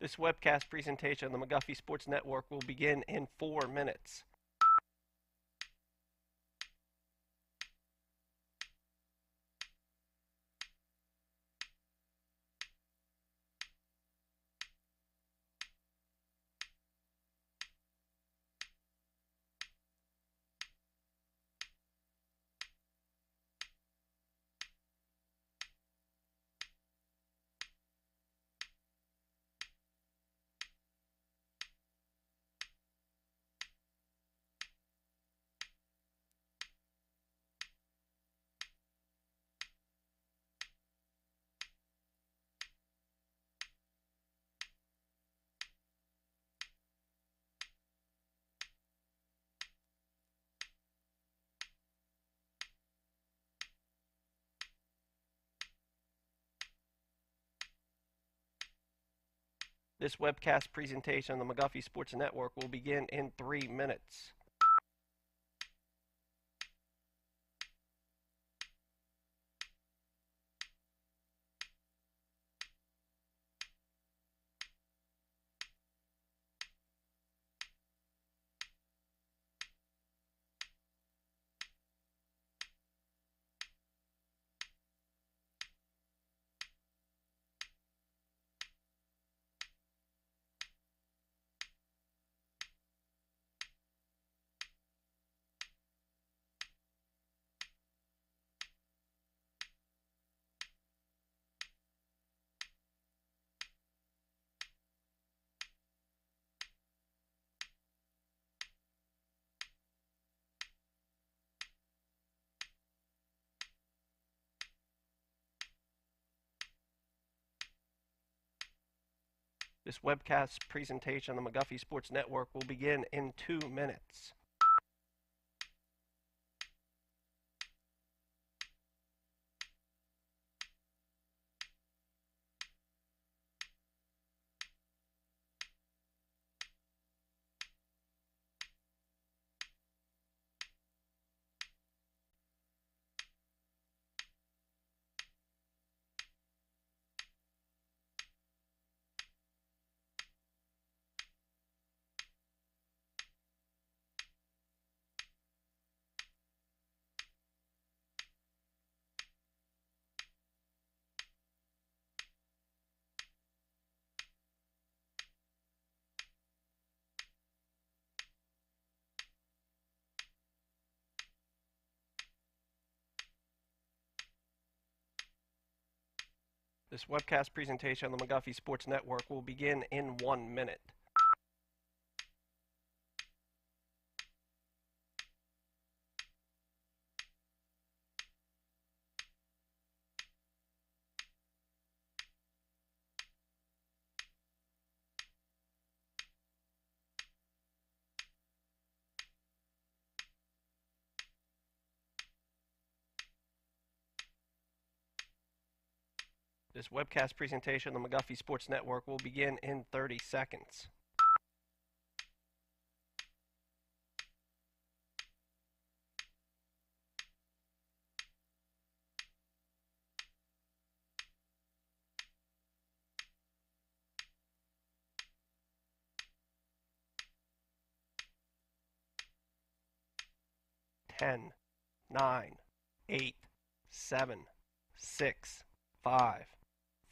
This webcast presentation on the McGuffey Sports Network will begin in 4 minutes. This webcast presentation on the McGuffey Sports Network will begin in 3 minutes. This webcast presentation on the McGuffey Sports Network will begin in 2 minutes. This webcast presentation on the McGuffey Sports Network will begin in 1 minute. This webcast presentation on the McGuffey Sports Network will begin in 30 seconds. Ten, 9, 8, 7, 6, 5,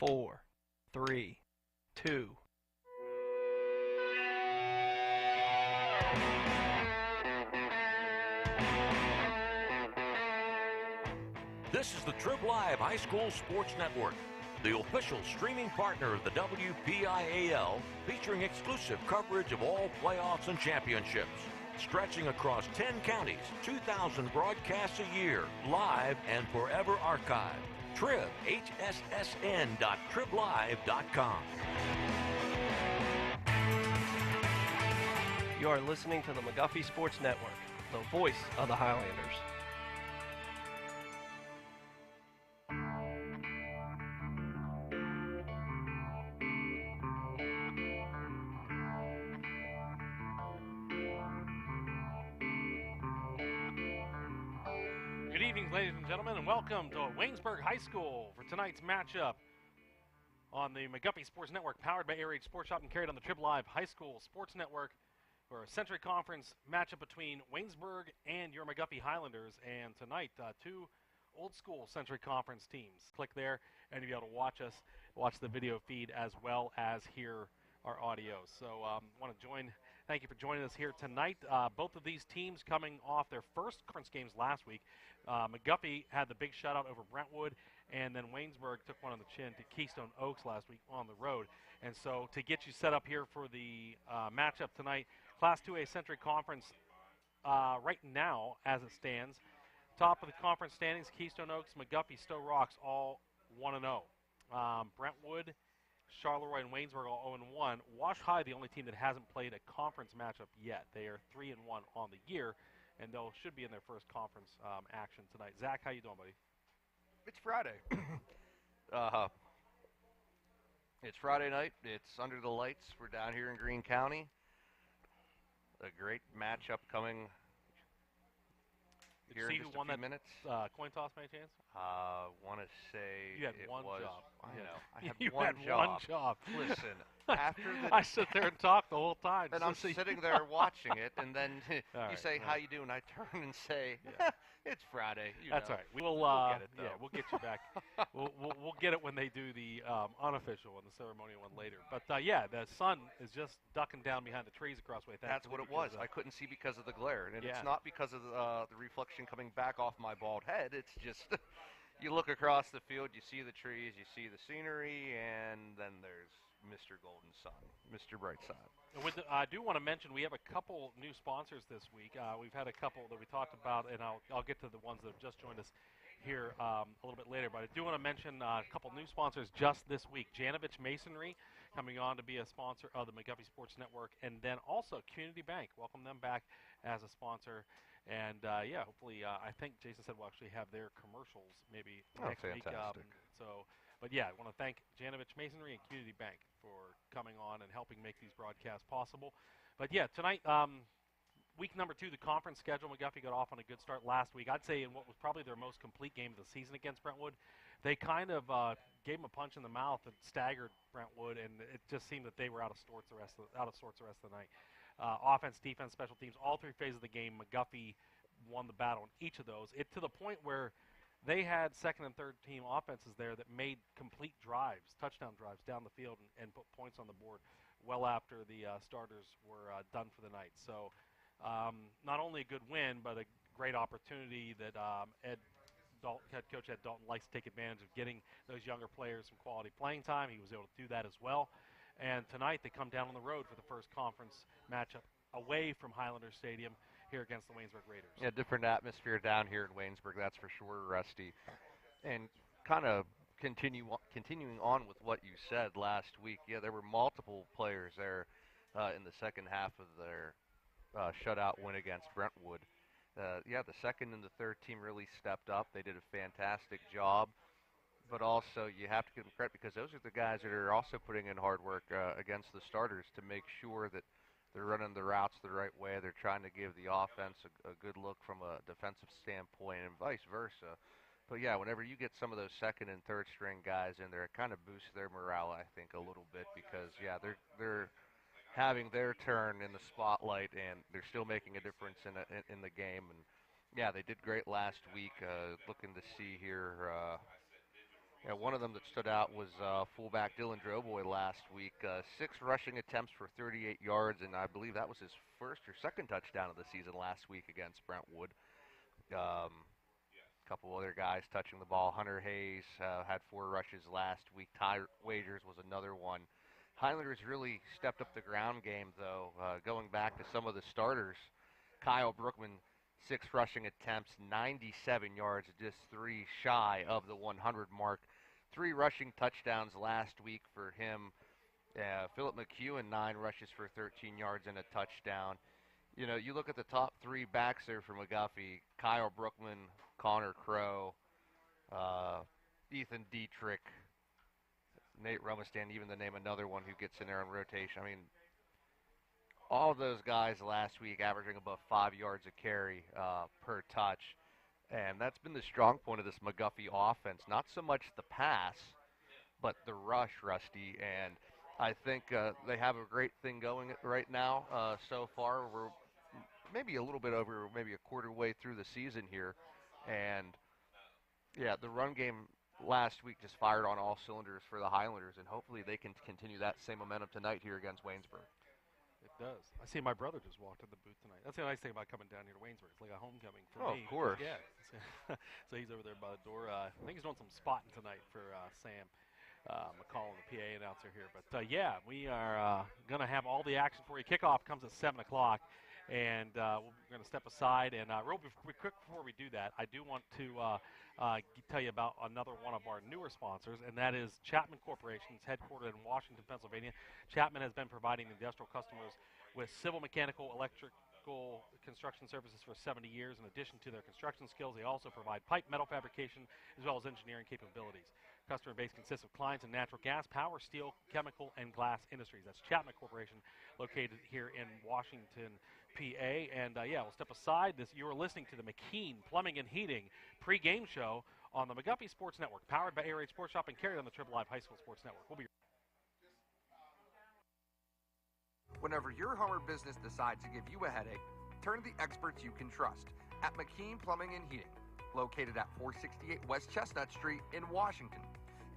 4, 3, 2. This is the Trib Live High School Sports Network, the official streaming partner of the WPIAL, featuring exclusive coverage of all playoffs and championships. Stretching across 10 counties, 2,000 broadcasts a year, live and forever archived. Trib, hssn.triblive.com. You are listening to the McGuffey Sports Network, the voice of the Highlanders. Good evening, ladies and gentlemen, and welcome to Waynesburg High School for tonight's matchup on the McGuffey Sports Network, powered by Air Raid Sports Shop and carried on the Trib Live High School Sports Network for a Century Conference matchup between Waynesburg and your McGuffey Highlanders. And tonight, two old school Century Conference teams. Click there and you'll be able to watch us, watch the video feed as well as hear our audio. So thank you for joining us here tonight. Both of these teams coming off their first conference games last week. McGuffey had the big shutout over Brentwood, and then Waynesburg took one on the chin to Keystone Oaks last week on the road. And so to get you set up here for the matchup tonight, Class 2A Century Conference right now as it stands, top of the conference standings, Keystone Oaks, McGuffey, Stowe Rocks, all 1-0. Brentwood, Charleroi, and Waynesburg all 0-1. Wash High, the only team that hasn't played a conference matchup yet. They are 3-1 on the year, and they should be in their first conference action tonight. Zach, how you doing, buddy? It's Friday. It's Friday night. It's under the lights. We're down here in Greene County. A great matchup coming Did you here see in just who won a few that minutes. Coin toss by any chance? Want to say You had it one was. job. I know. I had You one had job. one job. Listen, after the I sit there and talk the whole time. and just I'm to see- sitting there watching it, and then you right, say, all "How right. you doing?" I turn and say, Yeah. "It's Friday." You That's know. all right. We will. We'll get it, yeah, though. we'll get you back. we'll get it when they do the unofficial and the ceremonial one later. But yeah, the sun is just ducking down behind the trees across the way. That's what it was. because, I couldn't see because of the glare, and Yeah. it's not because of the reflection coming back off my bald head. It's just you look across the field, you see the trees, you see the scenery, and then there's Mr. Golden Sun, Mr. Brightside. And I do want to mention we have a couple new sponsors this week. We've had a couple that we talked about, and I'll get to the ones that have just joined us here a little bit later. But I do want to mention a couple new sponsors just this week. Janovich Masonry coming on to be a sponsor of the McGuffey Sports Network, and then also Community Bank. Welcome them back as a sponsor. And yeah, hopefully, I think Jason said we'll actually have their commercials maybe next week. Fantastic. But yeah, I want to thank Janovich Masonry and Community Bank for coming on and helping make these broadcasts possible. But yeah, tonight, week number 2, the conference schedule. McGuffey got off on a good start last week. I'd say in what was probably their most complete game of the season against Brentwood. They kind of gave them a punch in the mouth and staggered Brentwood, and it just seemed that they were out of sorts the rest of the night. Offense, defense, special teams, all 3 phases of the game, McGuffey won the battle in each of those. It to the point where they had second and third team offenses there that made complete drives, touchdown drives down the field and put points on the board well after the starters were done for the night. So not only a good win, but a great opportunity that head coach Ed Dalton likes to take advantage of getting those younger players some quality playing time. He was able to do that as well. And tonight they come down on the road for the first conference matchup away from Highlander Stadium here against the Waynesburg Raiders. Yeah, different atmosphere down here in Waynesburg, that's for sure, Rusty. And kind of continuing on with what you said last week, yeah, there were multiple players there in the second half of their shutout win against Brentwood. Yeah, the second and the third team really stepped up. They did a fantastic job. But also, you have to give them credit because those are the guys that are also putting in hard work against the starters to make sure that they're running the routes the right way. They're trying to give the offense a good look from a defensive standpoint and vice versa. But, yeah, whenever you get some of those second and third string guys in there, it kind of boosts their morale, I think, a little bit because, yeah, they're having their turn in the spotlight and they're still making a difference in the game. And, yeah, they did great last week. Looking to see here. Yeah, one of them that stood out was fullback Dylan Droboy last week. 6 rushing attempts for 38 yards, and I believe that was his first or second touchdown of the season last week against Brentwood. A couple other guys touching the ball. Hunter Hayes had 4 rushes last week. Ty Wagers was another one. Highlanders really stepped up the ground game, though. Going back to some of the starters, Kyle Brookman, 6 rushing attempts, 97 yards, just 3 shy of the 100 mark. 3 rushing touchdowns last week for him. Philip McEwen, 9 rushes for 13 yards and a touchdown. You know, you look at the top 3 backs there for McGuffey, Kyle Brookman, Connor Crow, Ethan Dietrich, Nate Rumistan, even to name another one who gets in there on rotation. I mean, all of those guys last week averaging above 5 yards a carry per touch. And that's been the strong point of this McGuffey offense. Not so much the pass, but the rush, Rusty, and I think they have a great thing going right now so far. We're maybe a little bit over, maybe a quarter way through the season here, and yeah, the run game last week just fired on all cylinders for the Highlanders, and hopefully they can continue that same momentum tonight here against Waynesburg. It does. I see my brother just walked in the booth tonight. That's the nice thing about coming down here to Waynesburg. It's like a homecoming for me. Of course. Yeah. So he's over there by the door. I think he's doing some spotting tonight for Sam McCall, the PA announcer here. But, yeah, we are going to have all the action for you. Kickoff comes at 7 o'clock. And we're going to step aside. And real quick before we do that, I do want to tell you about another one of our newer sponsors, and that is Chapman Corporation. It's headquartered in Washington, Pennsylvania. Chapman has been providing industrial customers with civil, mechanical, electrical construction services for 70 years. In addition to their construction skills, they also provide pipe, metal fabrication, as well as engineering capabilities. Customer base consists of clients in natural gas, power, steel, chemical, and glass industries. That's Chapman Corporation, located here in Washington, PA. And yeah, we'll step aside. You are listening to the McKean Plumbing and Heating pregame show on the McGuffey Sports Network, powered by Air Raid Sports Shop and carried on the Triple Live High School Sports Network. We'll be Whenever your home or business decides to give you a headache, turn to the experts you can trust at McKean Plumbing and Heating, located at 468 West Chestnut Street in Washington,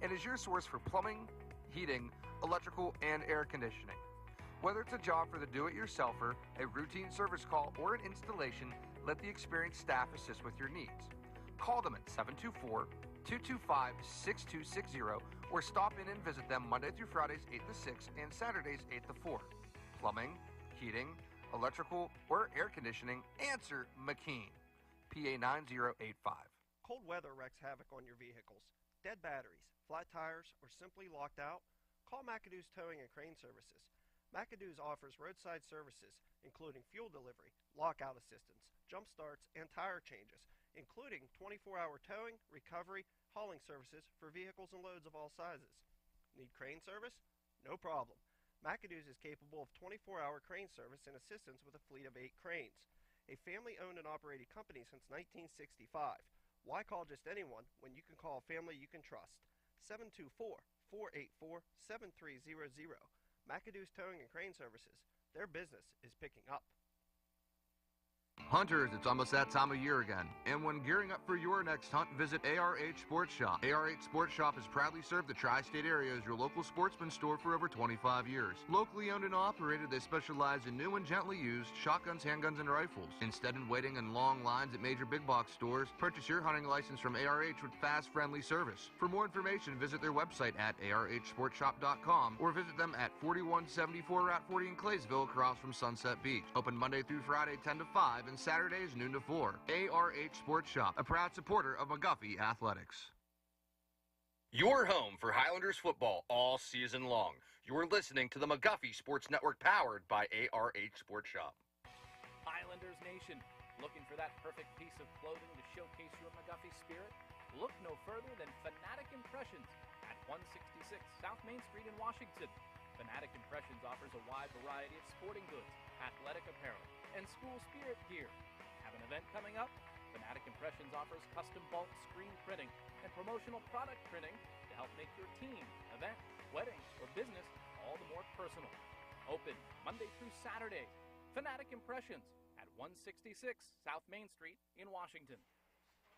and is your source for plumbing, heating, electrical, and air conditioning. Whether it's a job for the do-it-yourselfer, a routine service call, or an installation, let the experienced staff assist with your needs. Call them at 724-225-6260 or stop in and visit them Monday through Fridays 8 to 6 and Saturdays 8 to 4. Plumbing, heating, electrical, or air conditioning, answer McKean. PA 9085. Cold weather wreaks havoc on your vehicles. Dead batteries, flat tires, or simply locked out? Call McAdoo's Towing and Crane Services. McAdoo's offers roadside services, including fuel delivery, lockout assistance, jump starts, and tire changes, including 24-hour towing, recovery, hauling services for vehicles and loads of all sizes. Need crane service? No problem. McAdoo's is capable of 24-hour crane service and assistance with a fleet of 8 cranes. A family-owned and operated company since 1965. Why call just anyone when you can call a family you can trust? 724-484-7300. McAdoo's Towing and Crane Services. Their business is picking up. Hunters, it's almost that time of year again. And when gearing up for your next hunt, visit ARH Sports Shop. ARH Sports Shop has proudly served the tri-state area as your local sportsman store for over 25 years. Locally owned and operated, they specialize in new and gently used shotguns, handguns, and rifles. Instead of waiting in long lines at major big box stores, purchase your hunting license from ARH with fast, friendly service. For more information, visit their website at arhsportshop.com or visit them at 4174 Route 40 in Claysville across from Sunset Beach. Open Monday through Friday 10 to 5 and Saturdays noon to 4. ARH Sports Shop, a proud supporter of McGuffey Athletics. Your home for Highlanders football all season long. You're listening to the McGuffey Sports Network, powered by ARH Sports Shop. Highlanders Nation, looking for that perfect piece of clothing to showcase your McGuffey spirit? Look no further than Fanatic Impressions at 166 South Main Street in Washington. Fanatic Impressions offers a wide variety of sporting goods, athletic apparel, and school spirit gear. Have an event coming up? Fanatic Impressions offers custom bulk screen printing and promotional product printing to help make your team, event, wedding, or business all the more personal. Open Monday through Saturday. Fanatic Impressions at 166 South Main Street in Washington.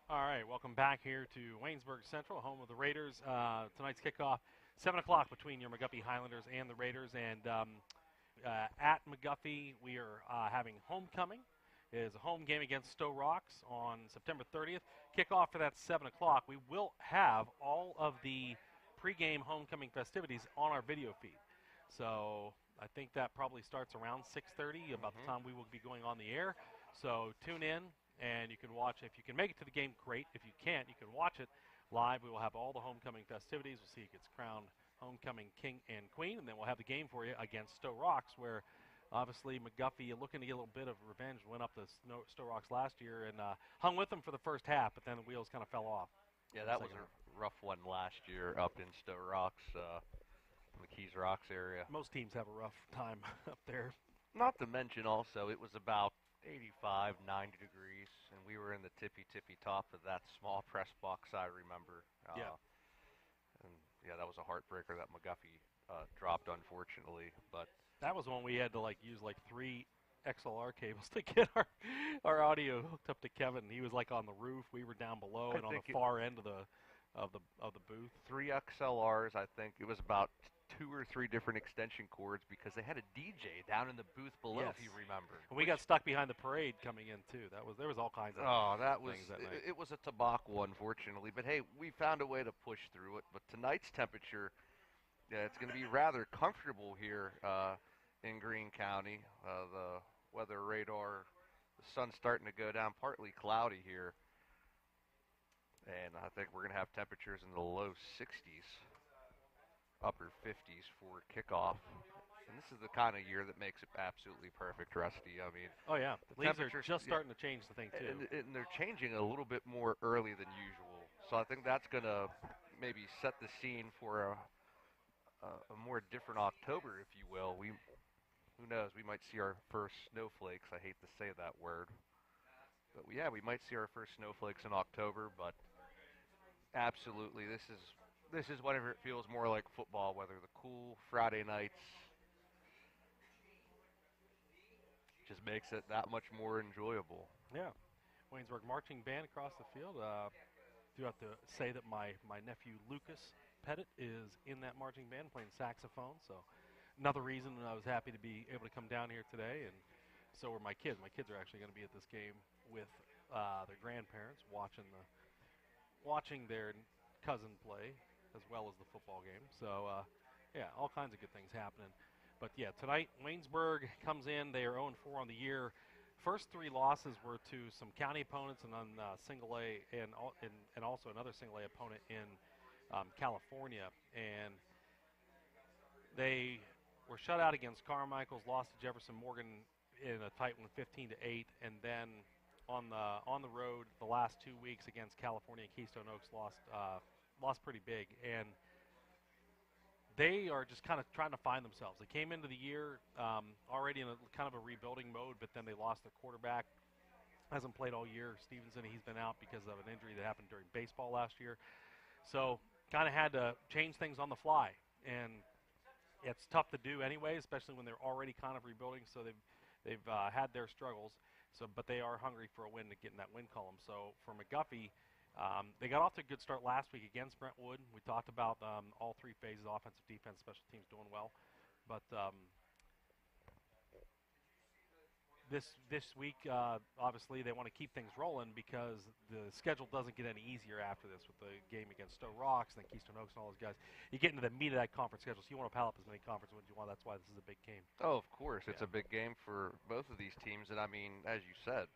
All right, welcome back here to Waynesburg Central, home of the Raiders. Tonight's kickoff, 7 o'clock between your McGuffey Highlanders and the Raiders. And at McGuffey, we are having homecoming. It is a home game against Stowe Rocks on September 30th. Kickoff for that 7 o'clock. We will have all of the pregame homecoming festivities on our video feed. So I think that probably starts around 6:30, about the time we will be going on the air. So tune in, and you can watch. If you can make it to the game, great. If you can't, you can watch it live. We will have all the homecoming festivities. We'll see who gets crowned homecoming king and queen, and then we'll have the game for you against Stowe Rocks, where obviously McGuffey, looking to get a little bit of revenge, went up to Stowe Rocks last year and hung with them for the first half, but then the wheels kind of fell off. Yeah, that was a rough one last year up in Stowe Rocks, McKees Rocks area. Most teams have a rough time up there. Not to mention also it was about 85, 90 degrees, and we were in the tippy top of that small press box, I remember. Yeah. And yeah, that was a heartbreaker that McGuffey dropped, unfortunately. But that was when we had to use 3 XLR cables to get our audio hooked up to Kevin. He was on the roof. We were down below and on the far end of the booth. 3 XLRs. I think it was about 2 or 3 different extension cords because they had a DJ down in the booth below, yes. if you remember. And we got stuck behind the parade coming in too. There was all kinds of things that night. It was a tobacco, unfortunately. But hey, we found a way to push through it. But tonight's temperature, it's going to be rather comfortable here in Greene County. The weather radar, the sun's starting to go down, partly cloudy here. And I think we're going to have temperatures in the low 60s, upper 50s for kickoff. And this is the kind of year that makes it absolutely perfect, Rusty. I mean, oh yeah, the leaves are just starting to change the thing too. And they're changing a little bit more early than usual. So I think that's going to maybe set the scene for a more different October, if you will. Who knows? We might see our first snowflakes. I hate to say that word. But yeah, we might see our first snowflakes in October, but absolutely, this is whenever it feels more like football, whether the cool Friday nights just makes it that much more enjoyable. Yeah. Waynesburg marching band across the field. Do have to say that my nephew Lucas Pettit is in that marching band playing saxophone, so another reason I was happy to be able to come down here today, and so are my kids. My kids are actually going to be at this game with their grandparents watching their cousin play as well as the football game. So, yeah, all kinds of good things happening. But, yeah, tonight Waynesburg comes in. They are 0-4 on the year. First 3 losses were to some county opponents and on single A and also another single A opponent in California. And they were shut out against Carmichael's, lost to Jefferson Morgan in a tight one, 15-8, and then on the road the last 2 weeks against California and Keystone Oaks lost pretty big, and they are just kind of trying to find themselves. They came into the year already in a kind of a rebuilding mode, but then they lost their quarterback. Hasn't played all year. Stevenson, he's been out because of an injury that happened during baseball last year. So kind of had to change things on the fly, and it's tough to do anyway, especially when they're already kind of rebuilding. So they've had their struggles. So, but they are hungry for a win to get in that win column. So for McGuffey, they got off to a good start last week against Brentwood. We talked about all 3 phases: offensive, defense, special teams doing well. But this week, obviously, they want to keep things rolling because the schedule doesn't get any easier after this with the game against Stowe Rocks and then Keystone Oaks and all those guys. You get into the meat of that conference schedule, so you want to pile up as many conference wins as you want. That's why this is a big game. Oh, of course. It's a big game for both of these teams. And, I mean, as you said,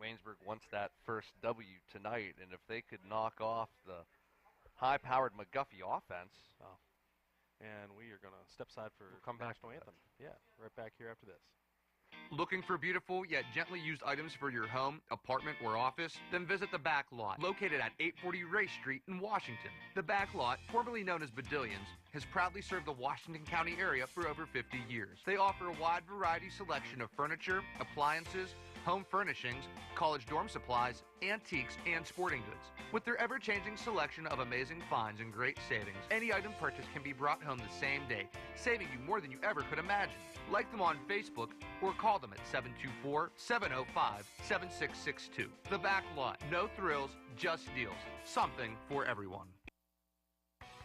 Waynesburg wants that first W tonight. And if they could knock off the high-powered McGuffey offense. Oh. And we are going to step aside for come back National Anthem. Yeah, right back here after this. Looking for beautiful yet gently used items for your home, apartment, or office? Then visit The Back Lot, located at 840 Race Street in Washington. The Back Lot, formerly known as Badillions, has proudly served the Washington County area for over 50 years. They offer a wide variety selection of furniture, appliances, home furnishings, college dorm supplies, antiques, and sporting goods. With their ever-changing selection of amazing finds and great savings, any item purchased can be brought home the same day, saving you more than you ever could imagine. Like them on Facebook or call them at 724-705-7662. The Back Lot. No thrills, just deals. Something for everyone.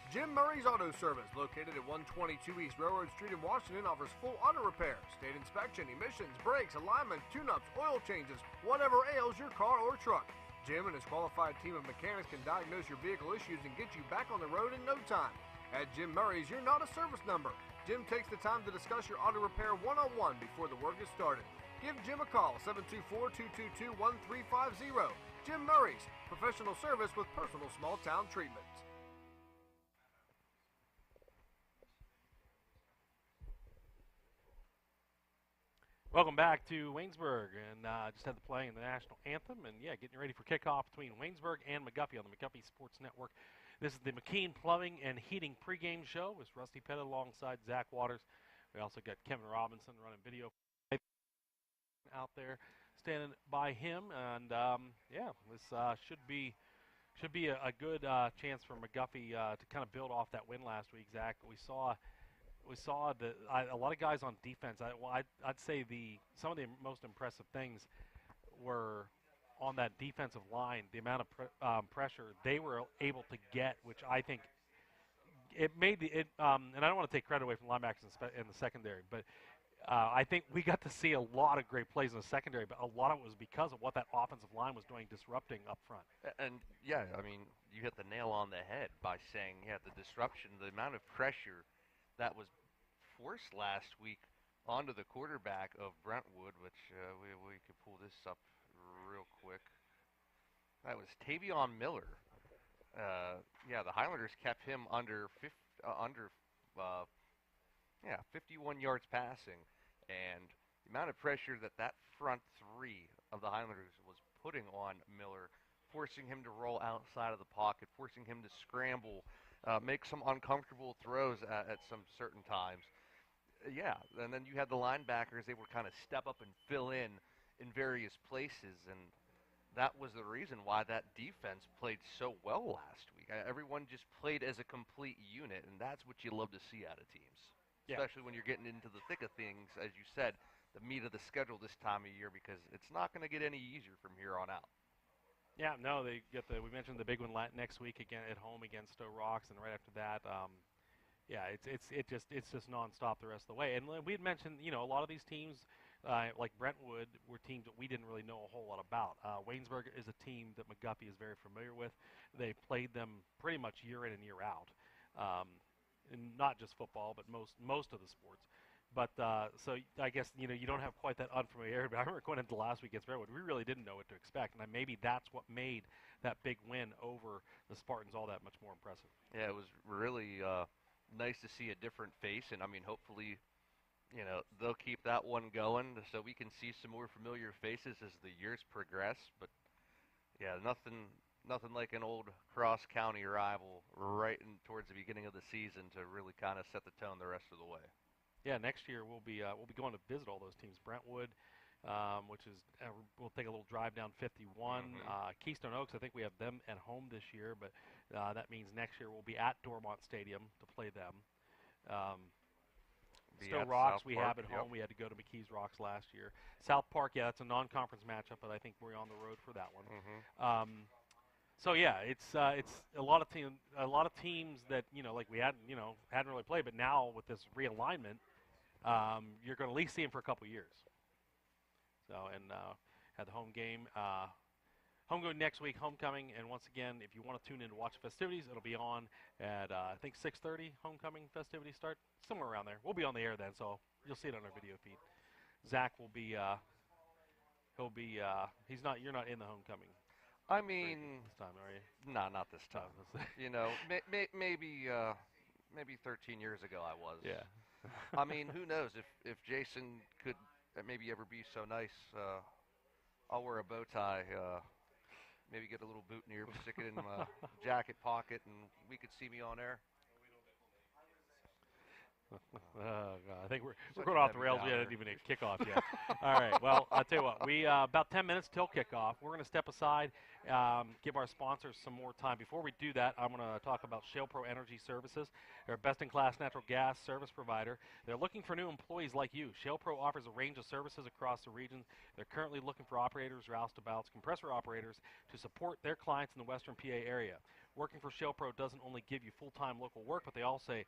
Jim Murray's Auto Service, located at 122 East Railroad Street in Washington, offers full auto repair, state inspection, emissions, brakes, alignment, tune-ups, oil changes, whatever ails your car or truck. Jim and his qualified team of mechanics can diagnose your vehicle issues and get you back on the road in no time. At Jim Murray's, you're not a service number. Jim takes the time to discuss your auto repair one-on-one before the work is started. Give Jim a call, 724-222-1350. Jim Murray's, professional service with personal small-town treatment. Welcome back to Waynesburg, and just had the playing the national anthem, and yeah, getting ready for kickoff between Waynesburg and McGuffey on the McGuffey Sports Network. This is the McKean Plumbing and Heating pregame show with Rusty Pettit alongside Zach Waters. We also got Kevin Robinson running video out there, standing by him, and yeah, this should be Should be a good chance for McGuffey to kind of build off that win last week, Zach. We saw a lot of guys on defense. I'd say some of the most impressive things were on that defensive line, the amount of pressure they were able to get, which I think it made and I don't want to take credit away from linebackers in the secondary, but I think we got to see a lot of great plays in the secondary, but a lot of it was because of what that offensive line was doing, disrupting up front. And, yeah, I mean, you hit the nail on the head by saying, the disruption, the amount of pressure that was forced last week onto the quarterback of Brentwood, which we could pull this up real quick. That was Tavion Miller. The Highlanders kept him under 51 yards passing, and the amount of pressure that front three of the Highlanders was putting on Miller, forcing him to roll outside of the pocket, forcing him to scramble, make some uncomfortable throws at some certain times. And then you had the linebackers, they would kind of step up and fill in various places, and that was the reason why that defense played so well last week. Everyone just played as a complete unit, and that's what you love to see out of teams, especially when you're getting into the thick of things, as you said, the meat of the schedule this time of year, because it's not going to get any easier from here on out. Yeah, no, we mentioned the big one next week again at home against Stowe Rocks, and right after that, it's just nonstop the rest of the way. And we had mentioned, a lot of these teams, like Brentwood, were teams that we didn't really know a whole lot about. Waynesburg is a team that McGuffey is very familiar with. They played them pretty much year in and year out, and not just football, but most of the sports. But so I guess you don't have quite that unfamiliarity. But I remember going into last week against Brentwood, we really didn't know what to expect, and maybe that's what made that big win over the Spartans all that much more impressive. Yeah, it was really nice to see a different face, and I mean, hopefully, they'll keep that one going so we can see some more familiar faces as the years progress. But yeah, nothing like an old cross-county rival right towards the beginning of the season to really kind of set the tone the rest of the way. Yeah, next year we'll be going to visit all those teams. Brentwood, which is we'll take a little drive down 51. Keystone Oaks, I think we have them at home this year, but that means next year we'll be at Dormont Stadium to play them. Stowe Rocks we have at home. We had to go to McKees Rocks last year. South Park, that's a non-conference matchup, but I think we're on the road for that one. So yeah, it's a lot of teams that like we hadn't really played, but now with this realignment, you're going to at least see them for a couple years. So had the home game next week, homecoming, and once again, if you want to tune in to watch the festivities, it'll be on at I think 6:30. Homecoming festivities start somewhere around there. We'll be on the air then, so you'll see it on our video feed. Zach will be you're not in the homecoming. I mean, this time, are you? No, not this time. Maybe 13 years ago I was. Yeah. I mean, who knows if Jason could maybe ever be so nice. I'll wear a bow tie. Maybe get a little boutonniere, stick it in my jacket pocket, and we could see me on air. Oh, God. I think we're going off the rails. We hadn't even hit kickoff yet. All right. Well, I'll tell you what. We about 10 minutes till kickoff. We're going to step aside, give our sponsors some more time. Before we do that, I'm going to talk about Shell Pro Energy Services. They're a best-in-class natural gas service provider. They're looking for new employees like you. Shell Pro offers a range of services across the region. They're currently looking for operators, roustabouts, compressor operators to support their clients in the Western PA area. Working for Shell Pro doesn't only give you full-time local work, but they also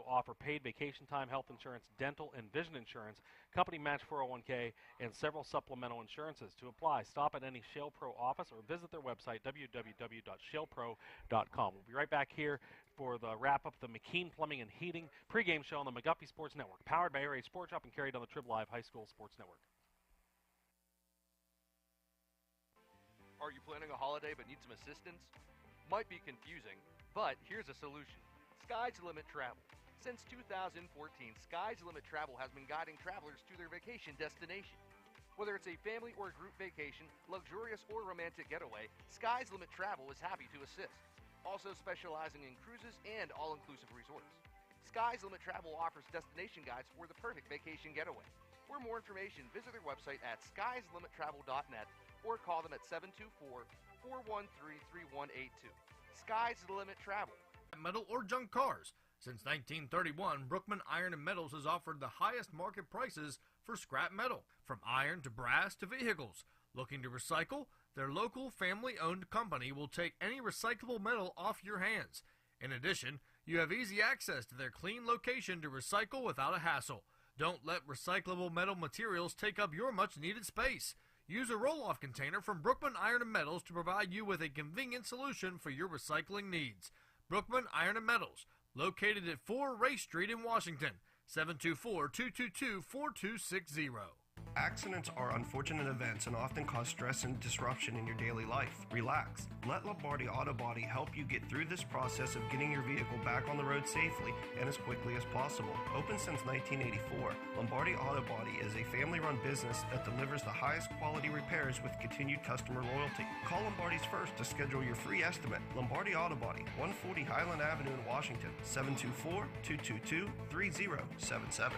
offer paid vacation time, health insurance, dental, and vision insurance, company match 401k, and several supplemental insurances. To apply, stop at any Shell Pro office or visit their website, www.shellpro.com. We'll be right back here for the wrap-up of the McKean Plumbing and Heating pregame show on the McGuffey Sports Network, powered by Area Sports Shop and carried on the Trib Live High School Sports Network. Are you planning a holiday but need some assistance? Might be confusing, but here's a solution. Sky's Limit Travel. Since 2014, Sky's Limit Travel has been guiding travelers to their vacation destination. Whether it's a family or group vacation, luxurious or romantic getaway, Sky's Limit Travel is happy to assist. Also specializing in cruises and all-inclusive resorts. Sky's Limit Travel offers destination guides for the perfect vacation getaway. For more information, visit their website at skyslimittravel.net or call them at 413-3182. Sky's the limit travel. Metal or junk cars. Since 1931, Brookman Iron and Metals has offered the highest market prices for scrap metal, from iron to brass to vehicles. Looking to recycle? Their local family-owned company will take any recyclable metal off your hands. In addition, you have easy access to their clean location to recycle without a hassle. Don't let recyclable metal materials take up your much-needed space. Use a roll-off container from Brookman Iron and Metals to provide you with a convenient solution for your recycling needs. Brookman Iron and Metals, located at 4 Race Street in Washington, 724-222-4260. Accidents are unfortunate events and often cause stress and disruption in your daily life. Relax. Let Lombardi Auto Body help you get through this process of getting your vehicle back on the road safely and as quickly as possible. Open since 1984, Lombardi Auto Body is a family-run business that delivers the highest quality repairs with continued customer loyalty. Call Lombardi's first to schedule your free estimate. Lombardi Auto Body, 140 Highland Avenue in Washington, 724-222-3077.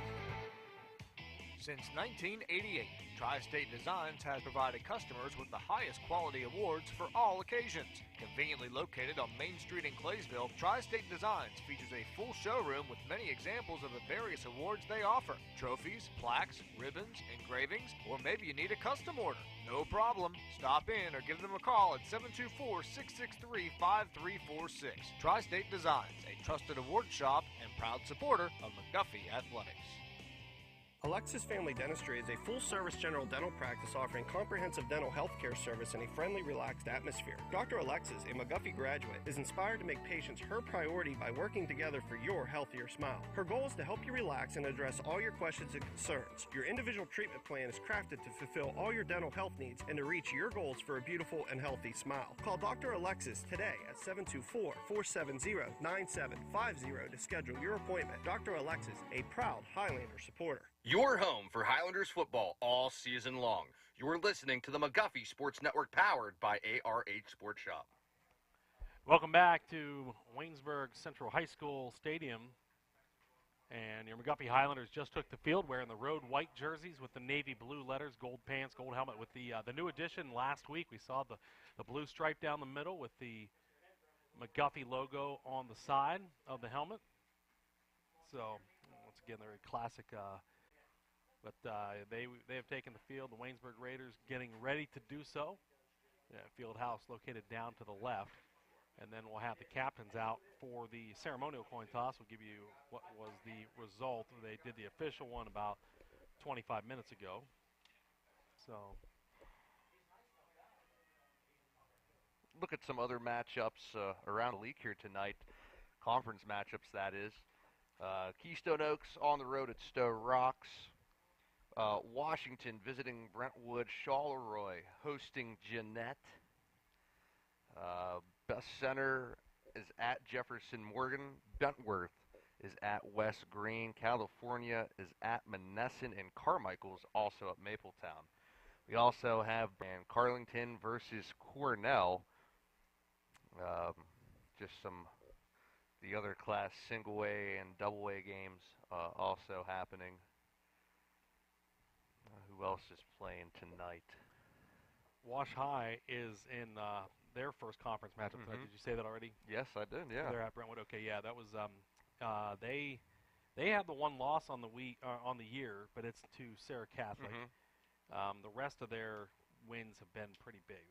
Since 1988, Tri-State Designs has provided customers with the highest quality awards for all occasions. Conveniently located on Main Street in Claysville, Tri-State Designs features a full showroom with many examples of the various awards they offer. Trophies, plaques, ribbons, engravings, or maybe you need a custom order. No problem. Stop in or give them a call at 724-663-5346. Tri-State Designs, a trusted award shop and proud supporter of McGuffey Athletics. Alexis Family Dentistry is a full-service general dental practice offering comprehensive dental health care service in a friendly, relaxed atmosphere. Dr. Alexis, a McGuffey graduate, is inspired to make patients her priority by working together for your healthier smile. Her goal is to help you relax and address all your questions and concerns. Your individual treatment plan is crafted to fulfill all your dental health needs and to reach your goals for a beautiful and healthy smile. Call Dr. Alexis today at 724-470-9750 to schedule your appointment. Dr. Alexis, a proud Highlander supporter. Your home for Highlanders football all season long. You're listening to the McGuffey Sports Network, powered by ARH Sports Shop. Welcome back to Waynesburg Central High School Stadium. And your McGuffey Highlanders just took the field wearing the road white jerseys with the navy blue letters, gold pants, gold helmet. With the new addition last week, we saw the blue stripe down the middle with the McGuffey logo on the side of the helmet. So, once again, they're a classic. But they have taken the field. The Waynesburg Raiders getting ready to do so. Field house located down to the left. And then we'll have the captains out for the ceremonial coin toss. We'll give you what was the result. They did the official one about 25 minutes ago. So look at some other matchups around the league here tonight. Conference matchups, that is. Keystone Oaks on the road at Stowe Rocks. Washington visiting Brentwood. Charleroi hosting Jeanette. Best Center is at Jefferson Morgan. Bentworth is at West Green. California is at Monessen, and Carmichael's also at Mapletown. We also have Carlington versus Cornell. Just some the other class single A and double A games also happening. Who else is playing tonight? Wash High is in their first conference matchup tonight. Did you say that already? Yes, I did. Yeah, they're at Brentwood. Okay, yeah, that was they had the one loss on the week on the year, but it's to Sarah Catholic. The rest of their wins have been pretty big.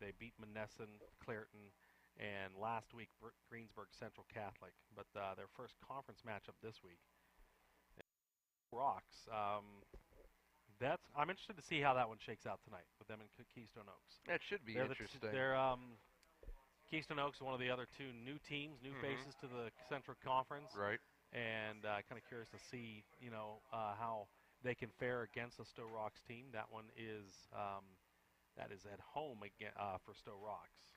They beat Monessen, Clairton, and last week Greensburg Central Catholic. But their first conference matchup this week, Rocks. I'm interested to see how that one shakes out tonight with them in Keystone Oaks. It should be interesting. Keystone Oaks is one of the other two new teams, new faces to the Central Conference. Right. And kind of curious to see, how they can fare against the Stowe Rocks team. That one is at home again for Stowe Rocks.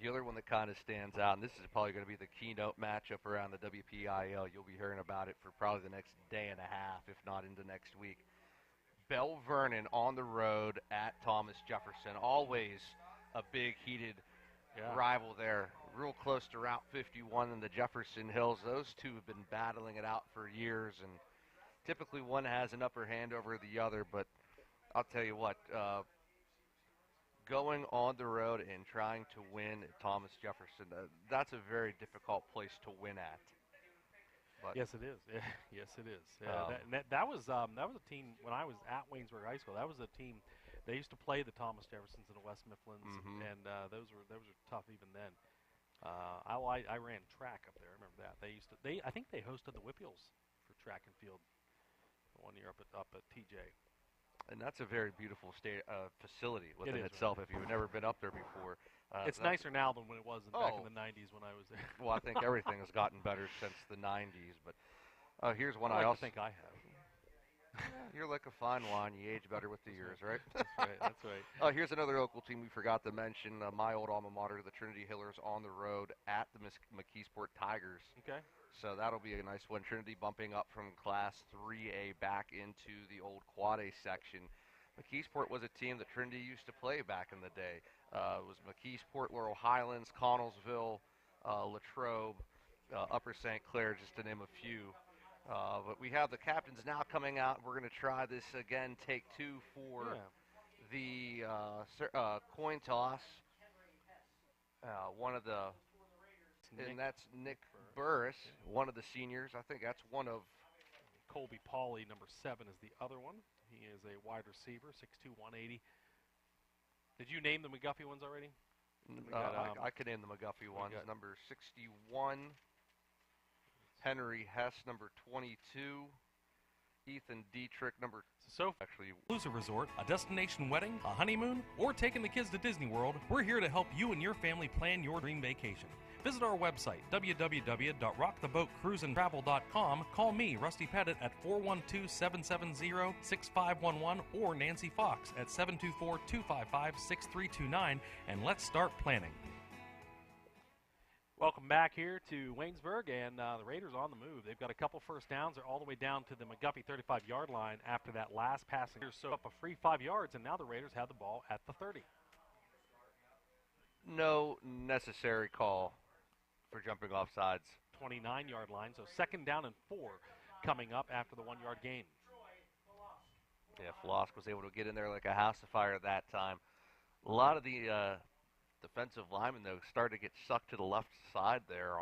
The other one that kind of stands out, and this is probably going to be the keynote matchup around the WPIL. You'll be hearing about it for probably the next day and a half, if not into next week. Bell Vernon on the road at Thomas Jefferson. Always a big, heated rival there. Real close to Route 51 in the Jefferson Hills. Those two have been battling it out for years, and typically one has an upper hand over the other. But I'll tell you what, going on the road and trying to win at Thomas Jefferson, that's a very difficult place to win at. But yes, it is. Yes, it is. That was a team when I was at Waynesburg High School. That was a team. They used to play the Thomas Jeffersons and the West Mifflins, and those were tough even then. I ran track up there. I remember that. I think they hosted the Whippeals for track and field one year up at TJ. And that's a very beautiful facility within is, itself. right? If you've never been up there before, it's nicer now than when it was back in the '90s when I was there. Well, I think everything has gotten better since the '90s. But here's one I also think I have. You're like a fine wine. You age better with the years, right? That's right. Here's another local team we forgot to mention. My old alma mater, the Trinity Hillers, on the road at the McKeesport Tigers. Okay. So that'll be a nice one. Trinity bumping up from Class 3A back into the old Quad A section. McKeesport was a team that Trinity used to play back in the day. It was McKeesport, Laurel Highlands, Connellsville, Latrobe, Upper St. Clair, just to name a few. But we have the captains now coming out. We're going to try this again, take two for the coin toss. And that's Nick Burris, one of the seniors. I think that's one of Colby Pauley, number 7, is the other one. He is a wide receiver, 6'2", 180. Did you name the McGuffey ones already? I can name the McGuffey ones. Number 61. Henry Hess, number 22. Ethan Dietrich, number actually exclusive resort, a destination wedding, a honeymoon, or taking the kids to Disney World. We're here to help you and your family plan your dream vacation. Visit our website, www.rocktheboatcruiseandtravel.com. Call me, Rusty Pettit, at 412-770-6511 or Nancy Fox at 724-255-6329, and let's start planning. Welcome back here to Waynesburg, and the Raiders on the move. They've got a couple first downs. They're all the way down to the McGuffey 35-yard line after that last passing. So up a free 5 yards, and now the Raiders have the ball at the 30. No necessary call for jumping off sides. 29-yard line, so 2nd down and 4 coming up after the 1-yard gain. Yeah, Flosk was able to get in there like a house of fire that time. A lot of the defensive linemen, though, started to get sucked to the left side there.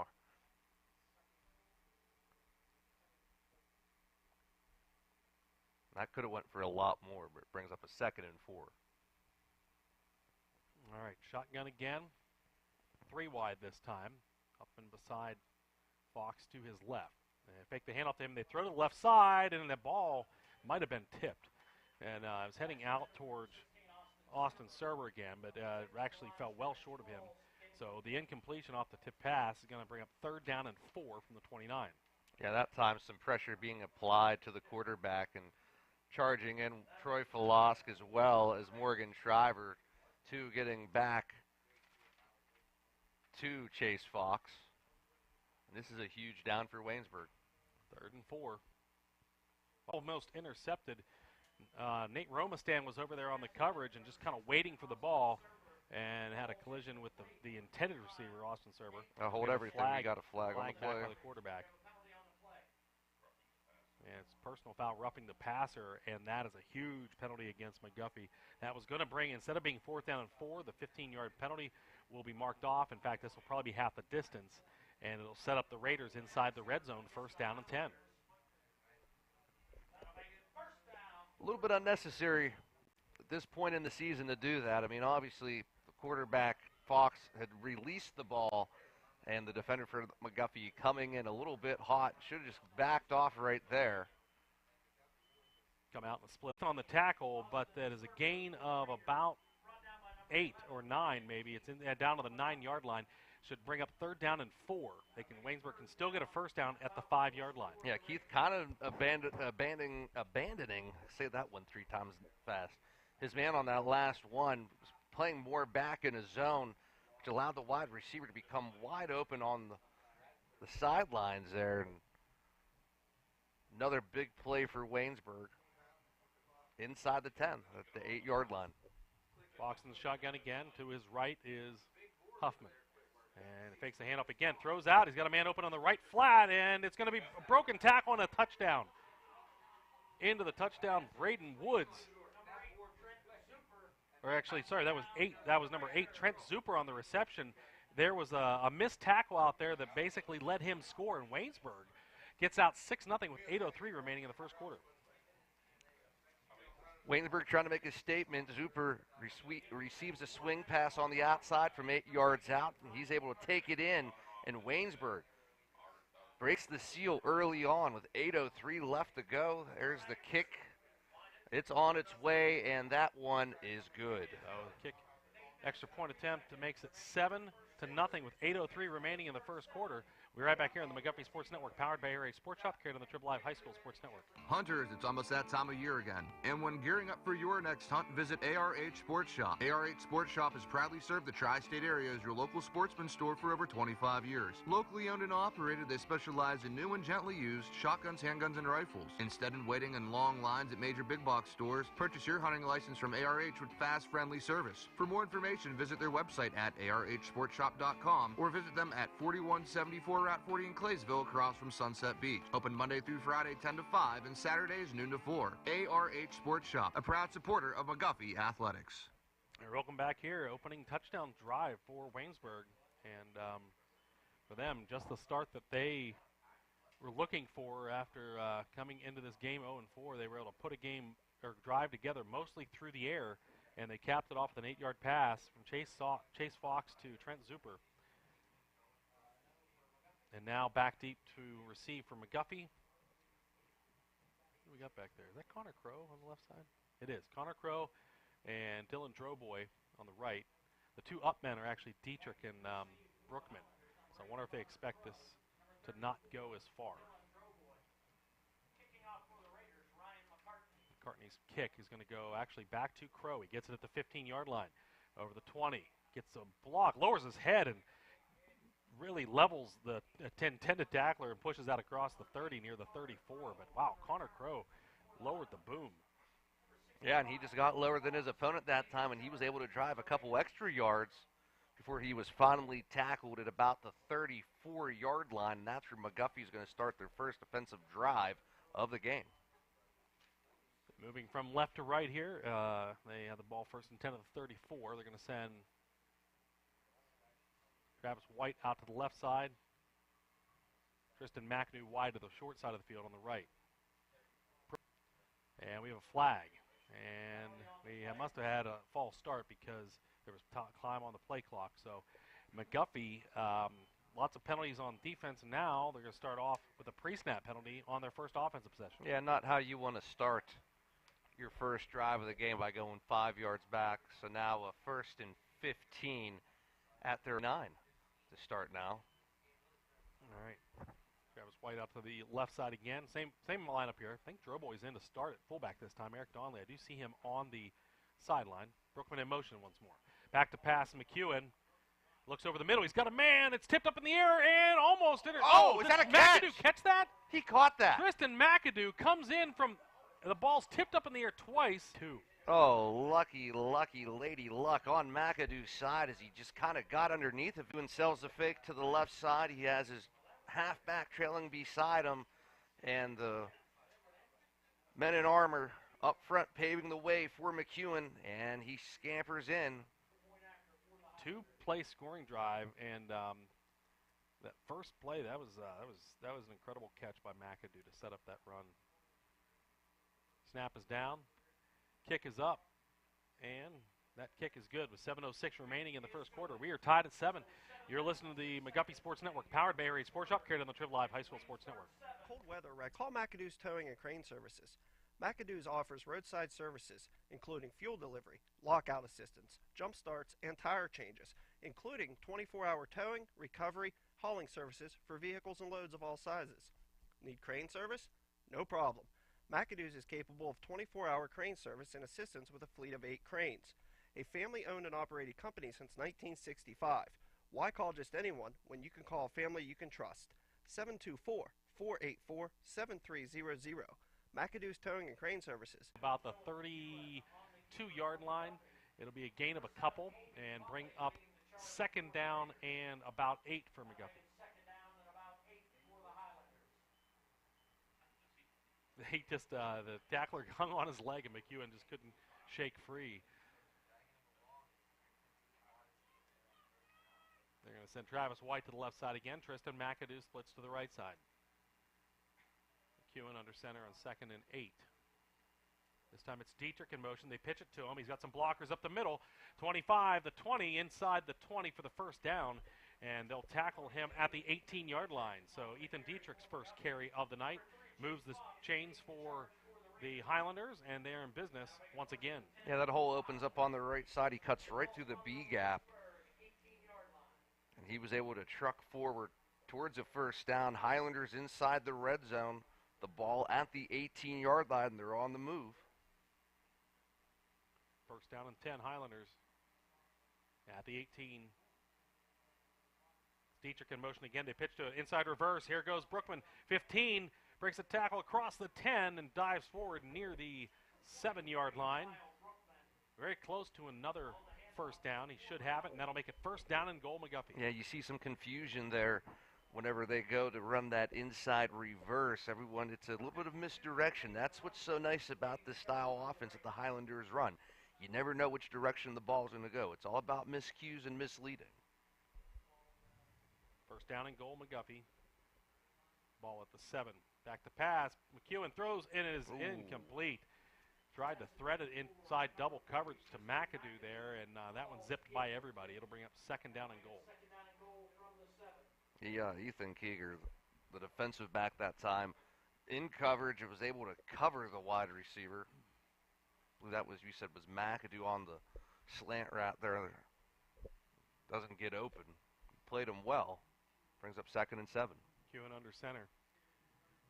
That could have went for a lot more, but it brings up a 2nd and 4. All right, shotgun again. 3 wide this time. Up and beside Fox to his left. They fake the handoff to him. They throw to the left side, and the ball might have been tipped. And it was heading out towards Austin Serber again, but actually fell well short of him. So the incompletion off the tip pass is going to bring up 3rd down and 4 from the 29. Yeah, that time some pressure being applied to the quarterback and charging in Troy Falosk as well as Morgan Shriver, 2 getting back to Chase Fox. And this is a huge down for Waynesburg. 3rd and 4. Almost intercepted. Nate Romastan was over there on the coverage and just kind of waiting for the ball and had a collision with the intended receiver, Austin Serber. Hold everything. You got a flag on the play. Back by the quarterback. And it's personal foul, roughing the passer, and that is a huge penalty against McGuffey. That was going to bring, instead of being 4th down and 4, the 15-yard penalty will be marked off. In fact, this will probably be half the distance, and it'll set up the Raiders inside the red zone, 1st down and 10. A little bit unnecessary at this point in the season to do that. I mean, obviously, the quarterback, Fox, had released the ball, and the defender for McGuffey coming in a little bit hot. Should have just backed off right there. Come out and split on the tackle, but that is a gain of about 8 or 9 maybe. It's down to the 9-yard line. Should bring up 3rd down and 4. Waynesburg can still get a 1st down at the 5-yard line. Yeah, Keith kind of abandoning, say that one 3 times fast. His man on that last one was playing more back in his zone, which allowed the wide receiver to become wide open on the sidelines there. And another big play for Waynesburg inside the 10 at the 8-yard line. Fox in the shotgun again. To his right is Huffman. And fakes the handoff again, throws out. He's got a man open on the right flat, and it's going to be a broken tackle and a touchdown. Into the touchdown, Braden Woods. or actually, sorry, that was 8. That was number 8, Trent Zuper on the reception. There was a missed tackle out there that basically let him score, and Waynesburg gets out 6-0 with 8:03 remaining in the first quarter. Waynesburg trying to make a statement. Zuper receives a swing pass on the outside from 8 yards out, and he's able to take it in, and Waynesburg breaks the seal early on with 8:03 left to go. There's the kick. It's on its way, and that one is good. So kick, extra point attempt makes it 7-0 with 8:03 remaining in the first quarter. We're right back here on the McGuffey Sports Network, powered by Air Raid Sports Shop, carried on the Triple Live High School Sports Network. Hunters, it's almost that time of year again. And when gearing up for your next hunt, visit ARH Sports Shop. ARH Sports Shop has proudly served the tri-state area as your local sportsman store for over 25 years. Locally owned and operated, they specialize in new and gently used shotguns, handguns, and rifles. Instead of waiting in long lines at major big box stores, purchase your hunting license from ARH with fast, friendly service. For more information, visit their website at arhsportshop.com or visit them at 4174 Route 40 in Claysville across from Sunset Beach. Open Monday through Friday 10 to 5 and Saturdays noon to 4. ARH Sports Shop, a proud supporter of McGuffey Athletics. Welcome back here. Opening touchdown drive for Waynesburg. And for them, just the start that they were looking for after coming into this game 0-4. They were able to put a game or drive together mostly through the air, and they capped it off with an 8-yard pass from Chase Fox to Trent Zuper. And now back deep to receive from McGuffey. What do we got back there? Is that Connor Crow on the left side? It is. Connor Crow and Dylan Droboy on the right. The two up men are actually Dietrich and Brookman. So I wonder if they expect this to not go as far. McCartney's kick is going to go actually back to Crow. He gets it at the 15-yard line. Over the 20. Gets a block, lowers his head, and really levels the intended tackler and pushes out across the 30 near the 34. But, wow, Connor Crow lowered the boom. Yeah, and he just got lower than his opponent that time, and he was able to drive a couple extra yards before he was finally tackled at about the 34-yard line, and that's where McGuffey's going to start their first offensive drive of the game. Moving from left to right here, they have the ball first and 10 at the 34. They're going to send Travis White out to the left side. Tristan McAdoo wide to the short side of the field on the right. And we have a flag. And we must have had a false start because there was time on the play clock. So McGuffey, lots of penalties on defense. And now they're going to start off with a pre-snap penalty on their first offensive possession. Yeah, not how you want to start your first drive of the game by going 5 yards back. So now a 1st and 15 at their 9 to start now. All right. Travis White out to the left side again. Same lineup here. I think Droboy's in to start at fullback this time. Eric Donnelly, I do see him on the sideline. Brookman in motion once more. Back to pass, McEwen. Looks over the middle. He's got a man. It's tipped up in the air and almost intercepted. Oh, is that a catch? McAdoo catch that? He caught that. Tristan McAdoo comes in from the ball's tipped up in the air twice. Oh, lucky lady luck on McAdoo's side as he just kind of got underneath it and sells the fake to the left side. He has his halfback trailing beside him, and the men in armor up front paving the way for McEwen, and he scampers in. 2-play scoring drive, and that first play that was an incredible catch by McAdoo to set up that run. Snap is down, kick is up, and that kick is good with 7:06 remaining in the first quarter. We are tied at 7. You're listening to the McGuffey Sports Network, powered by Air Raid Sports Shop, carried on the Triple Live High School Sports Network. Cold weather, call McAdoo's Towing and Crane Services. McAdoo's offers roadside services, including fuel delivery, lockout assistance, jump starts, and tire changes, including 24-hour towing, recovery, hauling services for vehicles and loads of all sizes. Need crane service? No problem. McAdoo's is capable of 24-hour crane service and assistance with a fleet of 8 cranes. A family-owned and operated company since 1965. Why call just anyone when you can call a family you can trust? 724-484-7300. McAdoo's Towing and Crane Services. About the 32-yard line. It'll be a gain of a couple and bring up 2nd down and about 8 for McGuffey. He just, the tackler hung on his leg and McEwen just couldn't shake free. going to send Travis White to the left side again. Tristan McAdoo splits to the right side. McEwen under center on 2nd and 8. This time it's Dietrich in motion. They pitch it to him. He's got some blockers up the middle. 25, the 20, inside the 20 for the first down. And they'll tackle him at the 18-yard line. So Ethan Dietrich's first carry of the night moves the chains for the Highlanders, and they're in business once again. Yeah, that hole opens up on the right side. He cuts right through the B gap. And he was able to truck forward towards a first down. Highlanders inside the red zone. The ball at the 18-yard line. They're on the move. First down and 10, Highlanders at the 18. Dietrich in motion again. They pitch to an inside reverse. Here goes Brookman. 15, breaks a tackle across the 10 and dives forward near the 7-yard line. Very close to another first down. He should have it, and that'll make it first down and goal, McGuffey. Yeah, you see some confusion there whenever they go to run that inside reverse. Everyone, it's a little bit of misdirection. That's what's so nice about this style of offense that the Highlanders run. You never know which direction the ball's going to go. It's all about miscues and misleading. First down and goal, McGuffey. Ball at the 7. Back to pass. McEwen throws, and it is incomplete. Tried to thread it inside double coverage to McAdoo there, and that one zipped by everybody. It'll bring up second down and goal. Yeah, Ethan Keeger, the defensive back that time, in coverage, was able to cover the wide receiver. That was, you said, was McAdoo on the slant route there. Doesn't get open. Played him well. Brings up 2nd and 7. McEwen under center.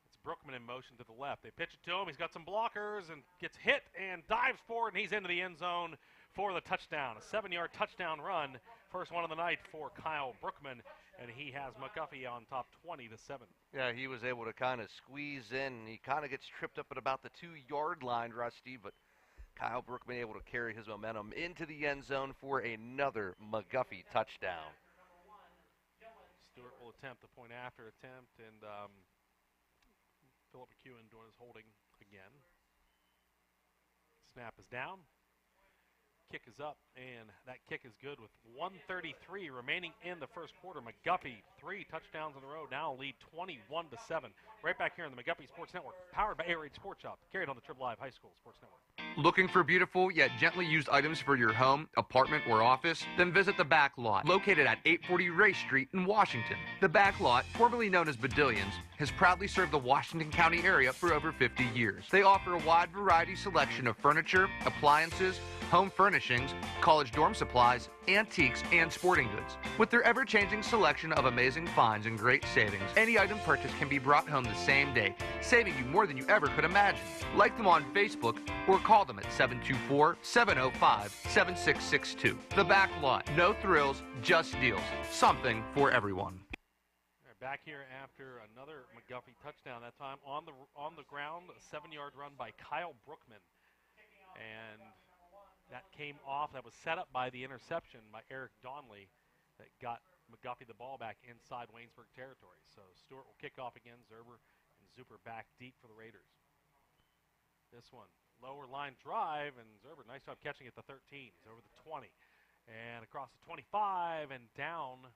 It's Brookman in motion to the left. They pitch it to him. He's got some blockers and gets hit and dives forward, and he's into the end zone for the touchdown. A 7-yard touchdown run. First one of the night for Kyle Brookman, and he has McGuffey on top 20-7. Yeah, he was able to kind of squeeze in. He kind of gets tripped up at about the 2-yard line, Rusty, but Kyle Brookman able to carry his momentum into the end zone for another McGuffey touchdown. Stewart will attempt the point after attempt, and Philip McEwen doing his holding again. Snap is down. Kick is up, and that kick is good with 1:33 remaining in the first quarter. McGuffey, 3 touchdowns in a row, now lead 21-7. Right back here on the McGuffey Sports Network, powered by A-Rate Sports Shop, carried on the Triple Live High School Sports Network. Looking for beautiful yet gently used items for your home, apartment, or office? Then visit the Back Lot, located at 840 Race Street in Washington. The Back Lot, formerly known as Badillions, has proudly served the Washington County area for over 50 years. They offer a wide variety selection of furniture, appliances, home furnishings, college dorm supplies, antiques, and sporting goods. With their ever-changing selection of amazing finds and great savings, any item purchased can be brought home the same day, saving you more than you ever could imagine. Like them on Facebook or call them at 724-705-7662. The Back Lot. No thrills, just deals. Something for everyone. Back here after another McGuffey touchdown, that time on the ground, a 7-yard run by Kyle Brookman. And that came off, that was set up by the interception by Eric Donley that got McGuffey the ball back inside Waynesburg territory. So Stewart will kick off again, Zerber and Zuper back deep for the Raiders. This one, lower line drive, and Zerber, nice job catching at the 13. He's over the 20, and across the 25, and down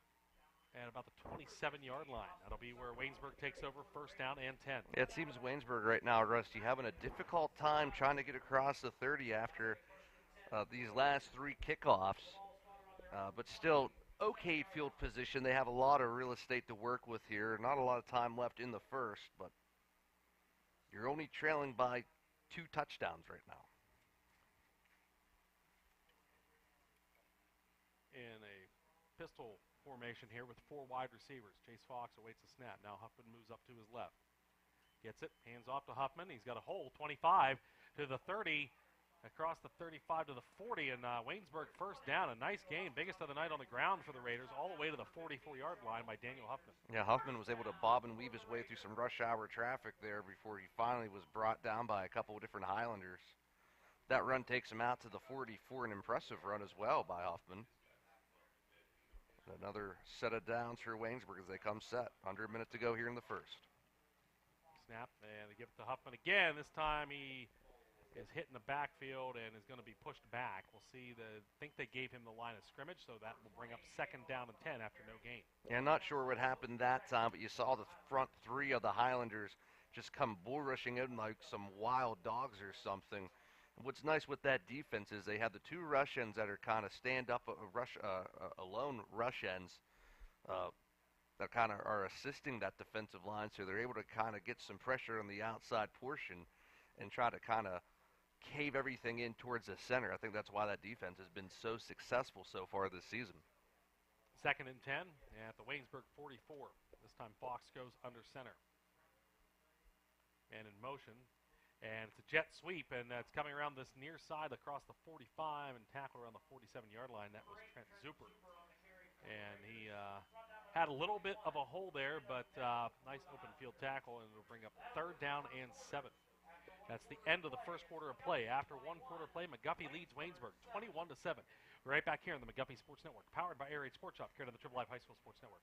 at about the 27-yard line. That'll be where Waynesburg takes over, first down and 10. It seems Waynesburg right now, Rusty, having a difficult time trying to get across the 30 after these last 3 kickoffs, but still okay field position. They have a lot of real estate to work with here. Not a lot of time left in the first, but you're only trailing by 2 touchdowns right now. In a pistol formation here with 4 wide receivers. Chase Fox awaits the snap. Now Huffman moves up to his left. Gets it, hands off to Huffman. He's got a hole, 25 to the 30. Across the 35 to the 40, and Waynesburg first down. A nice game, biggest of the night on the ground for the Raiders, all the way to the 44-yard line by Daniel Huffman. Yeah, Huffman was able to bob and weave his way through some rush hour traffic there before he finally was brought down by a couple of different Highlanders. That run takes him out to the 44, an impressive run as well by Huffman. Another set of downs for Waynesburg as they come set. Under a minute to go here in the first. Snap, and they give it to Huffman again. This time he is hit in the backfield and is going to be pushed back. We'll see. I think they gave him the line of scrimmage, so that will bring up 2nd down and 10 after no gain. Yeah, not sure what happened that time, but you saw the front 3 of the Highlanders just come bull rushing in like some wild dogs or something. What's nice with that defense is they have the 2 rush ends that are kind of stand-up alone rush ends that kind of are assisting that defensive line, so they're able to kind of get some pressure on the outside portion and try to kind of cave everything in towards the center. I think that's why that defense has been so successful so far this season. 2nd and 10 at the Waynesburg 44. This time Fox goes under center. And in motion. And it's a jet sweep, and it's coming around this near side across the 45 and tackle around the 47-yard line. That was Trent Zuper. And he had a little bit of a hole there, but nice open field tackle, and it'll bring up 3rd down and 7. That's the end of the first quarter of play. After 1 quarter play, McGuffey leads Waynesburg 21-7. We're right back here on the McGuffey Sports Network, powered by Air Raid Sports Shop, carried on the Triple Live High School Sports Network.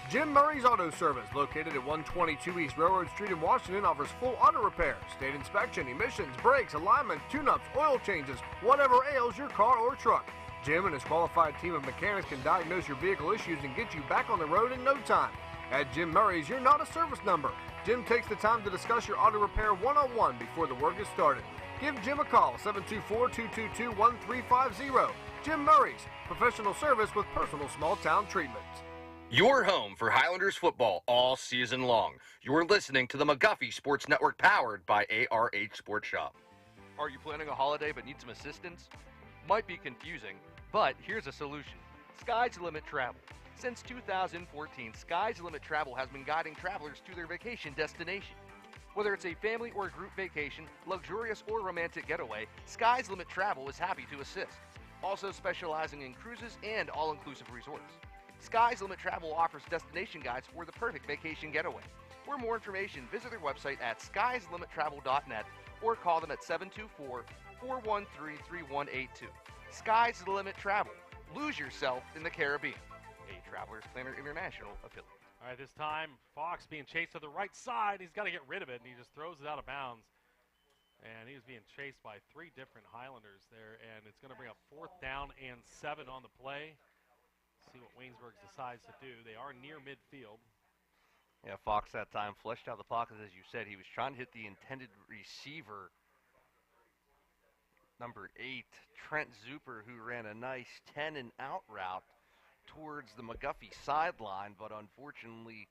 Jim Murray's Auto Service, located at 122 East Railroad Street in Washington, offers full auto repair, state inspection, emissions, brakes, alignment, tune-ups, oil changes, whatever ails your car or truck. Jim and his qualified team of mechanics can diagnose your vehicle issues and get you back on the road in no time. At Jim Murray's, you're not a service number. Jim takes the time to discuss your auto repair one-on-one before the work is started. Give Jim a call, 724-222-1350. Jim Murray's, professional service with personal small-town treatment. Your home for Highlanders football all season long. You're listening to the McGuffey Sports Network, powered by ARH Sports Shop. Are you planning a holiday but need some assistance? Might be confusing, but here's a solution. Sky's the Limit Travel. Since 2014, Sky's the Limit Travel has been guiding travelers to their vacation destination. Whether it's a family or group vacation, luxurious or romantic getaway, Sky's the Limit Travel is happy to assist. Also specializing in cruises and all-inclusive resorts. Sky's the Limit Travel offers destination guides for the perfect vacation getaway. For more information, visit their website at skyslimittravel.net or call them at 724-413-3182. Sky's the Limit Travel. Lose yourself in the Caribbean. A Travelers Planner International affiliate. All right, this time, Fox being chased to the right side. He's got to get rid of it, and he just throws it out of bounds. And he was being chased by 3 different Highlanders there, and it's going to bring up 4th down and 7 on the play. See what Waynesburg decides to do. They are near midfield. Yeah, Fox that time fleshed out the pocket, as you said. He was trying to hit the intended receiver, number 8, Trent Zuper, who ran a nice 10-and-out route towards the McGuffey sideline, but unfortunately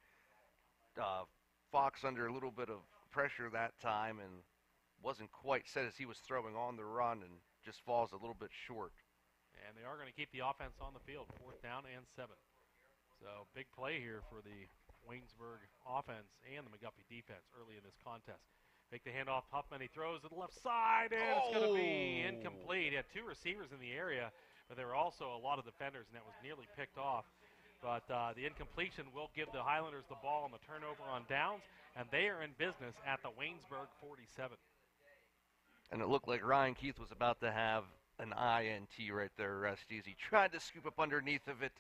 Fox under a little bit of pressure that time and wasn't quite set as he was throwing on the run and just falls a little bit short. And they are going to keep the offense on the field, 4th down and 7. So big play here for the Waynesburg offense and the McGuffey defense early in this contest. Make the handoff, Huffman, he throws to the left side, and it's going to be incomplete. He had 2 receivers in the area, but there were also a lot of defenders, and that was nearly picked off. But the incompletion will give the Highlanders the ball on the turnover on downs, and they are in business at the Waynesburg 47. And it looked like Ryan Keith was about to have an INT right there, Rusty, as he tried to scoop up underneath of it,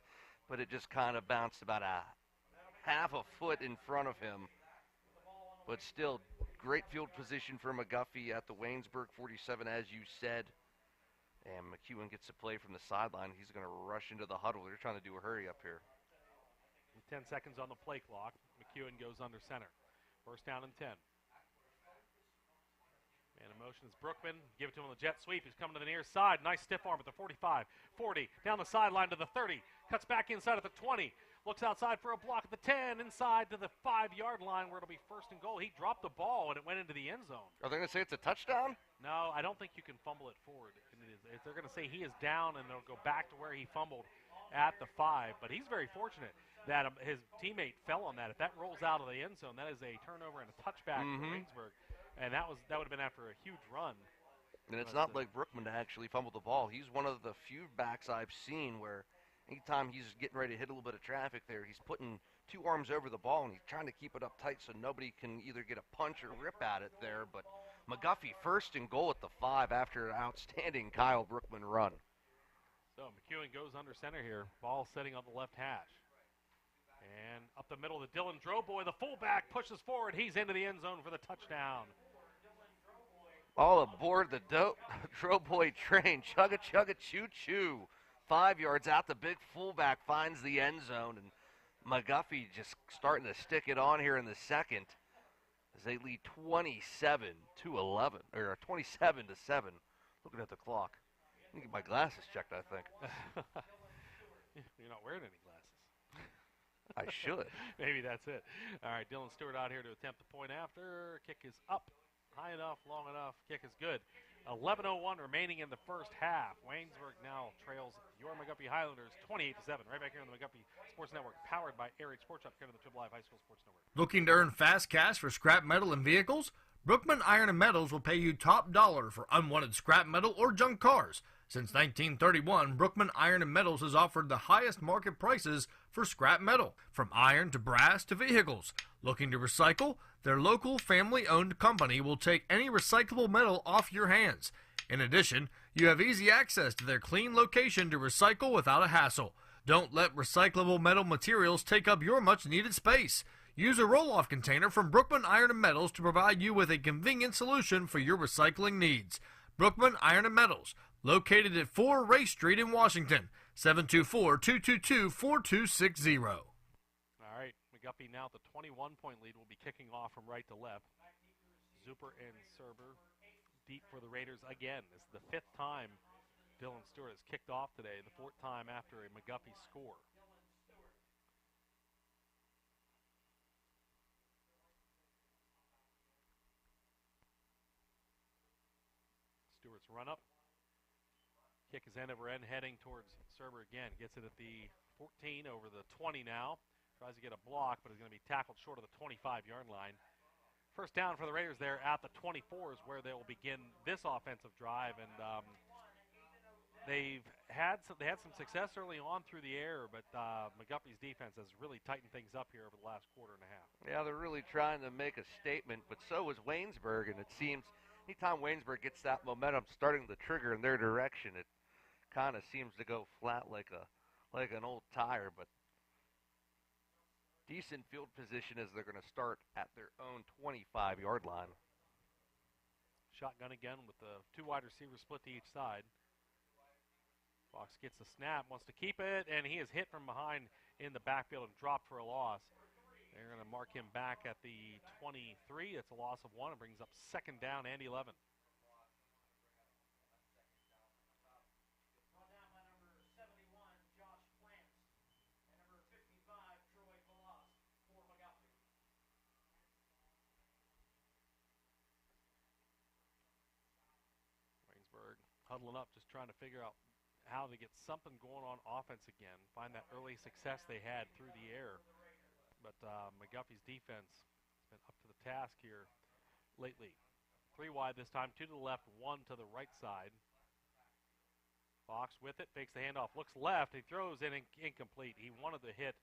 but it just kind of bounced about a half a foot in front of him. But still, great field position for McGuffey at the Waynesburg 47, as you said. And McEwen gets a play from the sideline. He's going to rush into the huddle. They're trying to do a hurry-up here. 10 seconds on the play clock. McEwen goes under center. 1st down and 10. Man in motion is Brookman. Give it to him on the jet sweep. He's coming to the near side. Nice stiff arm at the 45, 40. Down the sideline to the 30. Cuts back inside at the 20. Looks outside for a block at the 10. Inside to the 5-yard line where it'll be 1st and goal. He dropped the ball and it went into the end zone. Are they going to say it's a touchdown? No, I don't think you can fumble it forward. They're going to say he is down and they'll go back to where he fumbled at the 5. But he's very fortunate that his teammate fell on that. If that rolls out of the end zone, that is a turnover and a touchback for Waynesburg. And that would have been after a huge run. And it's not like Brookman to actually fumble the ball. He's one of the few backs I've seen where anytime he's getting ready to hit a little bit of traffic there, he's putting 2 arms over the ball and he's trying to keep it up tight so nobody can either get a punch or rip at it there. But McGuffey 1st and goal at the 5 after an outstanding Kyle Brookman run. So McEwen goes under center here. Ball setting on the left hash. And up the middle to Dylan Droboy, the fullback, pushes forward. He's into the end zone for the touchdown. All aboard the Troboy train. Chugga, chugga, choo-choo. 5 yards out, the big fullback finds the end zone, and McGuffey just starting to stick it on here in the second as they lead 27-11, or 27-7. Looking at the clock. I need to get my glasses checked, I think. You're not wearing any glasses. I should. Maybe that's it. All right, Dylan Stewart out here to attempt the point after. Kick is up. High enough, long enough. Kick is good. 11:01 remaining in the first half. Waynesburg now trails your McGuffey Highlanders 28-7. Right back here on the McGuffey Sports Network, powered by Air Raid Sports Shop, here on the Triple Live High School Sports Network. Looking to earn fast cash for scrap metal and vehicles? Brookman Iron and Metals will pay you top dollar for unwanted scrap metal or junk cars. Since 1931, Brookman Iron and Metals has offered the highest market prices for scrap metal, from iron to brass to vehicles. Looking to recycle? Their local family-owned company will take any recyclable metal off your hands. In addition, you have easy access to their clean location to recycle without a hassle. Don't let recyclable metal materials take up your much-needed space. Use a roll-off container from Brookman Iron and Metals to provide you with a convenient solution for your recycling needs. Brookman Iron and Metals, located at 4 Race Street in Washington, 724-222-4260. All right, McGuffey now the 21-point lead will be kicking off from right to left. Zuper and Serber deep for the Raiders again. This is the 5th time Dylan Stewart has kicked off today, the 4th time after a McGuffey score. Stewart's run up. Kick is end over end, heading towards Serber again. Gets it at the 14, over the 20 now. Tries to get a block, but is going to be tackled short of the 25-yard line. First down for the Raiders there at the 24 is where they will begin this offensive drive, and they had some success early on through the air, but McGuffey's defense has really tightened things up here over the last quarter and a half. Yeah, they're really trying to make a statement, but so is Waynesburg, and it seems anytime Waynesburg gets that momentum starting the trigger in their direction, it kind of seems to go flat like an old tire, but decent field position as they're going to start at their own 25-yard line. Shotgun again with the 2 wide receivers split to each side. Fox gets the snap, wants to keep it, and he is hit from behind in the backfield and dropped for a loss. They're going to mark him back at the 23. It's a loss of 1. It brings up 2nd down and 11. Huddling up, just trying to figure out how to get something going on offense again, find that early success they had through the air. But McGuffey's defense has been up to the task here lately. 3 wide this time, 2 to the left, 1 to the right side. Fox with it, fakes the handoff, looks left, he throws in incomplete. He wanted to hit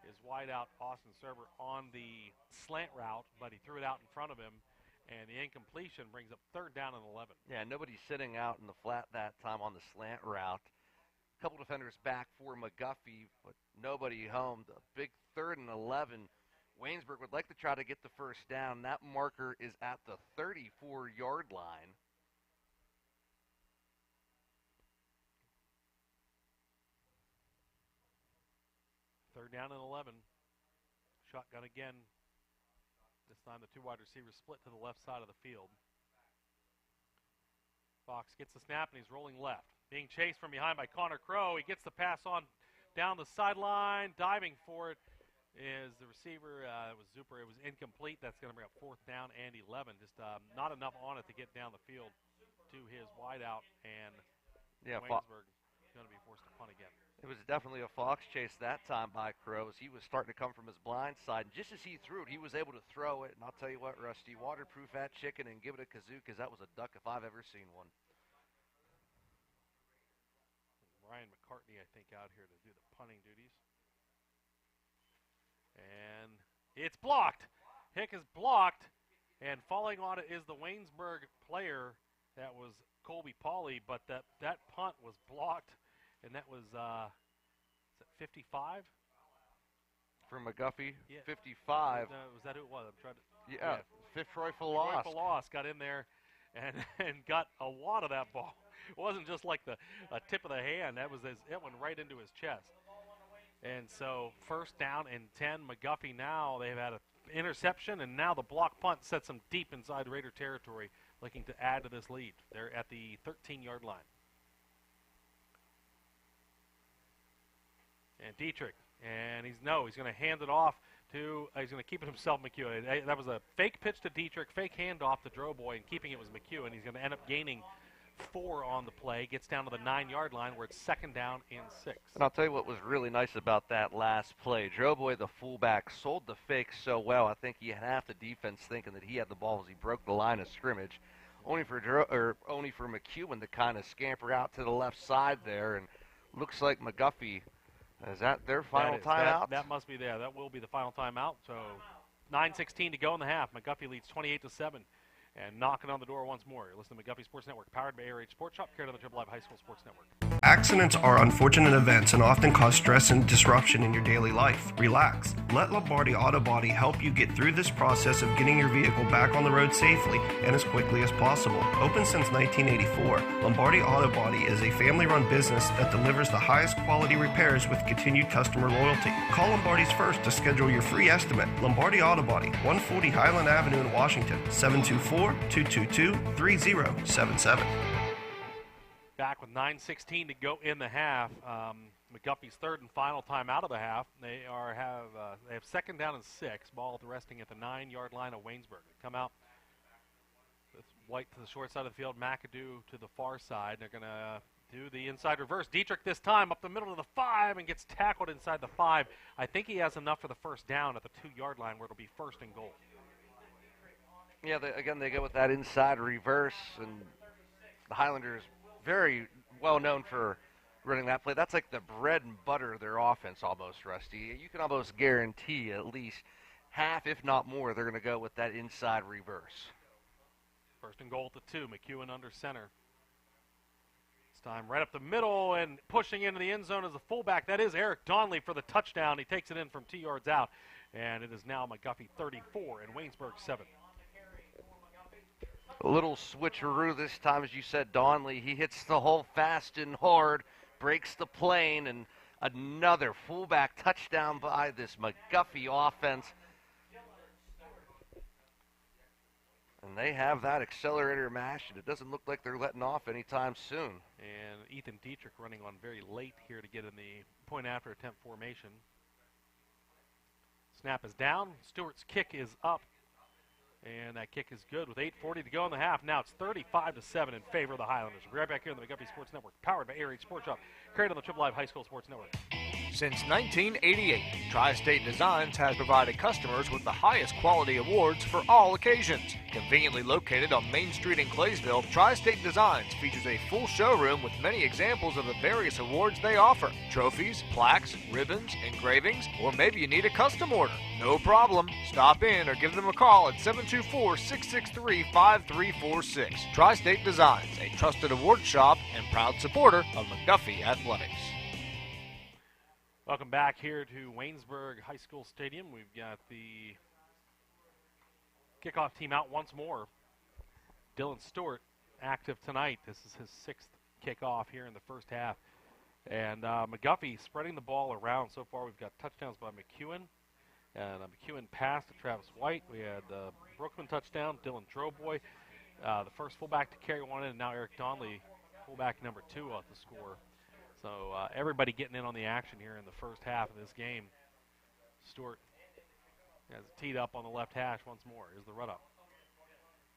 his wideout Austin Serber on the slant route, but he threw it out in front of him. And the incompletion brings up 3rd down and 11. Yeah, nobody's sitting out in the flat that time on the slant route. A couple defenders back for McGuffey, but nobody home. The big 3rd and 11. Waynesburg would like to try to get the first down. That marker is at the 34-yard line. Third down and 11. Shotgun again. This time the 2 wide receivers split to the left side of the field. Fox gets the snap and he's rolling left. Being chased from behind by Connor Crow. He gets the pass on down the sideline. Diving for it is the receiver. It was Zuper. It was incomplete. That's going to bring up 4th down and 11. Just not enough on it to get down the field to his wideout. And Waynesburg is going to be forced to punt again. It was definitely a Fox chase that time by Crow as he was starting to come from his blind side. And just as he threw it, he was able to throw it. And I'll tell you what, Rusty, waterproof that chicken and give it a kazoo because that was a duck if I've ever seen one. Ryan McCartney, I think, out here to do the punting duties. And it's blocked. Hick is blocked. And falling on it is the Waynesburg player. That was Colby Pauley, but that punt was blocked. And that was, is that 55? For McGuffey, yeah. 55. Was that who it was? I'm trying to. Yeah. Troy Falas. Troy Falas got in there and got a lot of that ball. It wasn't just like a tip of the hand. It went right into his chest. And so first down and 10. McGuffey now, they've had an interception, and now the block punt sets them deep inside Raider territory, looking to add to this lead. They're at the 13-yard line. And Dietrich, and he's going to hand it off to, he's going to keep it himself, McEwen. That was a fake pitch to Dietrich, fake handoff to Droboy, and keeping it was McEwen. He's going to end up gaining 4 on the play, gets down to the 9-yard line where it's second down and 6. And I'll tell you what was really nice about that last play. Droboy, the fullback, sold the fake so well. I think he had half the defense thinking that he had the ball as he broke the line of scrimmage. Only for McEwen to kind of scamper out to the left side there, and looks like McGuffey. Is that their final timeout? That must be there. That will be the final timeout. So 9:16 to go in the half. McGuffey leads 28-7. And knocking on the door once more. You're listening to McGuffey Sports Network, powered by RH Sports Shop, carried on the Triple Live High School Sports Network. Accidents are unfortunate events and often cause stress and disruption in your daily life. Relax. Let Lombardi Auto Body help you get through this process of getting your vehicle back on the road safely and as quickly as possible. Open since 1984, Lombardi Auto Body is a family-run business that delivers the highest quality repairs with continued customer loyalty. Call Lombardi's first to schedule your free estimate. Lombardi Auto Body, 140 Highland Avenue in Washington, 724-222-3077. Back with 9:16 to go in the half. McGuffey's third and final time out of the half. They have second down and 6. Ball resting at the 9-yard line of Waynesburg. They come out with White to the short side of the field, McAdoo to the far side. They're going to do the inside reverse. Dietrich this time up the middle of the 5 and gets tackled inside the 5. I think he has enough for the first down at the 2-yard line where it'll be first and goal. Yeah, they go with that inside reverse, and the Highlanders very well known for running that play. That's like the bread and butter of their offense almost, Rusty. You can almost guarantee at least half, if not more, they're going to go with that inside reverse. First and goal at the 2. McEwen under center. This time right up the middle and pushing into the end zone as a fullback. That is Eric Donley for the touchdown. He takes it in from 2 yards out, and it is now McGuffey 34 and Waynesburg 7. A little switcheroo this time, as you said, Donley. He hits the hole fast and hard, breaks the plane, and another fullback touchdown by this McGuffey offense. And they have that accelerator mashed, and it doesn't look like they're letting off anytime soon. And Ethan Dietrich running on very late here to get in the point after attempt formation. Snap is down. Stewart's kick is up. And that kick is good with 8:40 to go in the half. Now it's 35-7 in favor of the Highlanders. We'll be right back here on the McGuffey Sports Network, powered by RH Sports Shop, carried on the Triple Live High School Sports Network. Since 1988, Tri-State Designs has provided customers with the highest quality awards for all occasions. Conveniently located on Main Street in Claysville, Tri-State Designs features a full showroom with many examples of the various awards they offer. Trophies, plaques, ribbons, engravings, or maybe you need a custom order. No problem. Stop in or give them a call at 724-663-5346. Tri-State Designs, a trusted award shop and proud supporter of McGuffey Athletics. Welcome back here to Waynesburg High School Stadium. We've got the kickoff team out once more. Dylan Stewart active tonight. This is his 6th kickoff here in the first half. And McGuffey spreading the ball around. So far we've got touchdowns by McEwen. And McEwen passed to Travis White. We had Brookman touchdown, Dylan Droboy. The first fullback to carry one in, and now Eric Donley, fullback number 2 off the score. So everybody getting in on the action here in the first half of this game. Stewart has it teed up on the left hash once more. Here's the run-up.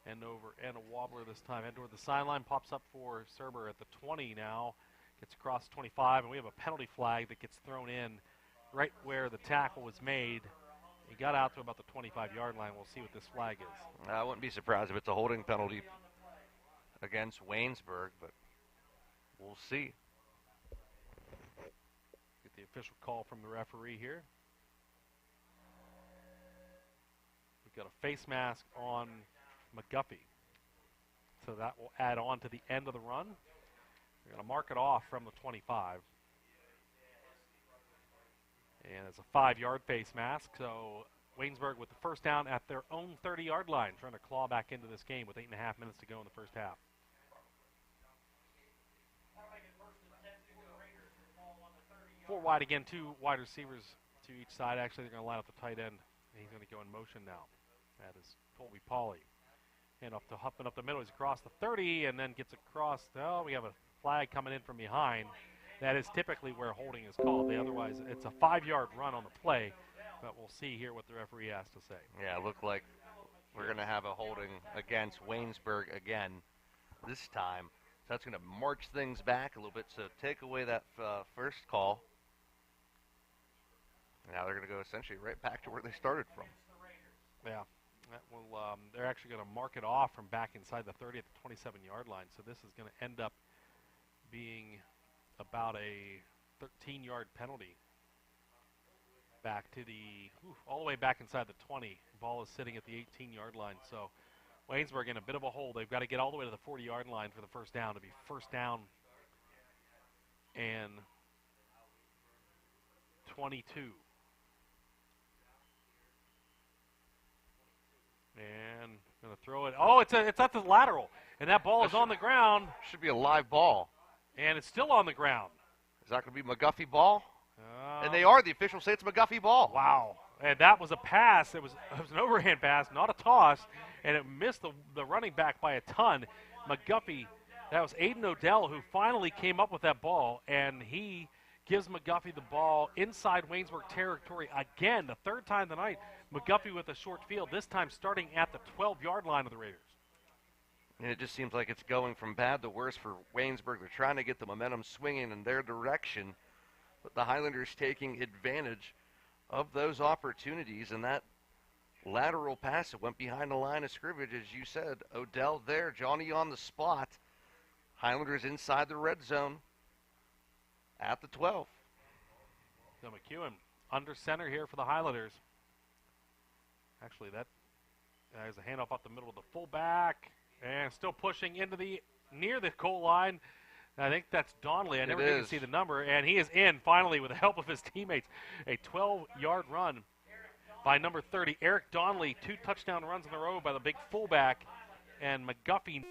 End over and a wobbler this time. Head toward the sideline, pops up for Serber at the 20 now. Gets across 25, and we have a penalty flag that gets thrown in right where the tackle was made. He got out to about the 25-yard line. We'll see what this flag is. I wouldn't be surprised if it's a holding penalty against Waynesburg, but we'll see. Get the official call from the referee here. We've got a face mask on McGuffey. So that will add on to the end of the run. We're going to mark it off from the 25. And it's a 5-yard face mask, so Waynesburg with the first down at their own 30-yard line, trying to claw back into this game with 8.5 minutes to go in the first half. 4 wide again, 2 wide receivers to each side. Actually, they're going to line up the tight end, and he's going to go in motion now. That is Colby Pauly. And up to Huffman up the middle. He's across the 30 and then gets across. Oh, we have a flag coming in from behind. That is typically where holding is called. Otherwise, it's a 5-yard run on the play. But we'll see here what the referee has to say. Yeah, it looked like we're going to have a holding against Waynesburg again this time. So that's going to march things back a little bit. So take away that first call. Now they're going to go essentially right back to where they started from. Yeah. That will, they're actually going to mark it off from back inside the 30 at the 27-yard line. So this is going to end up being about a 13-yard penalty back to all the way back inside the 20. Ball is sitting at the 18-yard line. So Waynesburg in a bit of a hole. They've got to get all the way to the 40-yard line for the first down to be first down and 22. And going to throw it. Oh, it's at the lateral. And that ball is on the ground. Should be a live ball. And it's still on the ground. Is that going to be McGuffey ball? And they are. The officials say it's McGuffey ball. Wow. And that was a pass. It was an overhand pass, not a toss. And it missed the running back by a ton. McGuffey, that was Aiden Odell who finally came up with that ball. And he gives McGuffey the ball inside Waynesburg territory again, the third time tonight. McGuffey with a short field, this time starting at the 12-yard line of the Raiders. And it just seems like it's going from bad to worse for Waynesburg. They're trying to get the momentum swinging in their direction, but the Highlanders taking advantage of those opportunities. And that lateral pass that went behind the line of scrimmage, as you said, Odell there, Johnny on the spot. Highlanders inside the red zone at the 12. So McEwen under center here for the Highlanders. Actually, that is a handoff up the middle of the fullback, and still pushing into near the goal line. I think that's Donnelly. I never did see the number, and he is in finally with the help of his teammates. A 12-yard run by number 30, Eric Donnelly. 2 touchdown runs in a row by the big fullback, and McGuffey.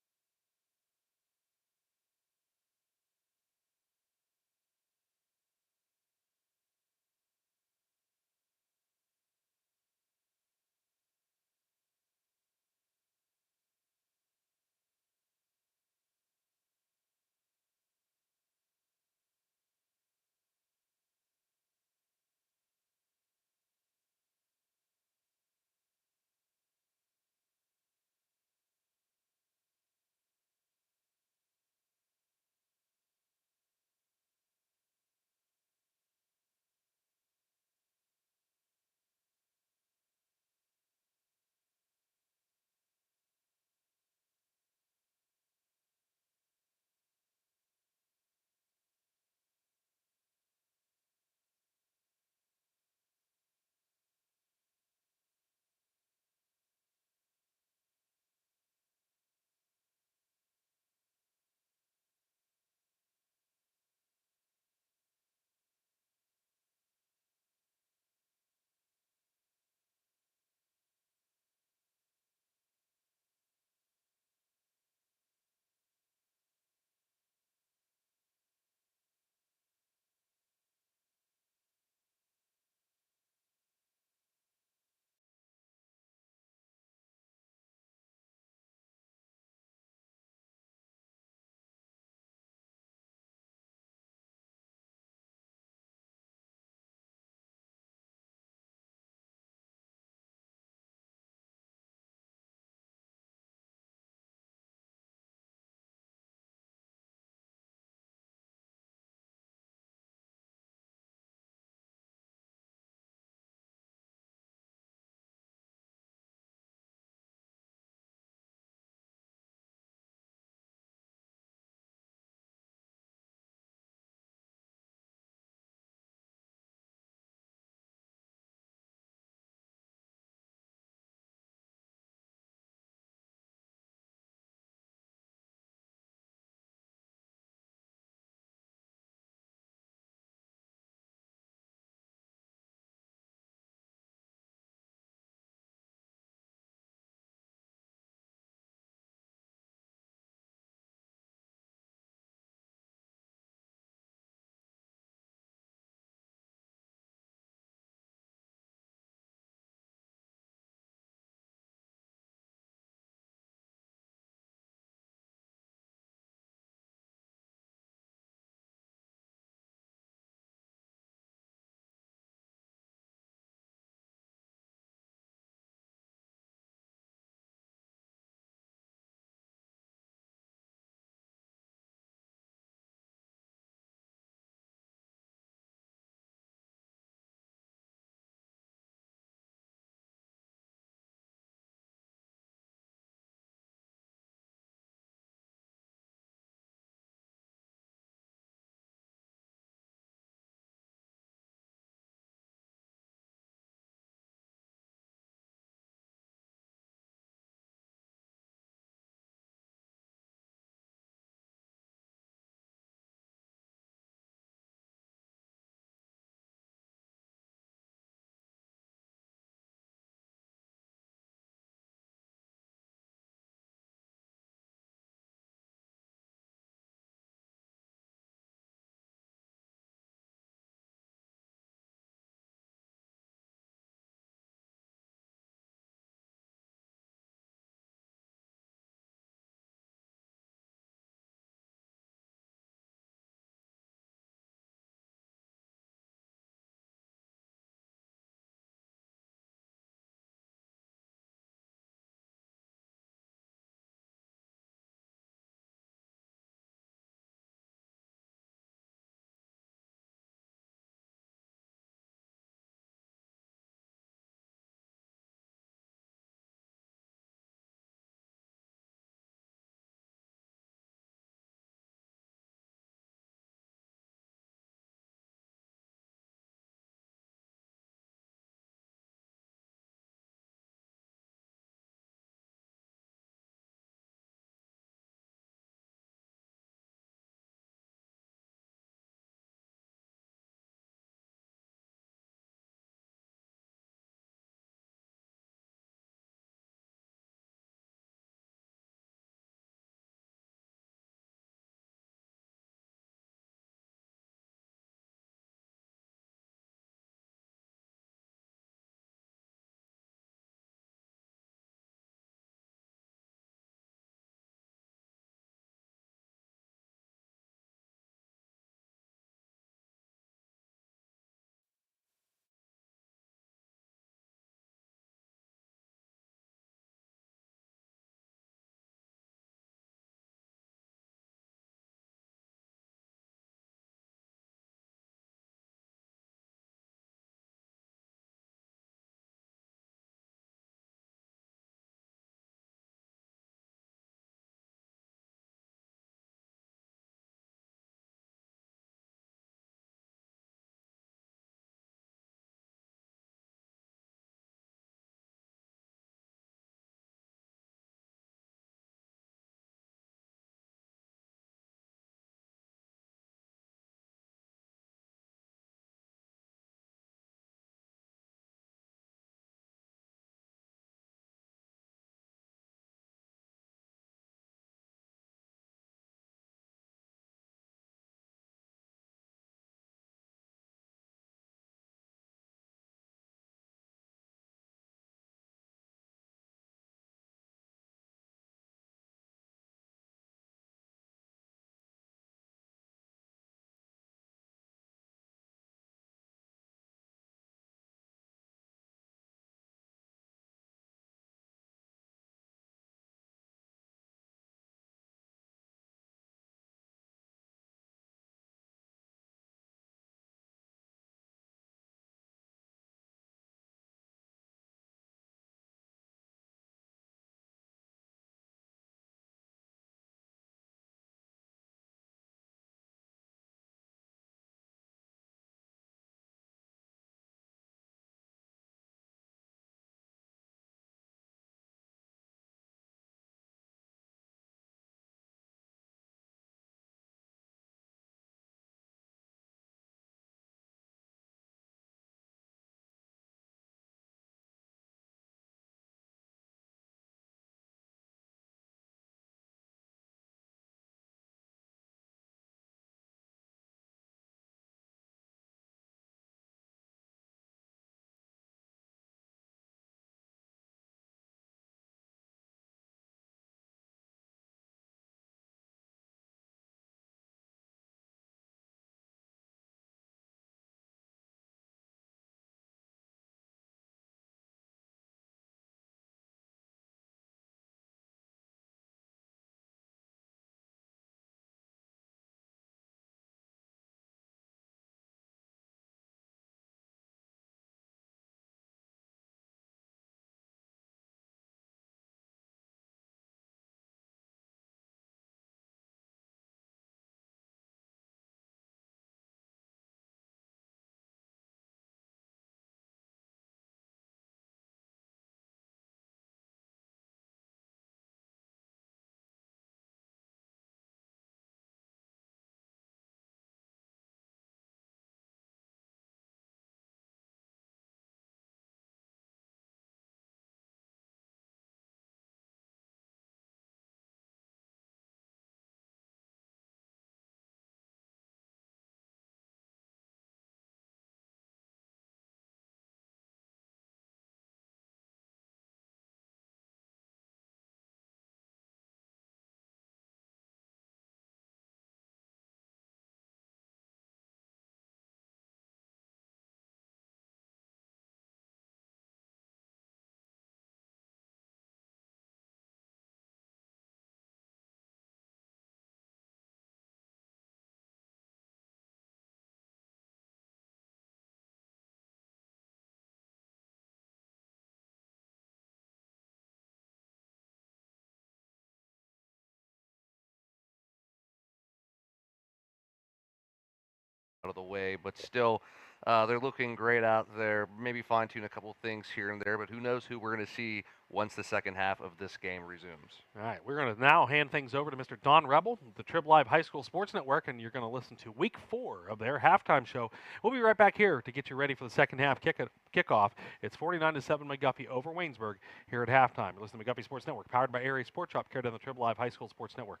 of the way, but still, they're looking great out there. Maybe fine-tune a couple things here and there, but who knows who we're going to see once the second half of this game resumes. All right, we're going to now hand things over to Mr. Don Rebel, the Trib Live High School Sports Network, and you're going to listen to Week 4 of their halftime show. We'll be right back here to get you ready for the second half kickoff. It's 49-7 McGuffey over Waynesburg here at halftime. You're listening to McGuffey Sports Network, powered by Area Sports Shop, carried on the Trib Live High School Sports Network.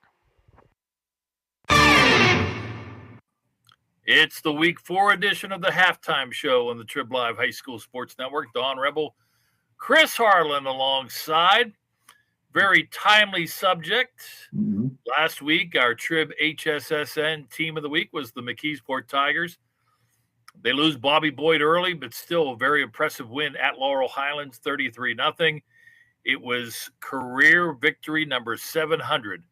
It's the Week 4 edition of the halftime show on the Trib Live High School Sports Network. Don Rebel, Chris Harlan alongside. Very timely subject. Mm-hmm. Last week, our Trib HSSN Team of the Week was the McKeesport Tigers. They lose Bobby Boyd early, but still a very impressive win at Laurel Highlands, 33-0. It was career victory number 700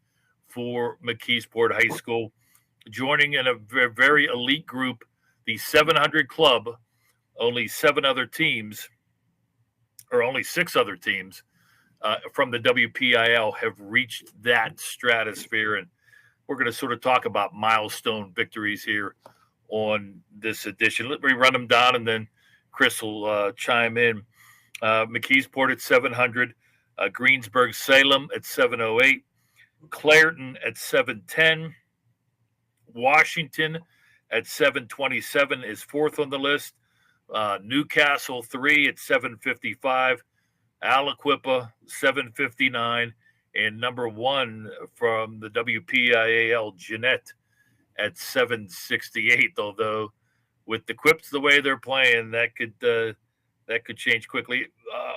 for McKeesport High School, joining in a very elite group, the 700 Club. Only 6 other teams from the WPIL have reached that stratosphere. And we're going to sort of talk about milestone victories here on this edition. Let me run them down, and then Chris will chime in. McKeesport at 700, Greensburg Salem at 708, Clairton at 710, Washington at 727 is 4th on the list. Newcastle 3 at 755, Aliquippa 759, and number 1 from the WPIAL, Jeanette at 768. Although with the Quips the way they're playing, that could change quickly.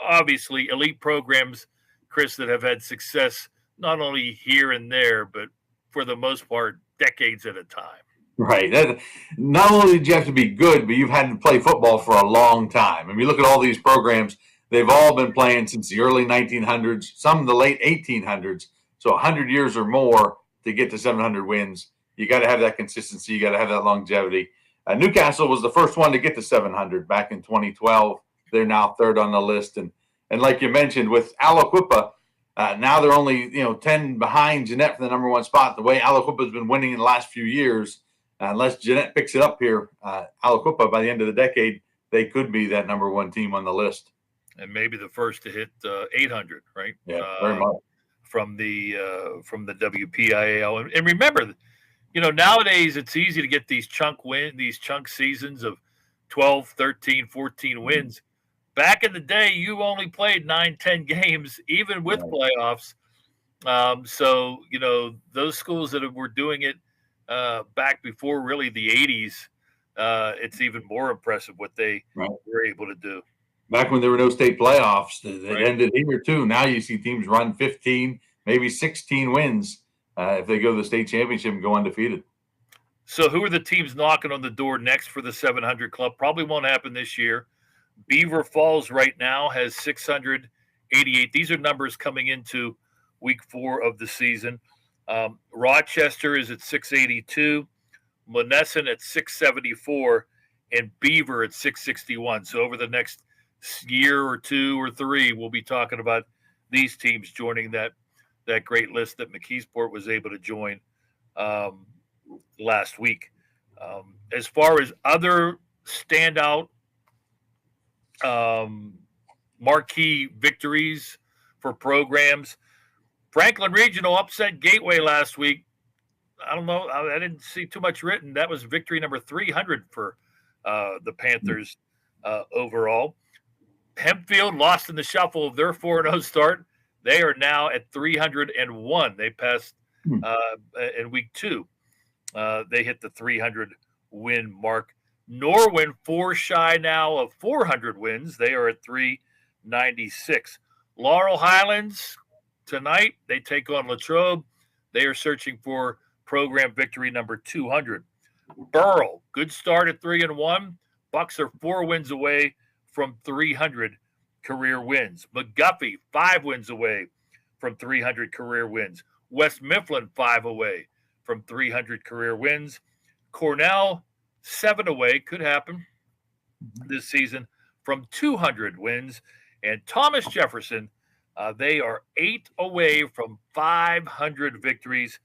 Obviously, elite programs, Chris, that have had success not only here and there, but for the most part, decades at a time. Right. Not only did you have to be good, but you've had to play football for a long time. I mean, look at all these programs. They've all been playing since the early 1900s, some in the late 1800s. So 100 years or more to get to 700 wins. You got to have that consistency. You got to have that longevity. Newcastle was the first one to get to 700 back in 2012. They're now 3rd on the list. And like you mentioned, with Aliquippa, now they're only 10 behind Jeanette for the number 1 spot. The way Aliquippa has been winning in the last few years, unless Jeanette picks it up here, Aliquippa, by the end of the decade, they could be that number 1 team on the list. And maybe the first to hit 800, right? Yeah, very much. From the WPIAL. And remember, nowadays it's easy to get these chunk seasons of 12, 13, 14 wins. Back in the day, you only played 9, 10 games, even with playoffs. So, those schools that were doing it back before really the 80s, it's even more impressive what they were able to do. Back when there were no state playoffs, it ended here too. Now you see teams run 15, maybe 16 wins if they go to the state championship and go undefeated. So who are the teams knocking on the door next for the 700 Club? Probably won't happen this year. Beaver Falls right now has 688. These are numbers coming into Week 4 of the season. Rochester is at 682, Monessen at 674, and Beaver at 661. So over the next year or 2 or 3, we'll be talking about these teams joining that great list that McKeesport was able to join last week. As far as other standout marquee victories for programs, Franklin Regional upset Gateway last week. I don't know. I didn't see too much written. That was victory number 300 for the Panthers overall. Hempfield lost in the shuffle of their 4-0 start. They are now at 301. They passed in Week 2. They hit the 300 win mark. Norwin 4 shy now of 400 wins. They are at 396. Laurel Highlands tonight, they take on Latrobe. They are searching for program victory number 200. Burrell, good start at 3-1. Bucks are 4 wins away from 300 career wins. McGuffey, 5 wins away from 300 career wins. West Mifflin, 5 away from 300 career wins. Cornell, 7 away, could happen this season, from 200 wins. And Thomas Jefferson, they are 8 away from 500 victories,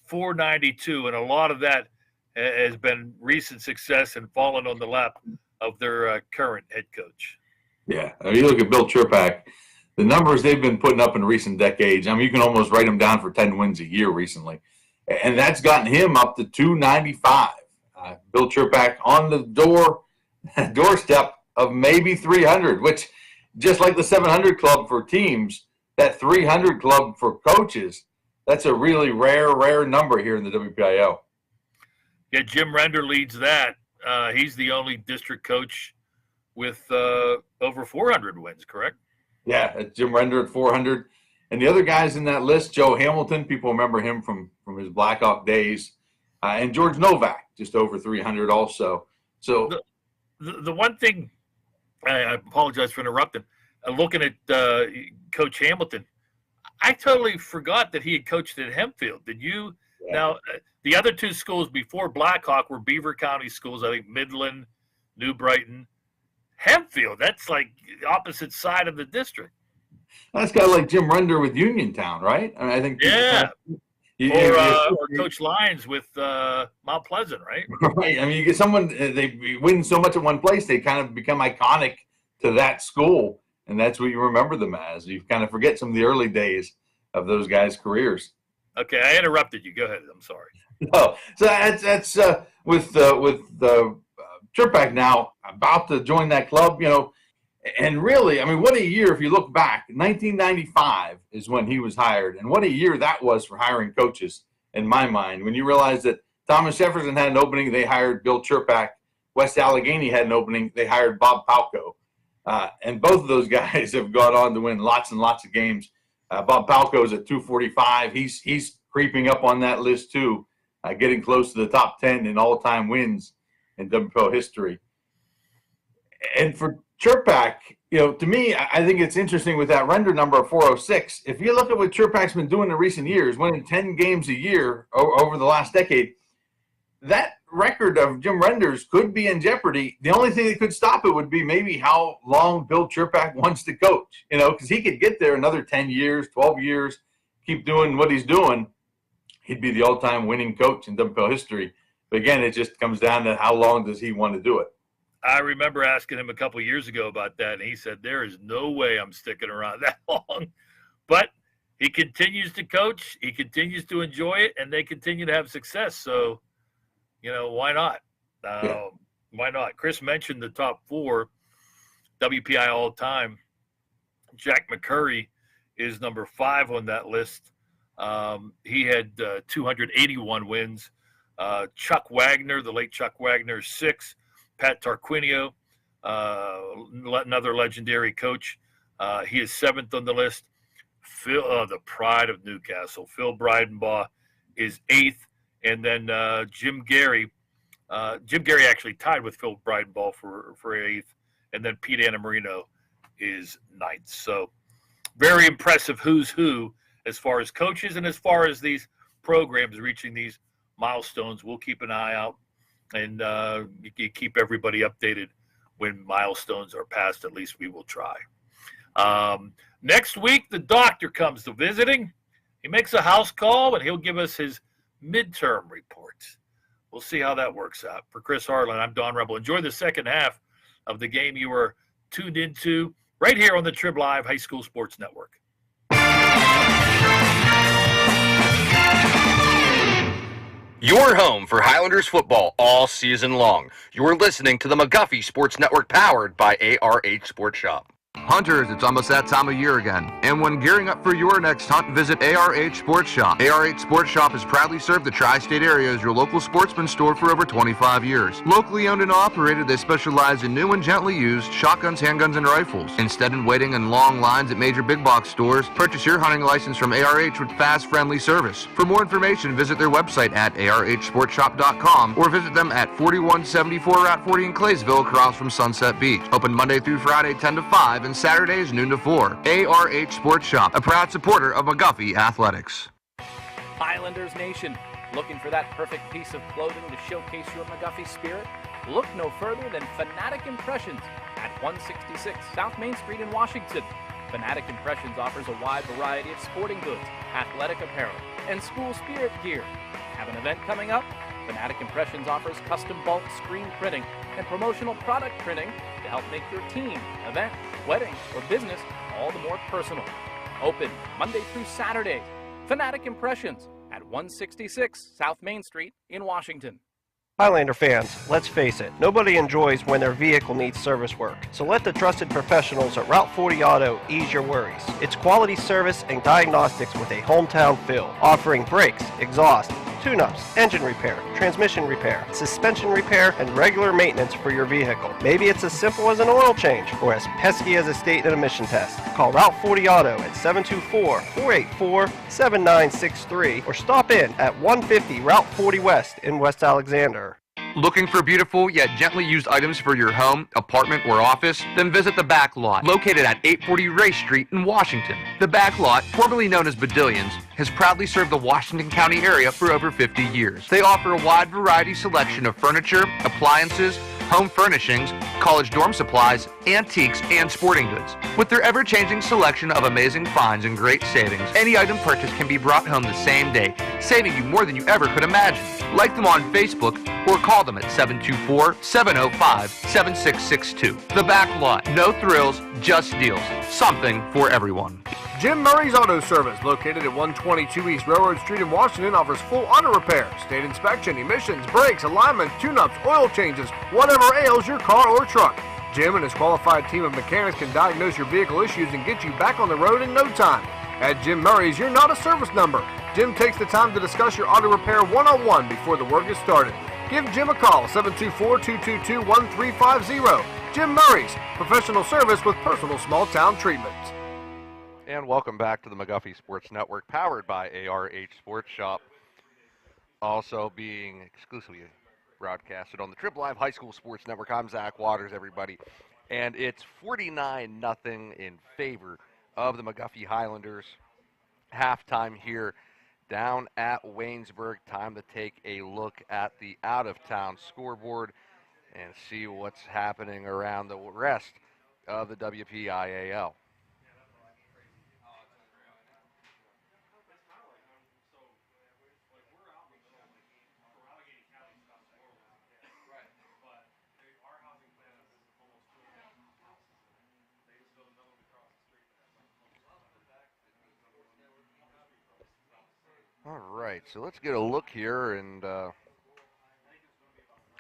492. And a lot of that has been recent success and fallen on the lap of their current head coach. Yeah, I mean, you look at Bill Chirpak, the numbers they've been putting up in recent decades. I mean, you can almost write them down for 10 wins a year recently, and that's gotten him up to 295. Bill Chirpak on the doorstep of maybe 300, which, just like the 700 club for teams, that 300 club for coaches, that's a really rare number here in the WPIL. Yeah, Jim Render leads that. He's the only district coach with over 400 wins, correct? Yeah, Jim Render at 400. And the other guys in that list, Joe Hamilton, people remember him from his Blackhawk days, and George Novak, just over 300 also. So the one thing, I apologize for interrupting, looking at Coach Hamilton, I totally forgot that he had coached at Hempfield. Did you? Yeah. Now, the other two schools before Blackhawk were Beaver County schools, I think Midland, New Brighton. Hempfield, that's like the opposite side of the district. That's kind of like Jim Render with Uniontown, right? I mean, I think. Yeah. Or Coach Lyons with Mount Pleasant, right? Right. I mean, you get someone, they win so much at one place, they kind of become iconic to that school, and that's what you remember them as. You kind of forget some of the early days of those guys' careers. Okay, I interrupted you. Go ahead. I'm sorry. No, so that's with Chirpak now about to join that club, you know, and really, I mean, what a year if you look back. 1995 is when he was hired, and what a year that was for hiring coaches in my mind. When you realize that Thomas Jefferson had an opening, they hired Bill Chirpak. West Allegheny had an opening, they hired Bob Palco. And both of those guys have gone on to win lots and lots of games. Bob Palco is at 245. He's creeping up on that list too, getting close to the top 10 in all-time wins in WPO history. And for Chirpak, you know, to me, I think it's interesting with that Render number of 406. If you look at what Chirpak's been doing in recent years, winning 10 games a year over the last decade, that record of Jim Render's could be in jeopardy. The only thing that could stop it would be maybe how long Bill Chirpak wants to coach, you know, because he could get there another 10 years, 12 years, keep doing what he's doing. He'd be the all-time winning coach in WPL history. But again, it just comes down to how long does he want to do it. I remember asking him a couple of years ago about that, and he said, there is no way I'm sticking around that long. But he continues to coach, he continues to enjoy it, and they continue to have success. So, you know, why not? Why not? Chris mentioned the top four WPI all-time. Jack McCurry is number 5 on that list. He had 281 wins. Chuck Wagner, the late Chuck Wagner, 6. Pat Tarquinio, another legendary coach. He is 7th on the list. Phil, the pride of Newcastle, Phil Breidenbaugh is 8th. And then Jim Gary. Jim Gary actually tied with Phil Breidenbaugh for 8th. And then Pete Annamarino is 9th. So very impressive who's who as far as coaches and as far as these programs reaching these milestones. We'll keep an eye out. And you keep everybody updated when milestones are passed. At least we will try. Next week, the doctor comes to visiting. He makes a house call, and he'll give us his midterm report. We'll see how that works out. For Chris Harlan, I'm Don Rebel. Enjoy the second half of the game you were tuned into right here on the Trib Live High School Sports Network. Your home for Highlanders football all season long. You're listening to the McGuffey Sports Network, powered by ARH Sports Shop. Hunters, it's almost that time of year again. And when gearing up for your next hunt, visit ARH Sports Shop. ARH Sports Shop has proudly served the tri-state area as your local sportsman store for over 25 years. Locally owned and operated, they specialize in new and gently used shotguns, handguns, and rifles. Instead of waiting in long lines at major big box stores, purchase your hunting license from ARH with fast, friendly service. For more information, visit their website at arhsportshop.com or visit them at 4174 Route 40 in Claysville, across from Sunset Beach. Open Monday through Friday, 10 to 5, and Saturdays, noon to 4. ARH Sports Shop, a proud supporter of McGuffey Athletics. Highlanders Nation, looking for that perfect piece of clothing to showcase your McGuffey spirit? Look no further than Fanatic Impressions at 166 South Main Street in Washington. Fanatic Impressions offers a wide variety of sporting goods, athletic apparel, and school spirit gear. Have an event coming up? Fanatic Impressions offers custom bulk screen printing and promotional product printing to help make your team, event, wedding, or business all the more personal. Open Monday through Saturday. Fanatic Impressions at 166 South Main Street in Washington. Highlander fans, let's face it, nobody enjoys when their vehicle needs service work. So let the trusted professionals at Route 40 Auto ease your worries. It's quality service and diagnostics with a hometown feel, offering brakes, exhaust, tune-ups, engine repair, transmission repair, suspension repair, and regular maintenance for your vehicle. Maybe it's as simple as an oil change or as pesky as a state and emission test. Call Route 40 Auto at 724-484-7963 or stop in at 150 Route 40 West in West Alexander. Looking for beautiful yet gently used items for your home, apartment, or office? Then visit the Back Lot, located at 840 Race Street in Washington. The Back Lot, formerly known as Badillions, has proudly served the Washington County area for over 50 years. They offer a wide variety selection of furniture, appliances, home furnishings, college dorm supplies, antiques, and sporting goods. With their ever-changing selection of amazing finds and great savings, any item purchased can be brought home the same day, saving you more than you ever could imagine. Like them on Facebook or call them at 724-705-7662. The Back Lot. No thrills, just deals. Something for everyone. Jim Murray's Auto Service, located at 122 East Railroad Street in Washington, offers full auto repair, state inspection, emissions, brakes, alignment, tune-ups, oil changes, whatever ails your car or truck. Jim and his qualified team of mechanics can diagnose your vehicle issues and get you back on the road in no time. At Jim Murray's, you're not a service number. Jim takes the time to discuss your auto repair one-on-one before the work is started. Give Jim a call, 724-222-1350. Jim Murray's, professional service with personal small-town treatment. And welcome back to the McGuffey Sports Network, powered by ARH Sports Shop. Also being exclusively broadcasted on the Trib Live High School Sports Network. I'm Zach Waters, everybody. And it's 49-0 in favor of the McGuffey Highlanders. Halftime here down at Waynesburg. Time to take a look at the out-of-town scoreboard and see what's happening around the rest of the WPIAL. All right, so let's get a look here, and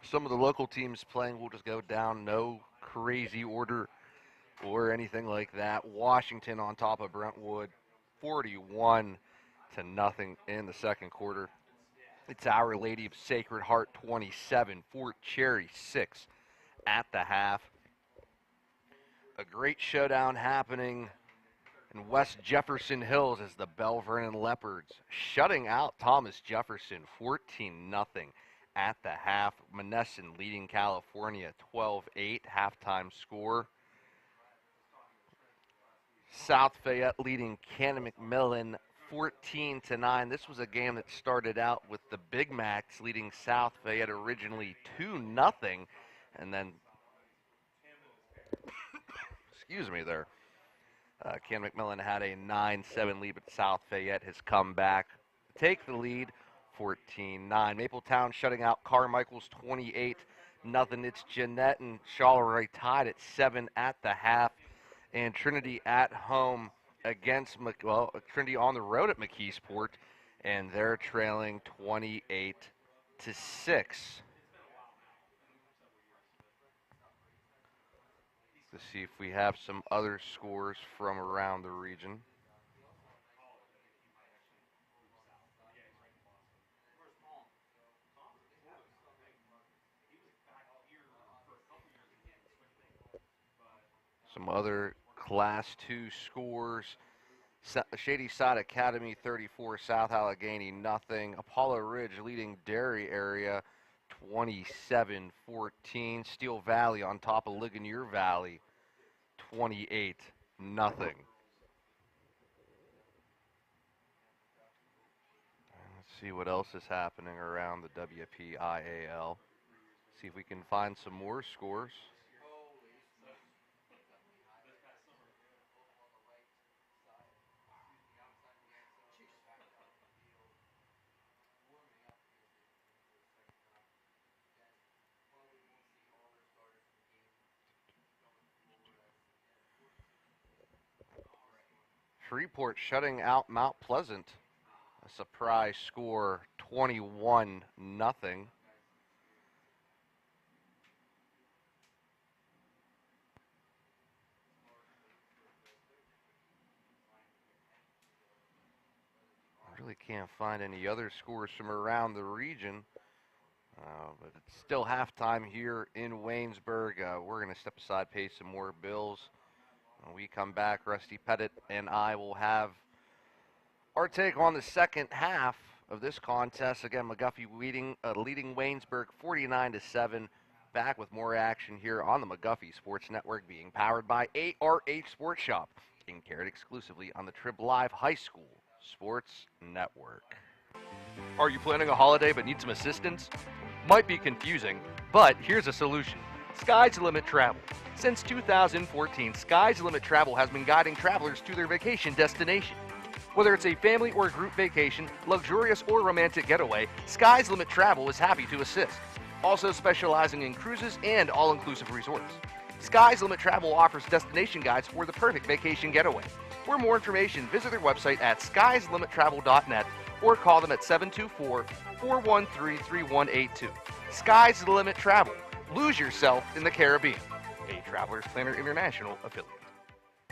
some of the local teams playing, we'll just go down, no crazy order or anything like that. Washington on top of Brentwood, 41-0 in the second quarter. It's Our Lady of Sacred Heart 27, Fort Cherry 6 at the half. A great showdown happening in West Jefferson Hills as the Bell Vernon Leopards shutting out Thomas Jefferson 14-0 at the half. Monessen leading California 12-8 halftime score. South Fayette leading Canon McMillan 14-9. This was a game that started out with the Big Macs leading South Fayette originally 2-0, and then excuse me there. Ken McMillan had a 9-7 lead, but South Fayette has come back to take the lead, 14-9. Mapletown shutting out Carmichael's 28-0. It's Jeanette and Charleroi tied at 7 at the half, and Trinity at home against Trinity on the road at McKeesport, and they're trailing 28-6. To see if we have some other scores from around the region. Some other Class 2 scores. Shady Side Academy 34, South Allegheny nothing. Apollo Ridge leading Derry area 27-14. Steel Valley on top of Ligonier Valley 28-0. Let's see what else is happening around the WPIAL. See if we can find some more scores. Freeport shutting out Mount Pleasant. A surprise score, 21-0. Really can't find any other scores from around the region. But it's still halftime here in Waynesburg. We're going to step aside, pay some more bills. When we come back, Rusty Pettit and I will have our take on the second half of this contest. Again, McGuffey leading Waynesburg 49-7. Back with more action here on the McGuffey Sports Network, being powered by ARH Sports Shop and carried exclusively on the Trib Live High School Sports Network. Are you planning a holiday but need some assistance? Might be confusing, but here's a solution. Sky's the Limit Travel. Since 2014, Sky's the Limit Travel has been guiding travelers to their vacation destination. Whether it's a family or group vacation, luxurious or romantic getaway, Sky's Limit Travel is happy to assist. Also specializing in cruises and all-inclusive resorts. Sky's Limit Travel offers destination guides for the perfect vacation getaway. For more information, visit their website at skyslimittravel.net or call them at 724-413-3182. Sky's the Limit Travel. Lose yourself in the Caribbean. A Travelers Planner International affiliate.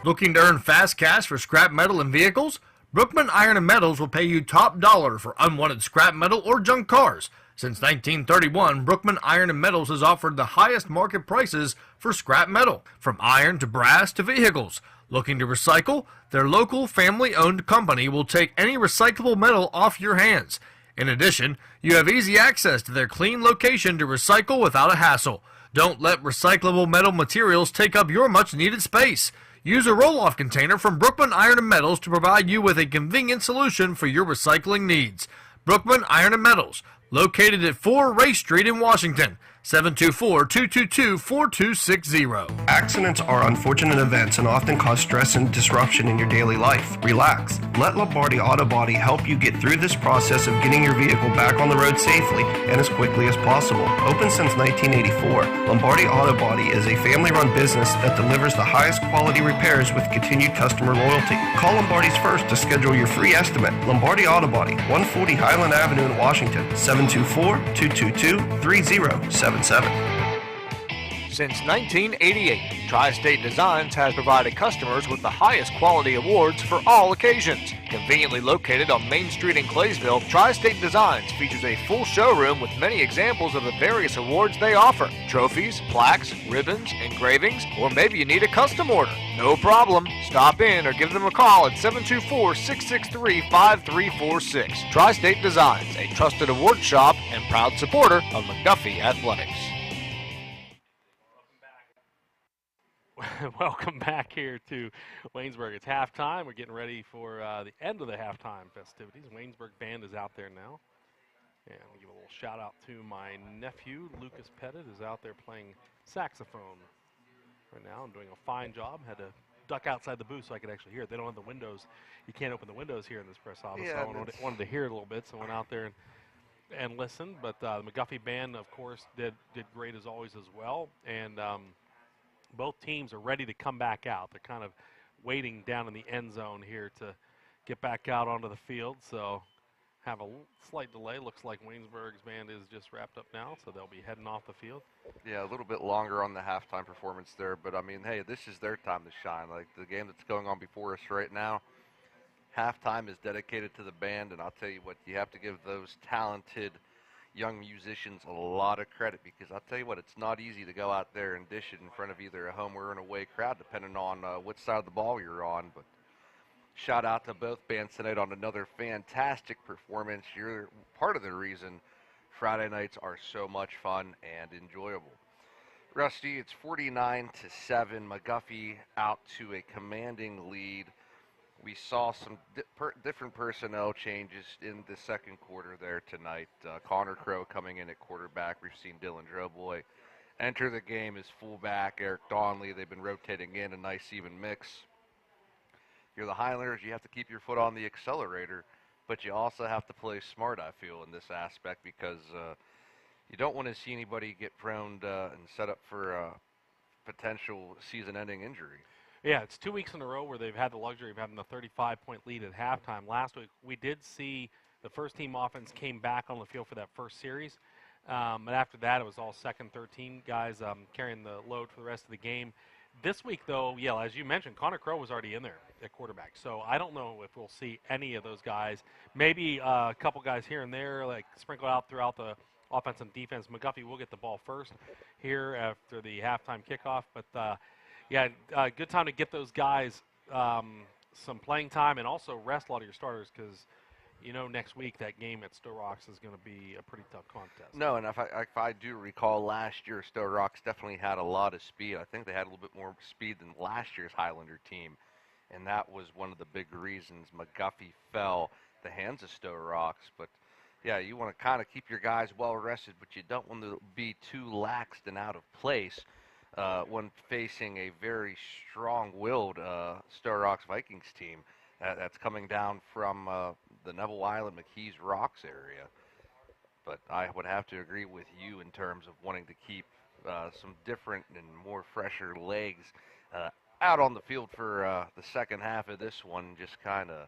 Looking to earn fast cash for scrap metal and vehicles? Brookman Iron and Metals will pay you top dollar for unwanted scrap metal or junk cars. Since 1931, Brookman Iron and Metals has offered the highest market prices for scrap metal, from iron to brass to vehicles. Looking to recycle? Their local family-owned company will take any recyclable metal off your hands. In addition, you have easy access to their clean location to recycle without a hassle. Don't let recyclable metal materials take up your much-needed space. Use a roll-off container from Brookman Iron and Metals to provide you with a convenient solution for your recycling needs. Brookman Iron and Metals, located at 4 Ray Street in Washington, 724-222-4260. Accidents are unfortunate events and often cause stress and disruption in your daily life. Relax. Let Lombardi Auto Body help you get through this process of getting your vehicle back on the road safely and as quickly as possible. Open since 1984, Lombardi Auto Body is a family-run business that delivers the highest quality repairs with continued customer loyalty. Call Lombardi's first to schedule your free estimate. Lombardi Auto Body, 140 Highland Avenue in Washington, 724-222-3077. Since 1988, Tri-State Designs has provided customers with the highest quality awards for all occasions. Conveniently located on Main Street in Claysville, Tri-State Designs features a full showroom with many examples of the various awards they offer. Trophies, plaques, ribbons, engravings, or maybe you need a custom order. No problem. Stop in or give them a call at 724-663-5346. Tri-State Designs, a trusted award shop and proud supporter of McGuffey Athletics. Welcome back here to Waynesburg. It's halftime. We're getting ready for the end of the halftime festivities. Waynesburg band is out there now. And I'll give a little shout out to my nephew, Lucas Pettit, who's out there playing saxophone right now and doing a fine job. Had to duck outside the booth so I could actually hear it. They don't have the windows. You can't open the windows here in this press office. Yeah, so I wanted to hear it a little bit, so I went out there and listened. But the McGuffey band, of course, did great as always as well. And both teams are ready to come back out. They're kind of waiting down in the end zone here to get back out onto the field. So have a slight delay. Looks like Waynesburg's band is just wrapped up now, so they'll be heading off the field. Yeah, a little bit longer on the halftime performance there, but I mean, hey, this is their time to shine. Like the game that's going on before us right now, halftime is dedicated to the band, and I'll tell you what, you have to give those talented young musicians a lot of credit, because I'll tell you what, it's not easy to go out there and dish it in front of either a home or an away crowd, depending on which side of the ball you're on. But shout out to both bands tonight on another fantastic performance. You're part of the reason Friday nights are so much fun and enjoyable. Rusty, it's 49-7. McGuffey out to a commanding lead. We saw some different personnel changes in the second quarter there tonight. Connor Crow coming in at quarterback. We've seen Dylan Droboy enter the game as fullback. Eric Donley, they've been rotating in a nice even mix. You're the Highlanders, you have to keep your foot on the accelerator, but you also have to play smart, I feel, in this aspect, because you don't want to see anybody get prone and set up for a potential season-ending injury. Yeah, it's 2 weeks in a row where they've had the luxury of having the 35-point lead at halftime. Last week, we did see the first-team offense came back on the field for that first series. And after that, it was all second, third-team guys carrying the load for the rest of the game. This week, though, yeah, as you mentioned, Connor Crow was already in there at quarterback. So I don't know if we'll see any of those guys. Maybe a couple guys here and there, like sprinkled out throughout the offense and defense. McGuffey will get the ball first here after the halftime kickoff. But, good time to get those guys some playing time and also rest a lot of your starters because, next week that game at Stowe Rocks is going to be a pretty tough contest. No, and if I do recall, last year Stowe Rocks definitely had a lot of speed. I think they had a little bit more speed than last year's Highlander team, and that was one of the big reasons McGuffey fell at the hands of Stowe Rocks. But, yeah, you want to kind of keep your guys well rested, but you don't want to be too laxed and out of place when facing a very strong-willed Stowe Rocks Vikings team that's coming down from the Neville Island, McKees Rocks area. But I would have to agree with you in terms of wanting to keep some different and more fresher legs out on the field for the second half of this one. Just kind of,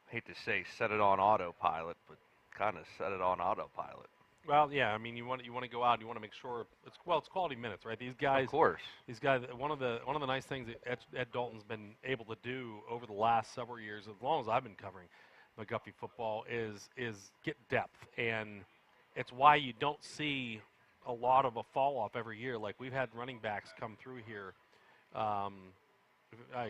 hate to say set it on autopilot, but kind of set it on autopilot. Well, yeah, I mean, you want to go out, you want to make sure it's quality minutes, right? These guys, of course. These guys, one of the nice things that Ed Dalton's been able to do over the last several years, as long as I've been covering McGuffey football, is get depth, and it's why you don't see a lot of a fall off every year. Like we've had running backs come through here.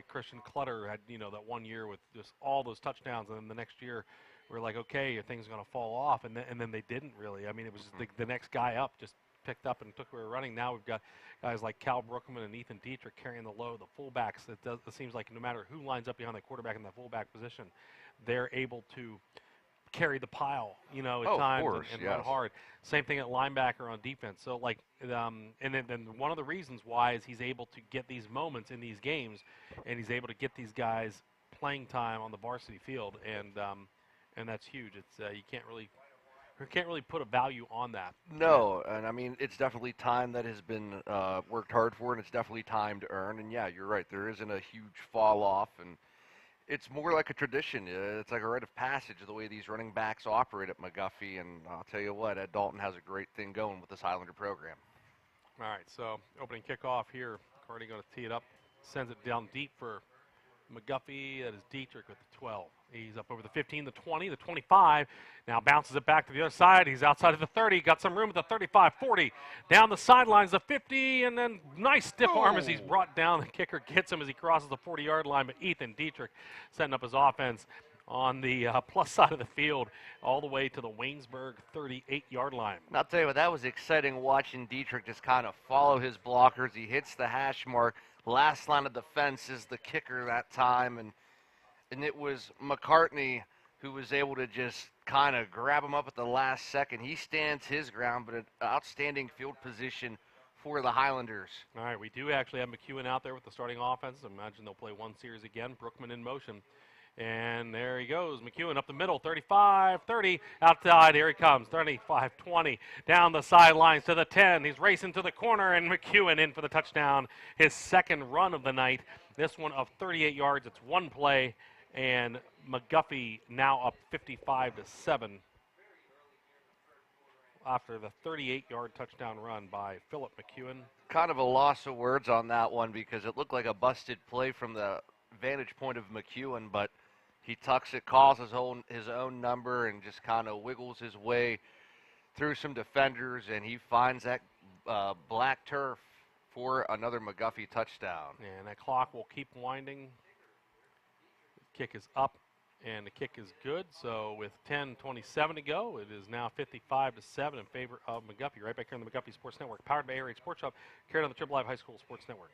Christian Clutter had that 1 year with just all those touchdowns, and then the next year we're like, okay, your thing's going to fall off, and then they didn't really. I mean, it was just the next guy up just picked up and took where we were running. Now we've got guys like Cal Brookman and Ethan Dietrich carrying the load. The fullbacks, it seems like no matter who lines up behind the quarterback in the fullback position, they're able to carry the pile, at times and run hard. Same thing at linebacker on defense. So, and then one of the reasons why is he's able to get these moments in these games, and he's able to get these guys playing time on the varsity field, and that's huge. It's you can't really put a value on that. No, and I mean it's definitely time that has been worked hard for, and it's definitely time to earn. And yeah, you're right. There isn't a huge fall off, and it's more like a tradition. It's like a rite of passage the way these running backs operate at McGuffey. And I'll tell you what, Ed Dalton has a great thing going with this Highlander program. All right, so opening kickoff here. Carney going to tee it up, sends it down deep for McGuffey. That is Dietrich with the 12. He's up over the 15, the 20, the 25. Now bounces it back to the other side. He's outside of the 30. Got some room at the 35, 40. Down the sidelines, the 50, and then nice stiff arm as he's brought down. The kicker gets him as he crosses the 40-yard line. But Ethan Dietrich setting up his offense on the plus side of the field all the way to the Waynesburg 38-yard line. And I'll tell you what, that was exciting watching Dietrich just kind of follow his blockers. He hits the hash mark. Last line of defense is the kicker that time, and it was McCartney who was able to just kind of grab him up at the last second. He stands his ground, but an outstanding field position for the Highlanders. All right, we do actually have McEwen out there with the starting offense. I imagine they'll play one series again. Brookman in motion. And there he goes, McEwen up the middle, 35-30, outside, here he comes, 35-20, down the sidelines to the 10, he's racing to the corner, and McEwen in for the touchdown, his second run of the night, this one of 38 yards, it's one play, and McGuffey now up 55-7 after the 38-yard touchdown run by Philip McEwen. Kind of a loss of words on that one because it looked like a busted play from the vantage point of McEwen, but he tucks it, calls his own number, and just kind of wiggles his way through some defenders, and he finds that black turf for another McGuffey touchdown. And that clock will keep winding. The kick is up, and the kick is good. So with 10:27 to go, it is now 55-7 in favor of McGuffey. Right back here on the McGuffey Sports Network, powered by Air Sports Shop, carried on the Triple Live High School Sports Network.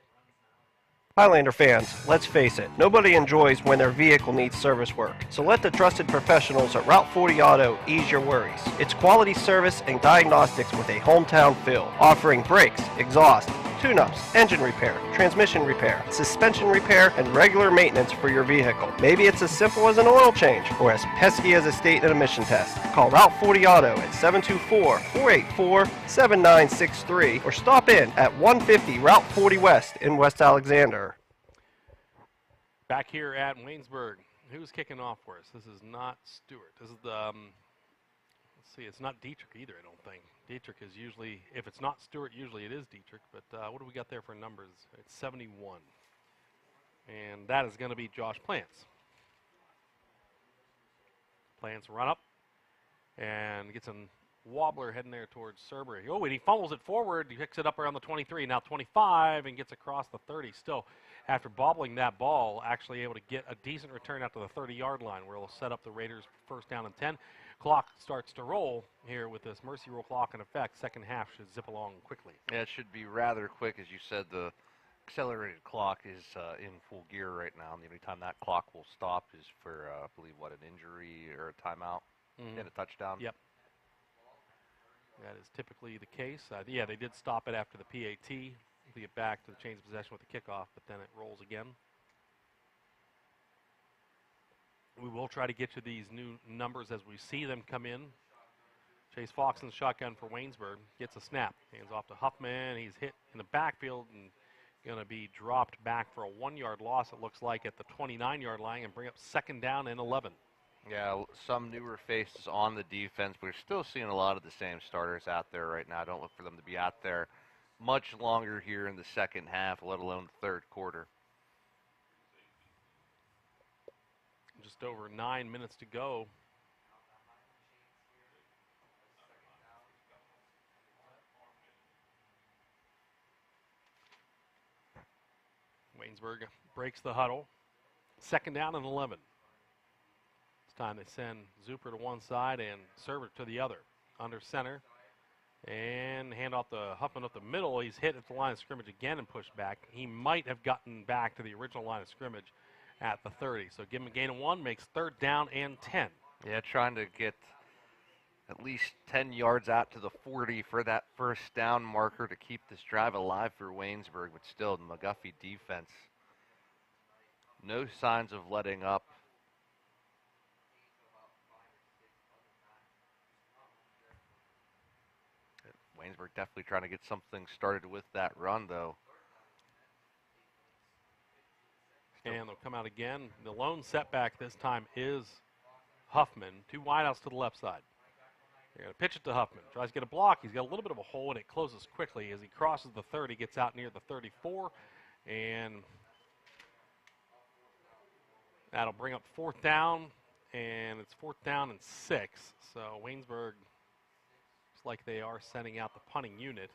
Highlander fans, let's face it, nobody enjoys when their vehicle needs service work. So let the trusted professionals at Route 40 Auto ease your worries. It's quality service and diagnostics with a hometown feel, offering brakes, exhaust, tune-ups, engine repair, transmission repair, suspension repair, and regular maintenance for your vehicle. Maybe it's as simple as an oil change or as pesky as a state and emission test. Call Route 40 Auto at 724-484-7963 or stop in at 150 Route 40 West in West Alexander. Back here at Waynesburg, who's kicking off for us? This is not Stewart. This is the, let's see, it's not Dietrich either, I don't think. Dietrich is usually, if it's not Stewart, usually it is Dietrich. But what do we got there for numbers? It's 71. And that is going to be Josh Plants. Plants run up and gets a wobbler heading there towards Cerberus. Oh, and he fumbles it forward. He picks it up around the 23, now 25, and gets across the 30. Still, after bobbling that ball, actually able to get a decent return out to the 30-yard line, where it'll set up the Raiders first down and 10. Clock starts to roll here with this mercy rule clock in effect. Second half should zip along quickly. Yeah, it should be rather quick. As you said, the accelerated clock is in full gear right now, and the only time that clock will stop is for, I believe, what, an injury or a timeout and a touchdown? Yep. That is typically the case. Yeah, they did stop it after the PAT to get back to the change of possession with the kickoff, but then it rolls again. We will try to get you these new numbers as we see them come in. Chase Fox in the shotgun for Waynesburg. Gets a snap. Hands off to Huffman. He's hit in the backfield and going to be dropped back for a 1-yard loss, it looks like, at the 29-yard line, and bring up second down and 11. Yeah, some newer faces on the defense, but we're still seeing a lot of the same starters out there right now. I don't look for them to be out there much longer here in the second half, let alone the third quarter. Just over 9 minutes to go. Waynesburg breaks the huddle. Second down and 11. This time they send Zuper to one side and Server to the other. Under center. And hand off to Huffman up the middle. He's hit at the line of scrimmage again and pushed back. He might have gotten back to the original line of scrimmage at the 30. So give him a gain of 1, makes third down and 10. Yeah, trying to get at least 10 yards out to the 40 for that first down marker to keep this drive alive for Waynesburg, but still the McGuffey defense. No signs of letting up. Waynesburg definitely trying to get something started with that run, though. And they'll come out again. The lone setback this time is Huffman. 2 wideouts to the left side. They're going to pitch it to Huffman. Tries to get a block. He's got a little bit of a hole, and it closes quickly. As he crosses the 30, gets out near the 34, and that'll bring up fourth down, and it's fourth down and 6. So Waynesburg looks like they are sending out the punting unit.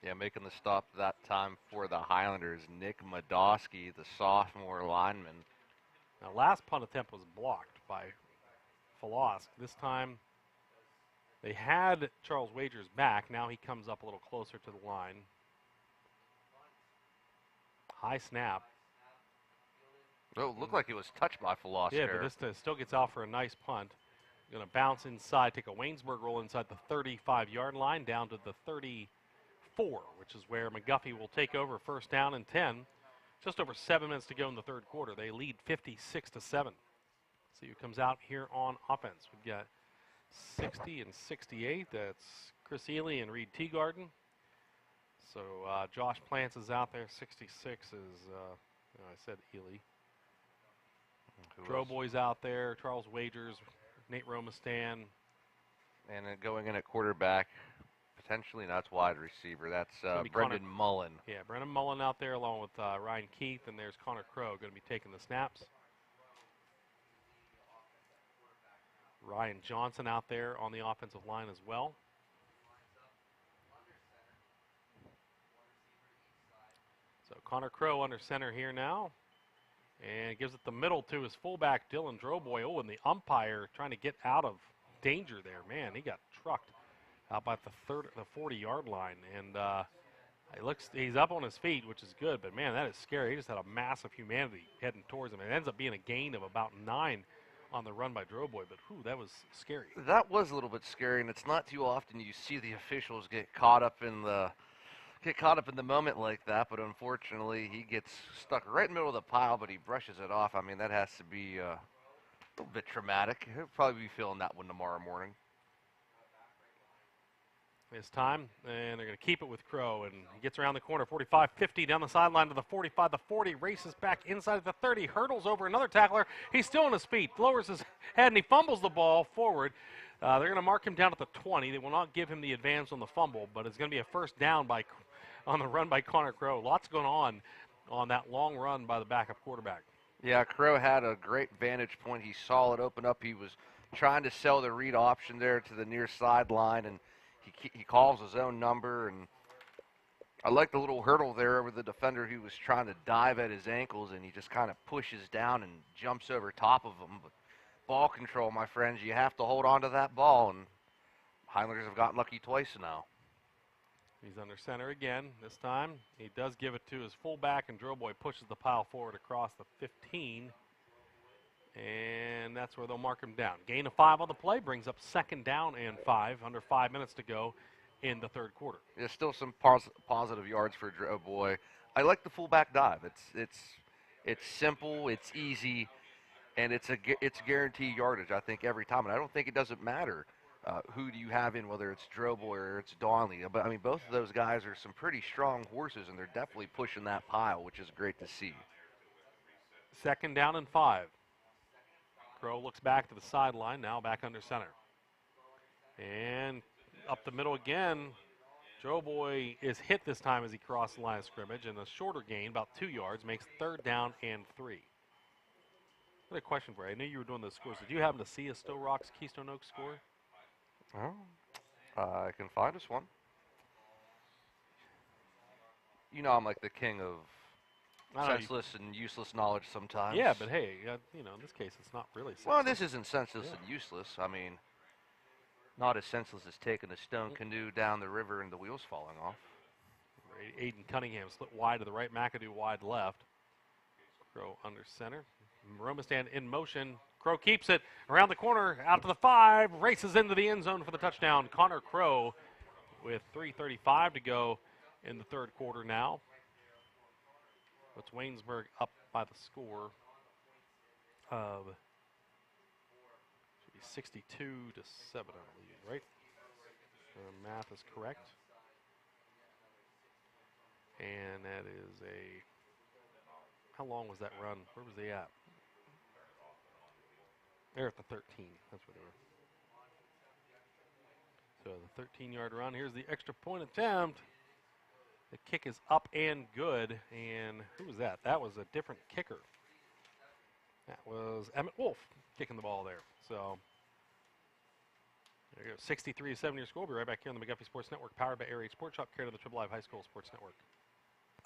Yeah, making the stop that time for the Highlanders, Nick Madosky, the sophomore lineman. Now, last punt attempt was blocked by Falosk. This time they had Charles Wagers back. Now he comes up a little closer to the line. High snap. Oh, it looked like it was touched by Falosk. Yeah, but this still gets out for a nice punt. Going to bounce inside, take a Waynesburg roll inside the 35-yard line down to the 34, which is where McGuffey will take over first down and 10. Just over 7 minutes to go in the third quarter. They lead 56-7. See who comes out here on offense. We've got 60 and 68. That's Chris Ely and Reed Teagarden. So Josh Plants is out there. 66 is, I said Ely. Droboy's out there. Charles Wagers, Nate Romastan. And then going in at quarterback, potentially not wide receiver. That's Brendan Mullen. Yeah, Brendan Mullen out there along with Ryan Keith, and there's Connor Crow going to be taking the snaps. Ryan Johnson out there on the offensive line as well. So Connor Crow under center here now. And gives it the middle to his fullback, Dylan Droboy. Oh, and the umpire trying to get out of danger there. Man, he got trucked out by the 40-yard line. And he's up on his feet, which is good. But, man, that is scary. He just had a mass of humanity heading towards him. It ends up being a gain of about 9 on the run by Droboy. But, whew, that was scary. That was a little bit scary, and it's not too often you see the officials get caught up in the moment like that, but unfortunately he gets stuck right in the middle of the pile, but he brushes it off. I mean, that has to be a little bit traumatic. He'll probably be feeling that one tomorrow morning. this time, and they're going to keep it with Crow, and he gets around the corner, 45-50 down the sideline to the 45, the 40, races back inside the 30, hurdles over another tackler. He's still on his feet, lowers his head, and he fumbles the ball forward. They're going to mark him down at the 20. They will not give him the advance on the fumble, but it's going to be a first down on the run by Connor Crow. Lots going on that long run by the backup quarterback. Yeah, Crow had a great vantage point. He saw it open up. He was trying to sell the read option there to the near sideline, and he calls his own number. And I like the little hurdle there over the defender who was trying to dive at his ankles, and he just kind of pushes down and jumps over top of him. But ball control, my friends, you have to hold on to that ball, and Highlanders have gotten lucky twice now. He's under center again. This time he does give it to his fullback, and Drillboy pushes the pile forward across the 15. And that's where they'll mark him down. Gain of 5 on the play brings up second down and 5, under 5 minutes to go in the third quarter. There's still some positive yards for Drillboy. I like the fullback dive. It's simple, it's easy, and it's guaranteed yardage, I think, every time. And I don't think it doesn't matter who do you have in, whether it's Drillboy or it's Donley. But, I mean, both of those guys are some pretty strong horses, and they're definitely pushing that pile, which is great to see. Second down and 5. Crow looks back to the sideline, now back under center. And up the middle again. Drillboy is hit this time as he crossed the line of scrimmage, and a shorter gain, about 2 yards, makes third down and 3. I had a question for you. I knew you were doing the scores. Did you happen to see a Stowe Rocks Keystone Oaks score? Oh, I can find us one. You know I'm like the king of senseless and useless knowledge sometimes. Yeah, but hey, in this case, it's not really senseless. Well, this isn't senseless and useless. I mean, not as senseless as taking a stone canoe down the river and the wheels falling off. Aiden Cunningham split wide to the right, McAdoo wide left. Crow under center. Romastan in motion. Crow keeps it around the corner, out to the 5, races into the end zone for the touchdown. Connor Crow with 3:35 to go in the third quarter now. Puts Waynesburg up by the score of 62-7, I believe, right? Math is correct. And that is how long was that run? Where was they at? They're at the 13. That's where they were. So the 13-yard run. Here's the extra point attempt. The kick is up and good. And who was that? That was a different kicker. That was Emmett Wolf kicking the ball there. So there you go. 63-7 your score. We'll be right back here on the McGuffey Sports Network, powered by Air Raid Sports Shop, carried on the Triple Live High School Sports Network.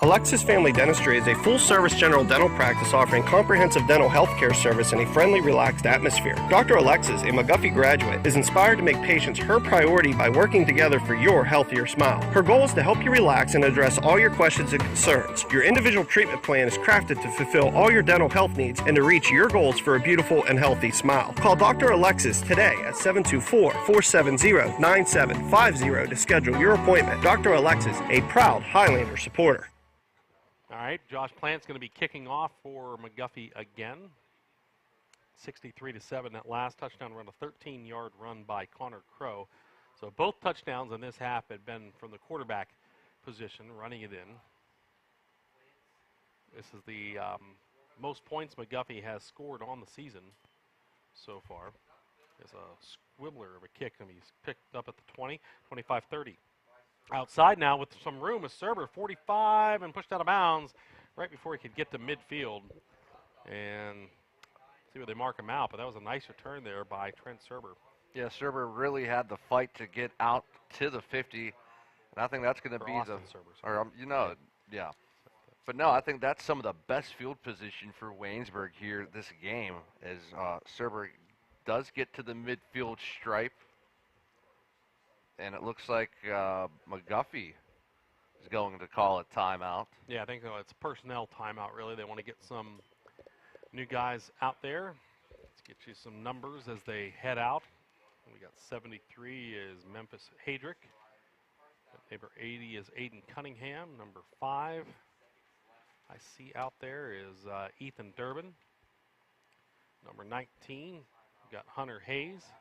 Alexis Family Dentistry is a full-service general dental practice offering comprehensive dental health care service in a friendly, relaxed atmosphere. Dr. Alexis, a McGuffey graduate, is inspired to make patients her priority by working together for your healthier smile. Her goal is to help you relax and address all your questions and concerns. Your individual treatment plan is crafted to fulfill all your dental health needs and to reach your goals for a beautiful and healthy smile. Call Dr. Alexis today at 724-470-9750 to schedule your appointment. Dr. Alexis, a proud Highlander supporter. All right, Josh Plant's going to be kicking off for McGuffey again. 63-7, that last touchdown run, a 13-yard run by Connor Crow. So both touchdowns in this half had been from the quarterback position, running it in. This is the most points McGuffey has scored on the season so far. There's a squibbler of a kick, and he's picked up at the 20, 25-30. Outside now with some room is Serber, 45, and pushed out of bounds right before he could get to midfield. And see where they mark him out, but that was a nice return there by Trent Serber. Yeah, Serber really had the fight to get out to the 50, and I think that's going to be Austin Serber, yeah. But no, I think that's some of the best field position for Waynesburg here this game, as Serber does get to the midfield stripe. And it looks like McGuffey is going to call a timeout. Yeah, I think it's a personnel timeout, really. They want to get some new guys out there. Let's get you some numbers as they head out. We got 73 is Memphis Hadrick. Number 80 is Aiden Cunningham. Number 5 I see out there is Ethan Durbin. Number 19, we got Hunter Hayes.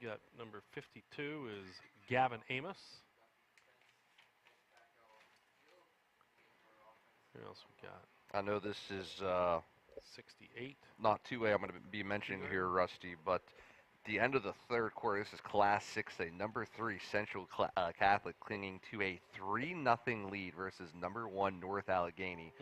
got number 52 is Gavin Amos. Who else we got? I know this is 68. not two-way I'm going to be mentioning here, Rusty, but the end of the third quarter, this is Class 6A, number 3 Central Catholic clinging to a 3-0 lead versus number 1 North Allegheny.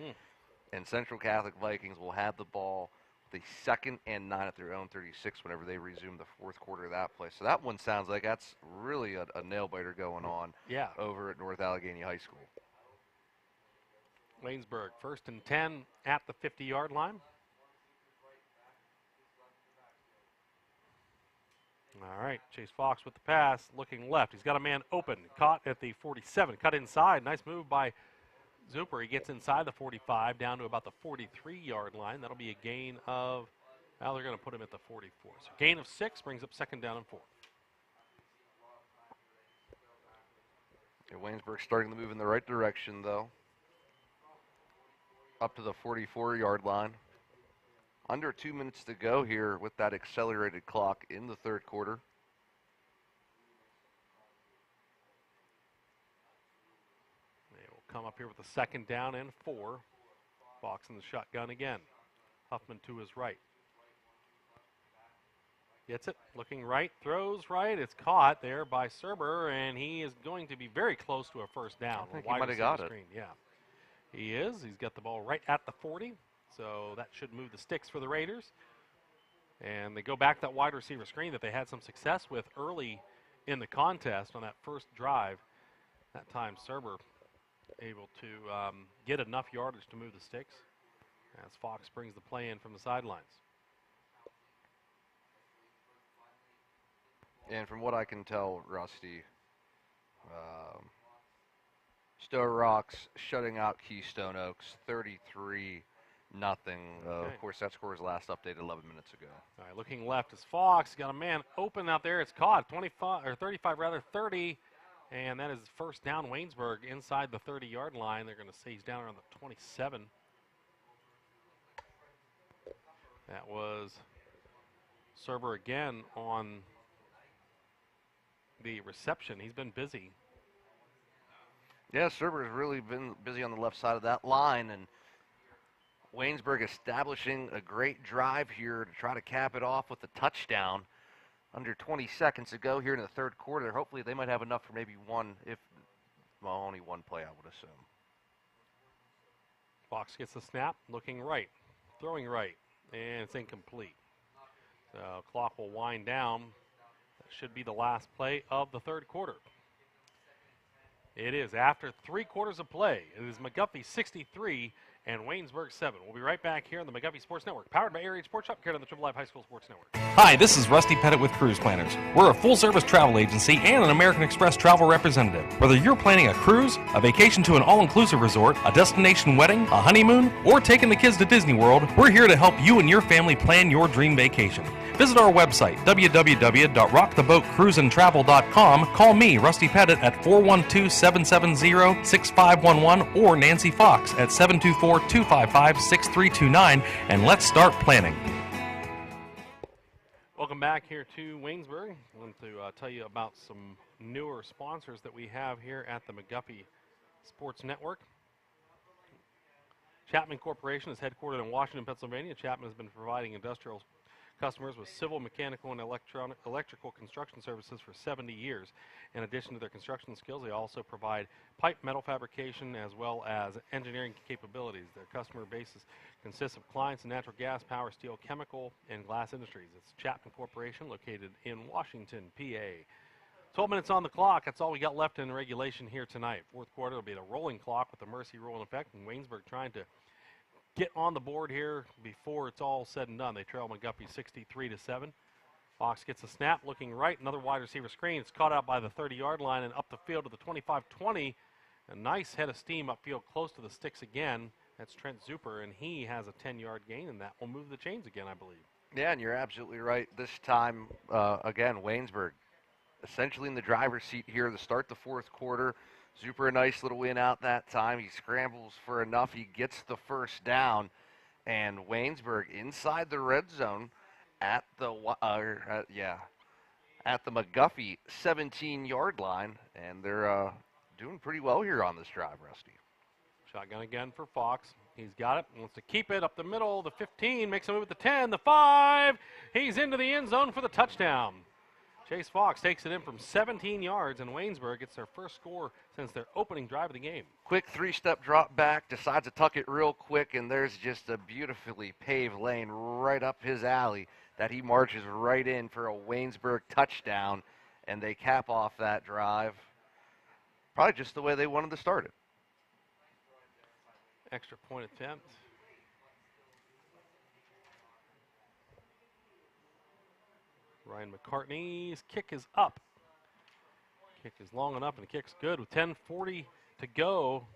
And Central Catholic Vikings will have the ball the 2nd and 9 at their own 36 whenever they resume the fourth quarter of that play. So that one sounds like that's really a nail-biter going on over at North Allegheny High School. Waynesburg, 1st and 10 at the 50-yard line. All right, Chase Fox with the pass, looking left. He's got a man open, caught at the 47, cut inside. Nice move by Zuper. He gets inside the 45, down to about the 43-yard line. That'll be a gain of, well, they're going to put him at the 44. So gain of 6 brings up 2nd down and 4. Yeah, Waynesburg starting to move in the right direction, though. Up to the 44-yard line. Under 2 minutes to go here with that accelerated clock in the third quarter. They will come up here with a 2nd down and 4. Fox in the shotgun again. Huffman to his right. Gets it, looking right, throws right. It's caught there by Serber, and he is going to be very close to a 1st down. I think he might have got it. Yeah, he is. He's got the ball right at the 40. So that should move the sticks for the Raiders. And they go back that wide receiver screen that they had some success with early in the contest on that first drive. That time Serber able to get enough yardage to move the sticks as Fox brings the play in from the sidelines. And from what I can tell, Rusty, Stowe Rocks shutting out Keystone Oaks 33-0. Of course, that score was last updated 11 minutes ago. All right, looking left is Fox. Got a man open out there. It's caught. 30, and that is 1st down. Waynesburg inside the 30-yard line. They're going to say he's down around the 27. That was Serber again on the reception. He's been busy. Yeah, Serber has really been busy on the left side of that line, and Waynesburg establishing a great drive here to try to cap it off with a touchdown. Under 20 seconds to go here in the third quarter. Hopefully they might have enough for maybe only one play, I would assume. Fox gets the snap, looking right, throwing right, and it's incomplete. So clock will wind down. That should be the last play of the third quarter. It is after 3 quarters of play. It is McGuffey 63 and Waynesburg 7. We'll be right back here on the McGuffey Sports Network, powered by Area Sports Shop, carried on the Triple Live High School Sports Network. Hi, this is Rusty Pettit with Cruise Planners. We're a full-service travel agency and an American Express travel representative. Whether you're planning a cruise, a vacation to an all-inclusive resort, a destination wedding, a honeymoon, or taking the kids to Disney World, we're here to help you and your family plan your dream vacation. Visit our website, www.rocktheboatcruiseandtravel.com. Call me, Rusty Pettit, at 412-770-6511 or Nancy Fox at 724-255-6329, and let's start planning. Welcome back here to Waynesburg. I want to tell you about some newer sponsors that we have here at the McGuffey Sports Network. Chapman Corporation is headquartered in Washington, Pennsylvania. Chapman has been providing industrial customers with civil, mechanical, and electrical construction services for 70 years. In addition to their construction skills, they also provide pipe metal fabrication as well as engineering capabilities. Their customer base consists of clients in natural gas, power, steel, chemical, and glass industries. It's Chapman Corporation, located in Washington, PA. 12 minutes on the clock. That's all we got left in regulation here tonight. Fourth quarter will be the rolling clock with the Mercy rule in effect, and Waynesburg trying to get on the board here before it's all said and done. They trail McGuffey 63-7. Fox gets a snap, looking right, another wide receiver screen. It's caught out by the 30-yard line and up the field to the 25-20. A nice head of steam upfield close to the sticks again. That's Trent Zuper, and he has a 10-yard gain, and that will move the chains again, I believe. Yeah, and you're absolutely right. This time, again, Waynesburg essentially in the driver's seat here to start the fourth quarter. Zuper a nice little win out that time. He scrambles for enough. He gets the 1st down. And Waynesburg inside the red zone at the at the McGuffey 17-yard line, and they're doing pretty well here on this drive, Rusty. Shotgun again for Fox. He's got it. Wants to keep it up the middle. The 15 makes a move at the 10, the 5. He's into the end zone for the touchdown. Chase Fox takes it in from 17 yards, and Waynesburg gets their first score since their opening drive of the game. Quick 3-step drop back, decides to tuck it real quick, and there's just a beautifully paved lane right up his alley that he marches right in for a Waynesburg touchdown, and they cap off that drive probably just the way they wanted to start it. Extra point attempt. Ryan McCartney's kick is up. Kick is long enough, and the kick's good. With 10:40 to go,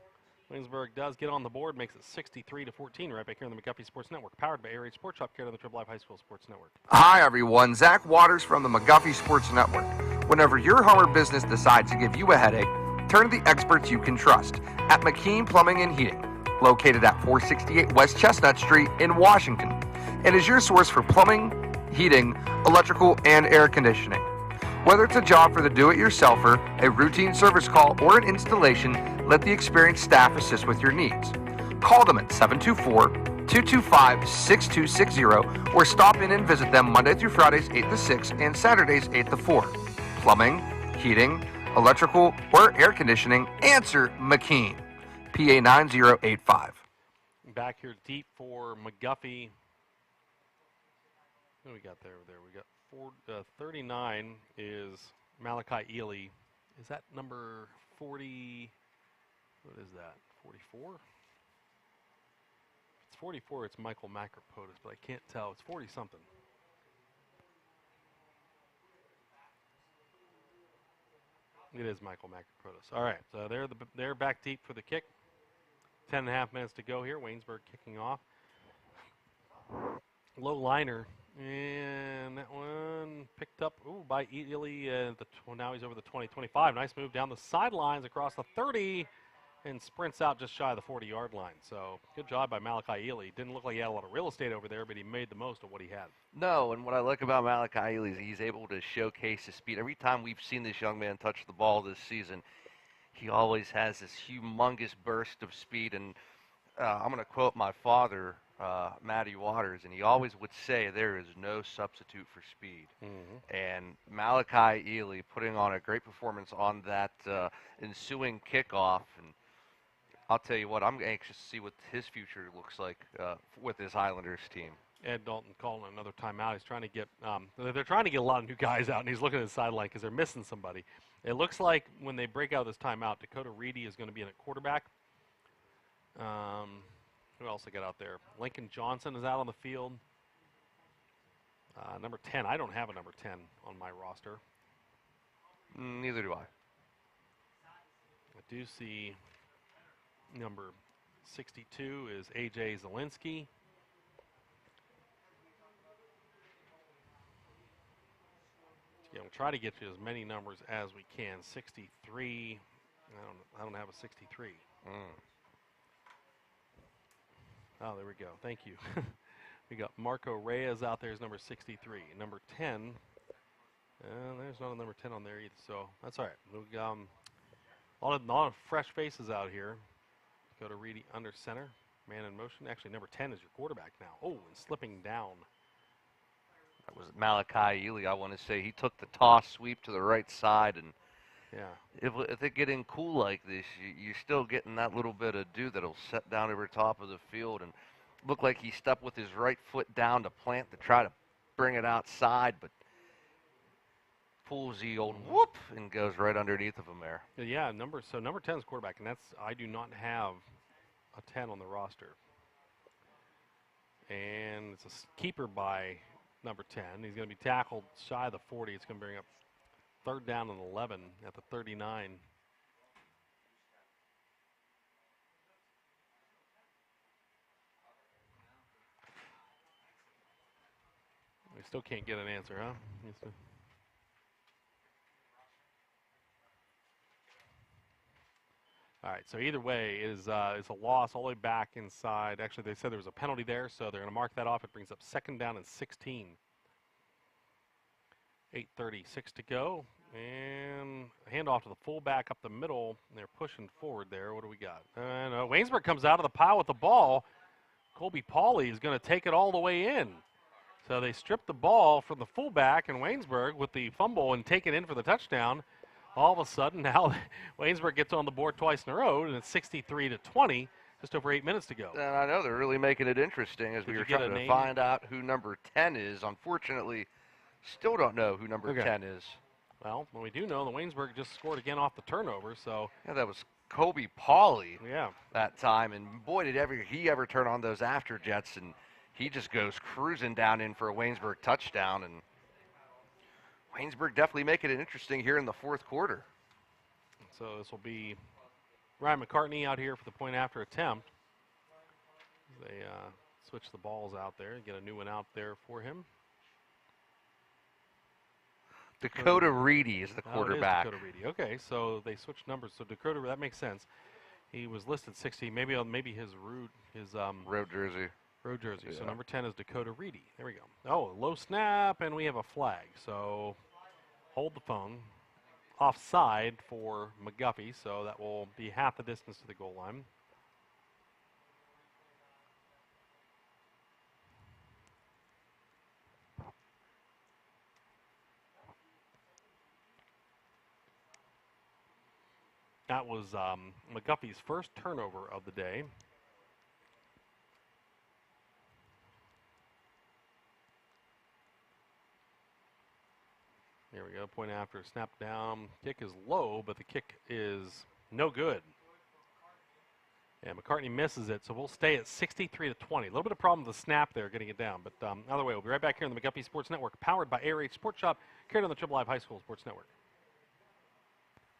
Waynesburg does get on the board, makes it 63-14. Right back here on the McGuffey Sports Network, powered by Air Raid Sports Shop, carried on the Triple Live High School Sports Network. Hi, everyone. Zach Waters from the McGuffey Sports Network. Whenever your home or business decides to give you a headache, turn to the experts you can trust at McKean Plumbing and Heating, located at 468 West Chestnut Street in Washington. It is your source for plumbing, heating, electrical, and air conditioning. Whether it's a job for the do-it-yourselfer, a routine service call, or an installation, let the experienced staff assist with your needs. Call them at 724-225-6260 or stop in and visit them Monday through Fridays 8 to 6 and Saturdays 8 to 4. Plumbing, heating, electrical, or air conditioning, answer McKean. PA 9085. Back here deep for McGuffey. What do we got there? We got 39 is Malachi Ely. Is that number 40? What is that? 44? If it's 44, it's Michael Macropotis, but I can't tell. It's 40-something. It is Michael Macropotis. All right, so they're back deep for the kick. 10.5 minutes to go here. Waynesburg kicking off. Low liner. And that one picked up by Ely. Now he's over the 20-25. Nice move down the sidelines across the 30 and sprints out just shy of the 40-yard line. So good job by Malachi Ely. Didn't look like he had a lot of real estate over there, but he made the most of what he had. No, and what I like about Malachi Ely is he's able to showcase his speed. Every time we've seen this young man touch the ball this season, he always has this humongous burst of speed. And I'm going to quote my father, Matty Waters, and he always would say there is no substitute for speed. Mm-hmm. And Malachi Ely putting on a great performance on that ensuing kickoff. And I'll tell you what, I'm anxious to see what his future looks like with his Highlanders team. Ed Dalton calling another timeout. He's trying to get they're trying to get a lot of new guys out, and he's looking at the sideline because they're missing somebody. It looks like when they break out this timeout, Dakota Reedy is going to be in at quarterback. Who else I got out there? Lincoln Johnson is out on the field. Number 10. I don't have a number 10 on my roster. Neither do I. I do see number 62 is A.J. Zielinski. Yeah, we'll try to get to as many numbers as we can. 63. I don't have a 63. Oh, there we go. Thank you. We got Marco Reyes out there as number 63. Number 10. There's not a number 10 on there either, so that's all right. We got a lot of fresh faces out here. Go to Reedy under center. Man in motion. Actually, number 10 is your quarterback now. Oh, and slipping down. That was Malachi Ely, I want to say. He took the toss sweep to the right side, and yeah, if they get in cool like this, you're still getting that little bit of dew that'll set down over top of the field, and look like he stepped with his right foot down to plant to try to bring it outside, but pulls the old whoop and goes right underneath of him there. Yeah, number 10 is quarterback, and I do not have a 10 on the roster. And it's a keeper by number 10. He's going to be tackled shy of the 40. It's going to bring up 3rd down and 11 at the 39. We still can't get an answer, huh? All right, so either way, it's a loss all the way back inside. Actually, they said there was a penalty there, so they're going to mark that off. It brings up 2nd down and 16. 8:36 to go. And handoff to the fullback up the middle. And they're pushing forward there. What do we got? Waynesburg comes out of the pile with the ball. Colby Pauley is going to take it all the way in. So they strip the ball from the fullback, and Waynesburg with the fumble and take it in for the touchdown. All of a sudden, now Waynesburg gets on the board twice in a row, and it's 63-20, just over 8 minutes to go. And I know they're really making it interesting as we were trying to find out who number 10 is. Unfortunately, still don't know who number 10 is. Well, we do know that Waynesburg just scored again off the turnover, so. Yeah, that was Colby Pauley that time, and boy, did he ever turn on those afterjets, and he just goes cruising down in for a Waynesburg touchdown, and Waynesburg definitely making it interesting here in the fourth quarter. So this will be Ryan McCartney out here for the point after attempt. They switch the balls out there and get a new one out there for him. Dakota Reedy is the quarterback. Dakota Reedy. Okay, so they switched numbers. So Dakota, that makes sense. He was listed 60. Maybe his road jersey. Road jersey. Yeah. So number 10 is Dakota Reedy. There we go. Oh, low snap, and we have a flag. So hold the phone. Offside for McGuffey. So that will be half the distance to the goal line. That was McGuffey's first turnover of the day. There we go, point after, snap down. Kick is low, but the kick is no good. And McCartney misses it, so we'll stay at 63-20. A little bit of problem with the snap there, getting it down. But either way, we'll be right back here on the McGuffey Sports Network, powered by ARH Sports Shop, carried on the Triple Live High School Sports Network.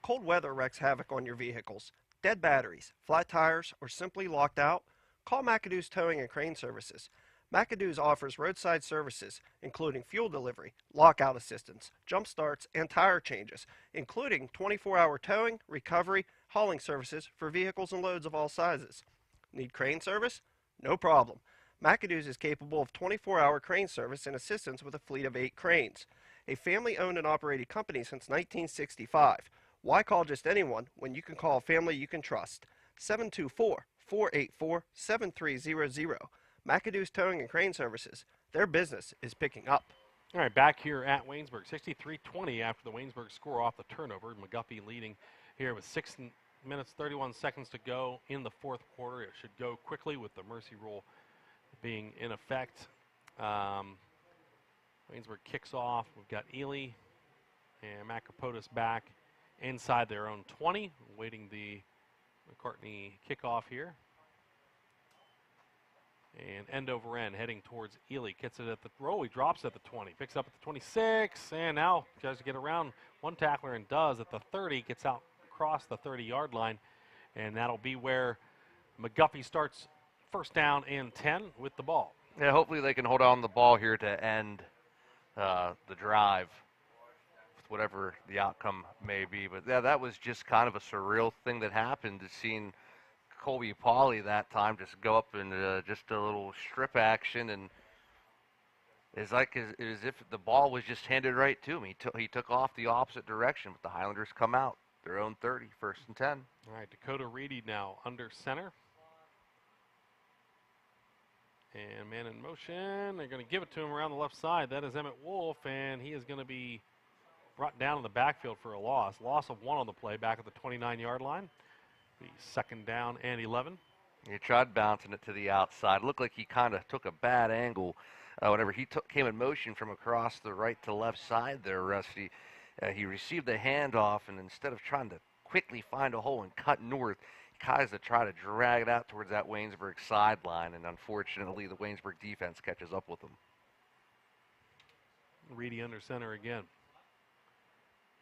Cold weather wreaks havoc on your vehicles. Dead batteries, flat tires, or simply locked out? Call McAdoo's Towing and Crane Services. McAdoo's offers roadside services, including fuel delivery, lockout assistance, jump starts, and tire changes, including 24-hour towing, recovery, hauling services for vehicles and loads of all sizes. Need crane service? No problem. McAdoo's is capable of 24-hour crane service and assistance with a fleet of 8 cranes. A family-owned and operated company since 1965. Why call just anyone when you can call a family you can trust? 724-484-7300. McAdoo's Towing and Crane Services. Their business is picking up. All right, back here at Waynesburg. 63-20 after the Waynesburg score off the turnover. McGuffey leading here with 6 minutes, 31 seconds to go in the fourth quarter. It should go quickly with the mercy rule being in effect. Waynesburg kicks off. We've got Ely and Macropotis back inside their own 20, waiting the McCartney kickoff here. And end over end, heading towards Ely. Gets it at the roll. He drops at the 20. Picks up at the 26. And now tries to get around one tackler and does at the 30. Gets out across the 30-yard line. And that'll be where McGuffey starts first down and 10 with the ball. Yeah, hopefully they can hold on the ball here to end the drive, whatever the outcome may be. But yeah, that was just kind of a surreal thing that happened, seeing Colby Pauley that time just go up in just a little strip action, and it's like as if the ball was just handed right to him. He took off the opposite direction, but the Highlanders come out their own 30, first and 10. All right, Dakota Reedy now under center. And man in motion. They're going to give it to him around the left side. That is Emmett Wolf, and he is going to be brought down in the backfield for a loss. Loss of 1 on the play back at the 29-yard line. The second down and 11. He tried bouncing it to the outside. It looked like he kind of took a bad angle whenever he came in motion from across the right to left side there, Rusty. He received the handoff, and instead of trying to quickly find a hole and cut north, he tries to try to drag it out towards that Waynesburg sideline, and unfortunately the Waynesburg defense catches up with him. Reedy under center again.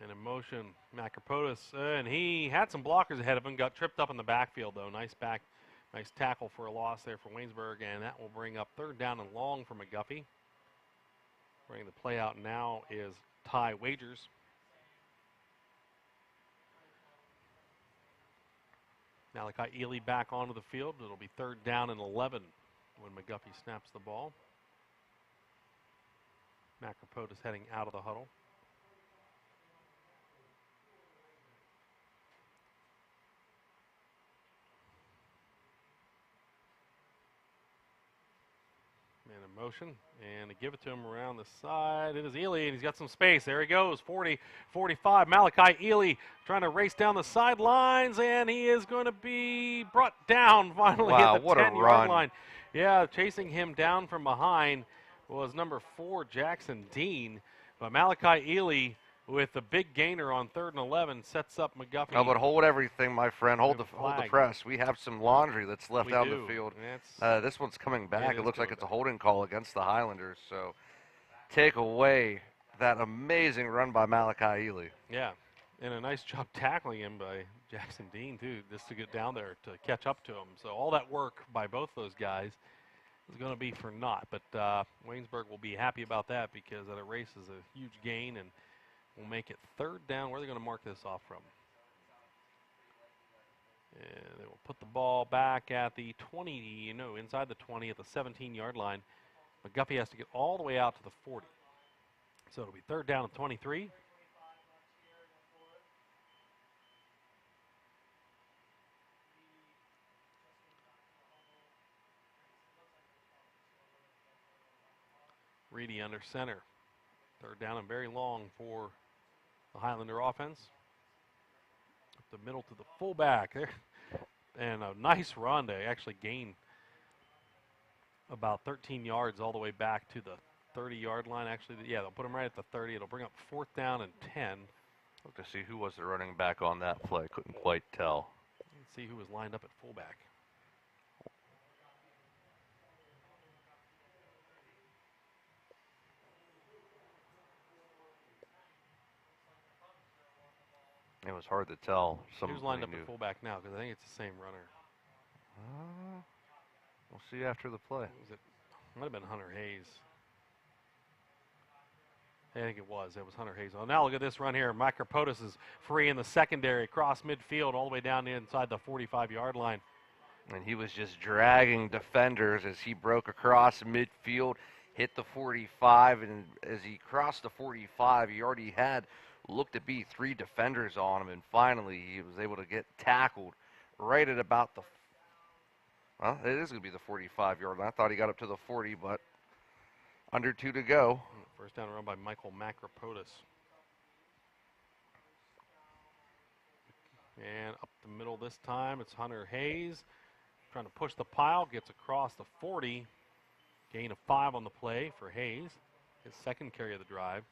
And in motion, Macropotis, and he had some blockers ahead of him, got tripped up in the backfield, though. Nice tackle for a loss there for Waynesburg, and that will bring up third down and long for McGuffey. Bringing the play out now is Ty Wagers. Malachi Ely back onto the field. It'll be third down and 11 when McGuffey snaps the ball. Macropotis heading out of the huddle. motion, and to give it to him around the side, it is Ely, and he's got some space. There he goes, 40, 45. Malachi Ely trying to race down the sidelines, and he is going to be brought down finally at the 10-yard line. Yeah, chasing him down from behind was number 4, Jackson Dean, but Malachi Ely with the big gainer on 3rd and 11 sets up McGuffey. Oh, but hold everything, my friend. Hold the press. We have some laundry that's left out in the field. This one's coming back. It looks like it's a holding call against the Highlanders. So take away that amazing run by Malachi Ely. Yeah, and a nice job tackling him by Jackson Dean, too, just to get down there to catch up to him. So all that work by both those guys is going to be for naught. But Waynesburg will be happy about that because that erase is a huge gain, and we'll make it 3rd down. Where are they going to mark this off from? And they will put the ball back at the 20, inside the 20 at the 17-yard line. McGuffey has to get all the way out to the 40. So it'll be 3rd down and 23. Reedy under center. 3rd down and very long for the Highlander offense. Up the middle to the fullback there. And a nice run to actually gain about 13 yards all the way back to the 30-yard line. Actually, yeah, they'll put him right at the 30. It'll bring up 4th down and 10. Look to see who was the running back on that play. Couldn't quite tell. Let's see who was lined up at fullback. It was hard to tell. Who's lined up at fullback now? Because I think it's the same runner. We'll see after the play. Might have been Hunter Hayes. I think it was. It was Hunter Hayes. Oh, now look at this run here. Macropotis is free in the secondary, across midfield, all the way down inside the 45-yard line. And he was just dragging defenders as he broke across midfield, hit the 45, and as he crossed the 45, he already had looked to be 3 defenders on him, and finally he was able to get tackled right at about the, well, it is going to be the 45-yard line. I thought he got up to the 40, but under 2 to go. 1st down run by Michael Macropotis. And up the middle this time, it's Hunter Hayes trying to push the pile, gets across the 40. Gain of 5 on the play for Hayes, his 2nd carry of the drive.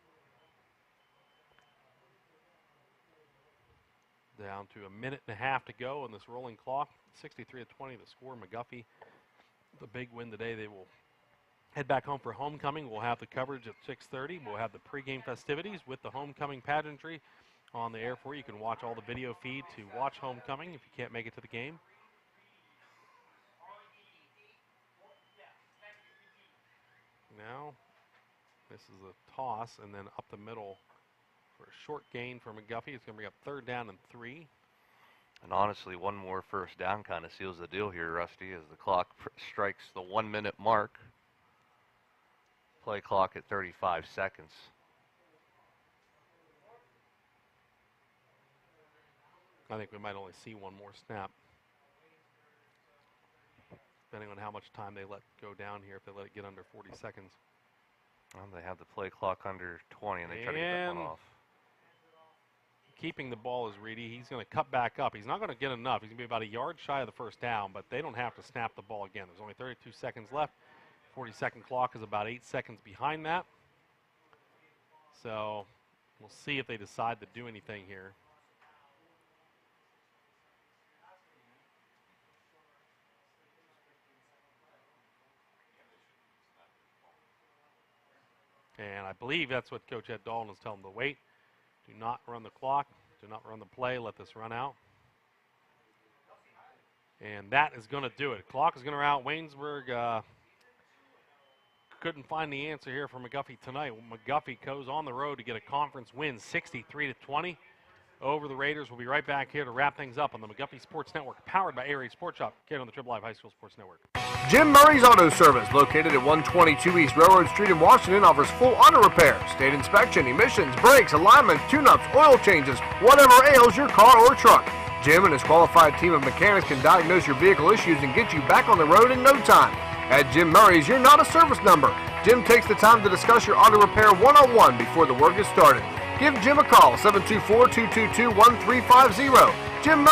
Down to 1.5 minutes to go on this rolling clock. 63-20 the score. McGuffey, the big win today. They will head back home for homecoming. We'll have the coverage at 6:30. We'll have the pregame festivities with the homecoming pageantry on the air for you. You can watch all the video feed to watch homecoming if you can't make it to the game. Now, this is a toss, and then up the middle for a short gain for McGuffey. It's going to bring up 3rd down and 3. And honestly, one more 1st down kind of seals the deal here, Rusty, as the clock strikes the 1-minute mark. Play clock at 35 seconds. I think we might only see one more snap, depending on how much time they let go down here, if they let it get under 40 seconds. Well, they have the play clock under 20, and they try to get that one off. Keeping the ball is Reedy. He's going to cut back up. He's not going to get enough. He's going to be about a yard shy of the 1st down, but they don't have to snap the ball again. There's only 32 seconds left. 40-second clock is about 8 seconds behind that. So we'll see if they decide to do anything here. And I believe that's what Coach Ed Dalton is telling them to wait. Do not run the clock. Do not run the play. Let this run out. And that is going to do it. Clock is going to run out. Waynesburg couldn't find the answer here for McGuffey tonight. McGuffey goes on the road to get a conference win, 63-20 over the Raiders. We'll be right back here to wrap things up on the McGuffey Sports Network, powered by Air Raid Sports Shop, here on the Triple Live High School Sports Network. Jim Murray's Auto Service, located at 122 East Railroad Street in Washington, offers full auto repair, state inspection, emissions, brakes, alignment, tune-ups, oil changes, whatever ails your car or truck. Jim and his qualified team of mechanics can diagnose your vehicle issues and get you back on the road in no time. At Jim Murray's, you're not a service number. Jim takes the time to discuss your auto repair one-on-one before the work is started. Give Jim a call, 724-222-1350. Jim Murray.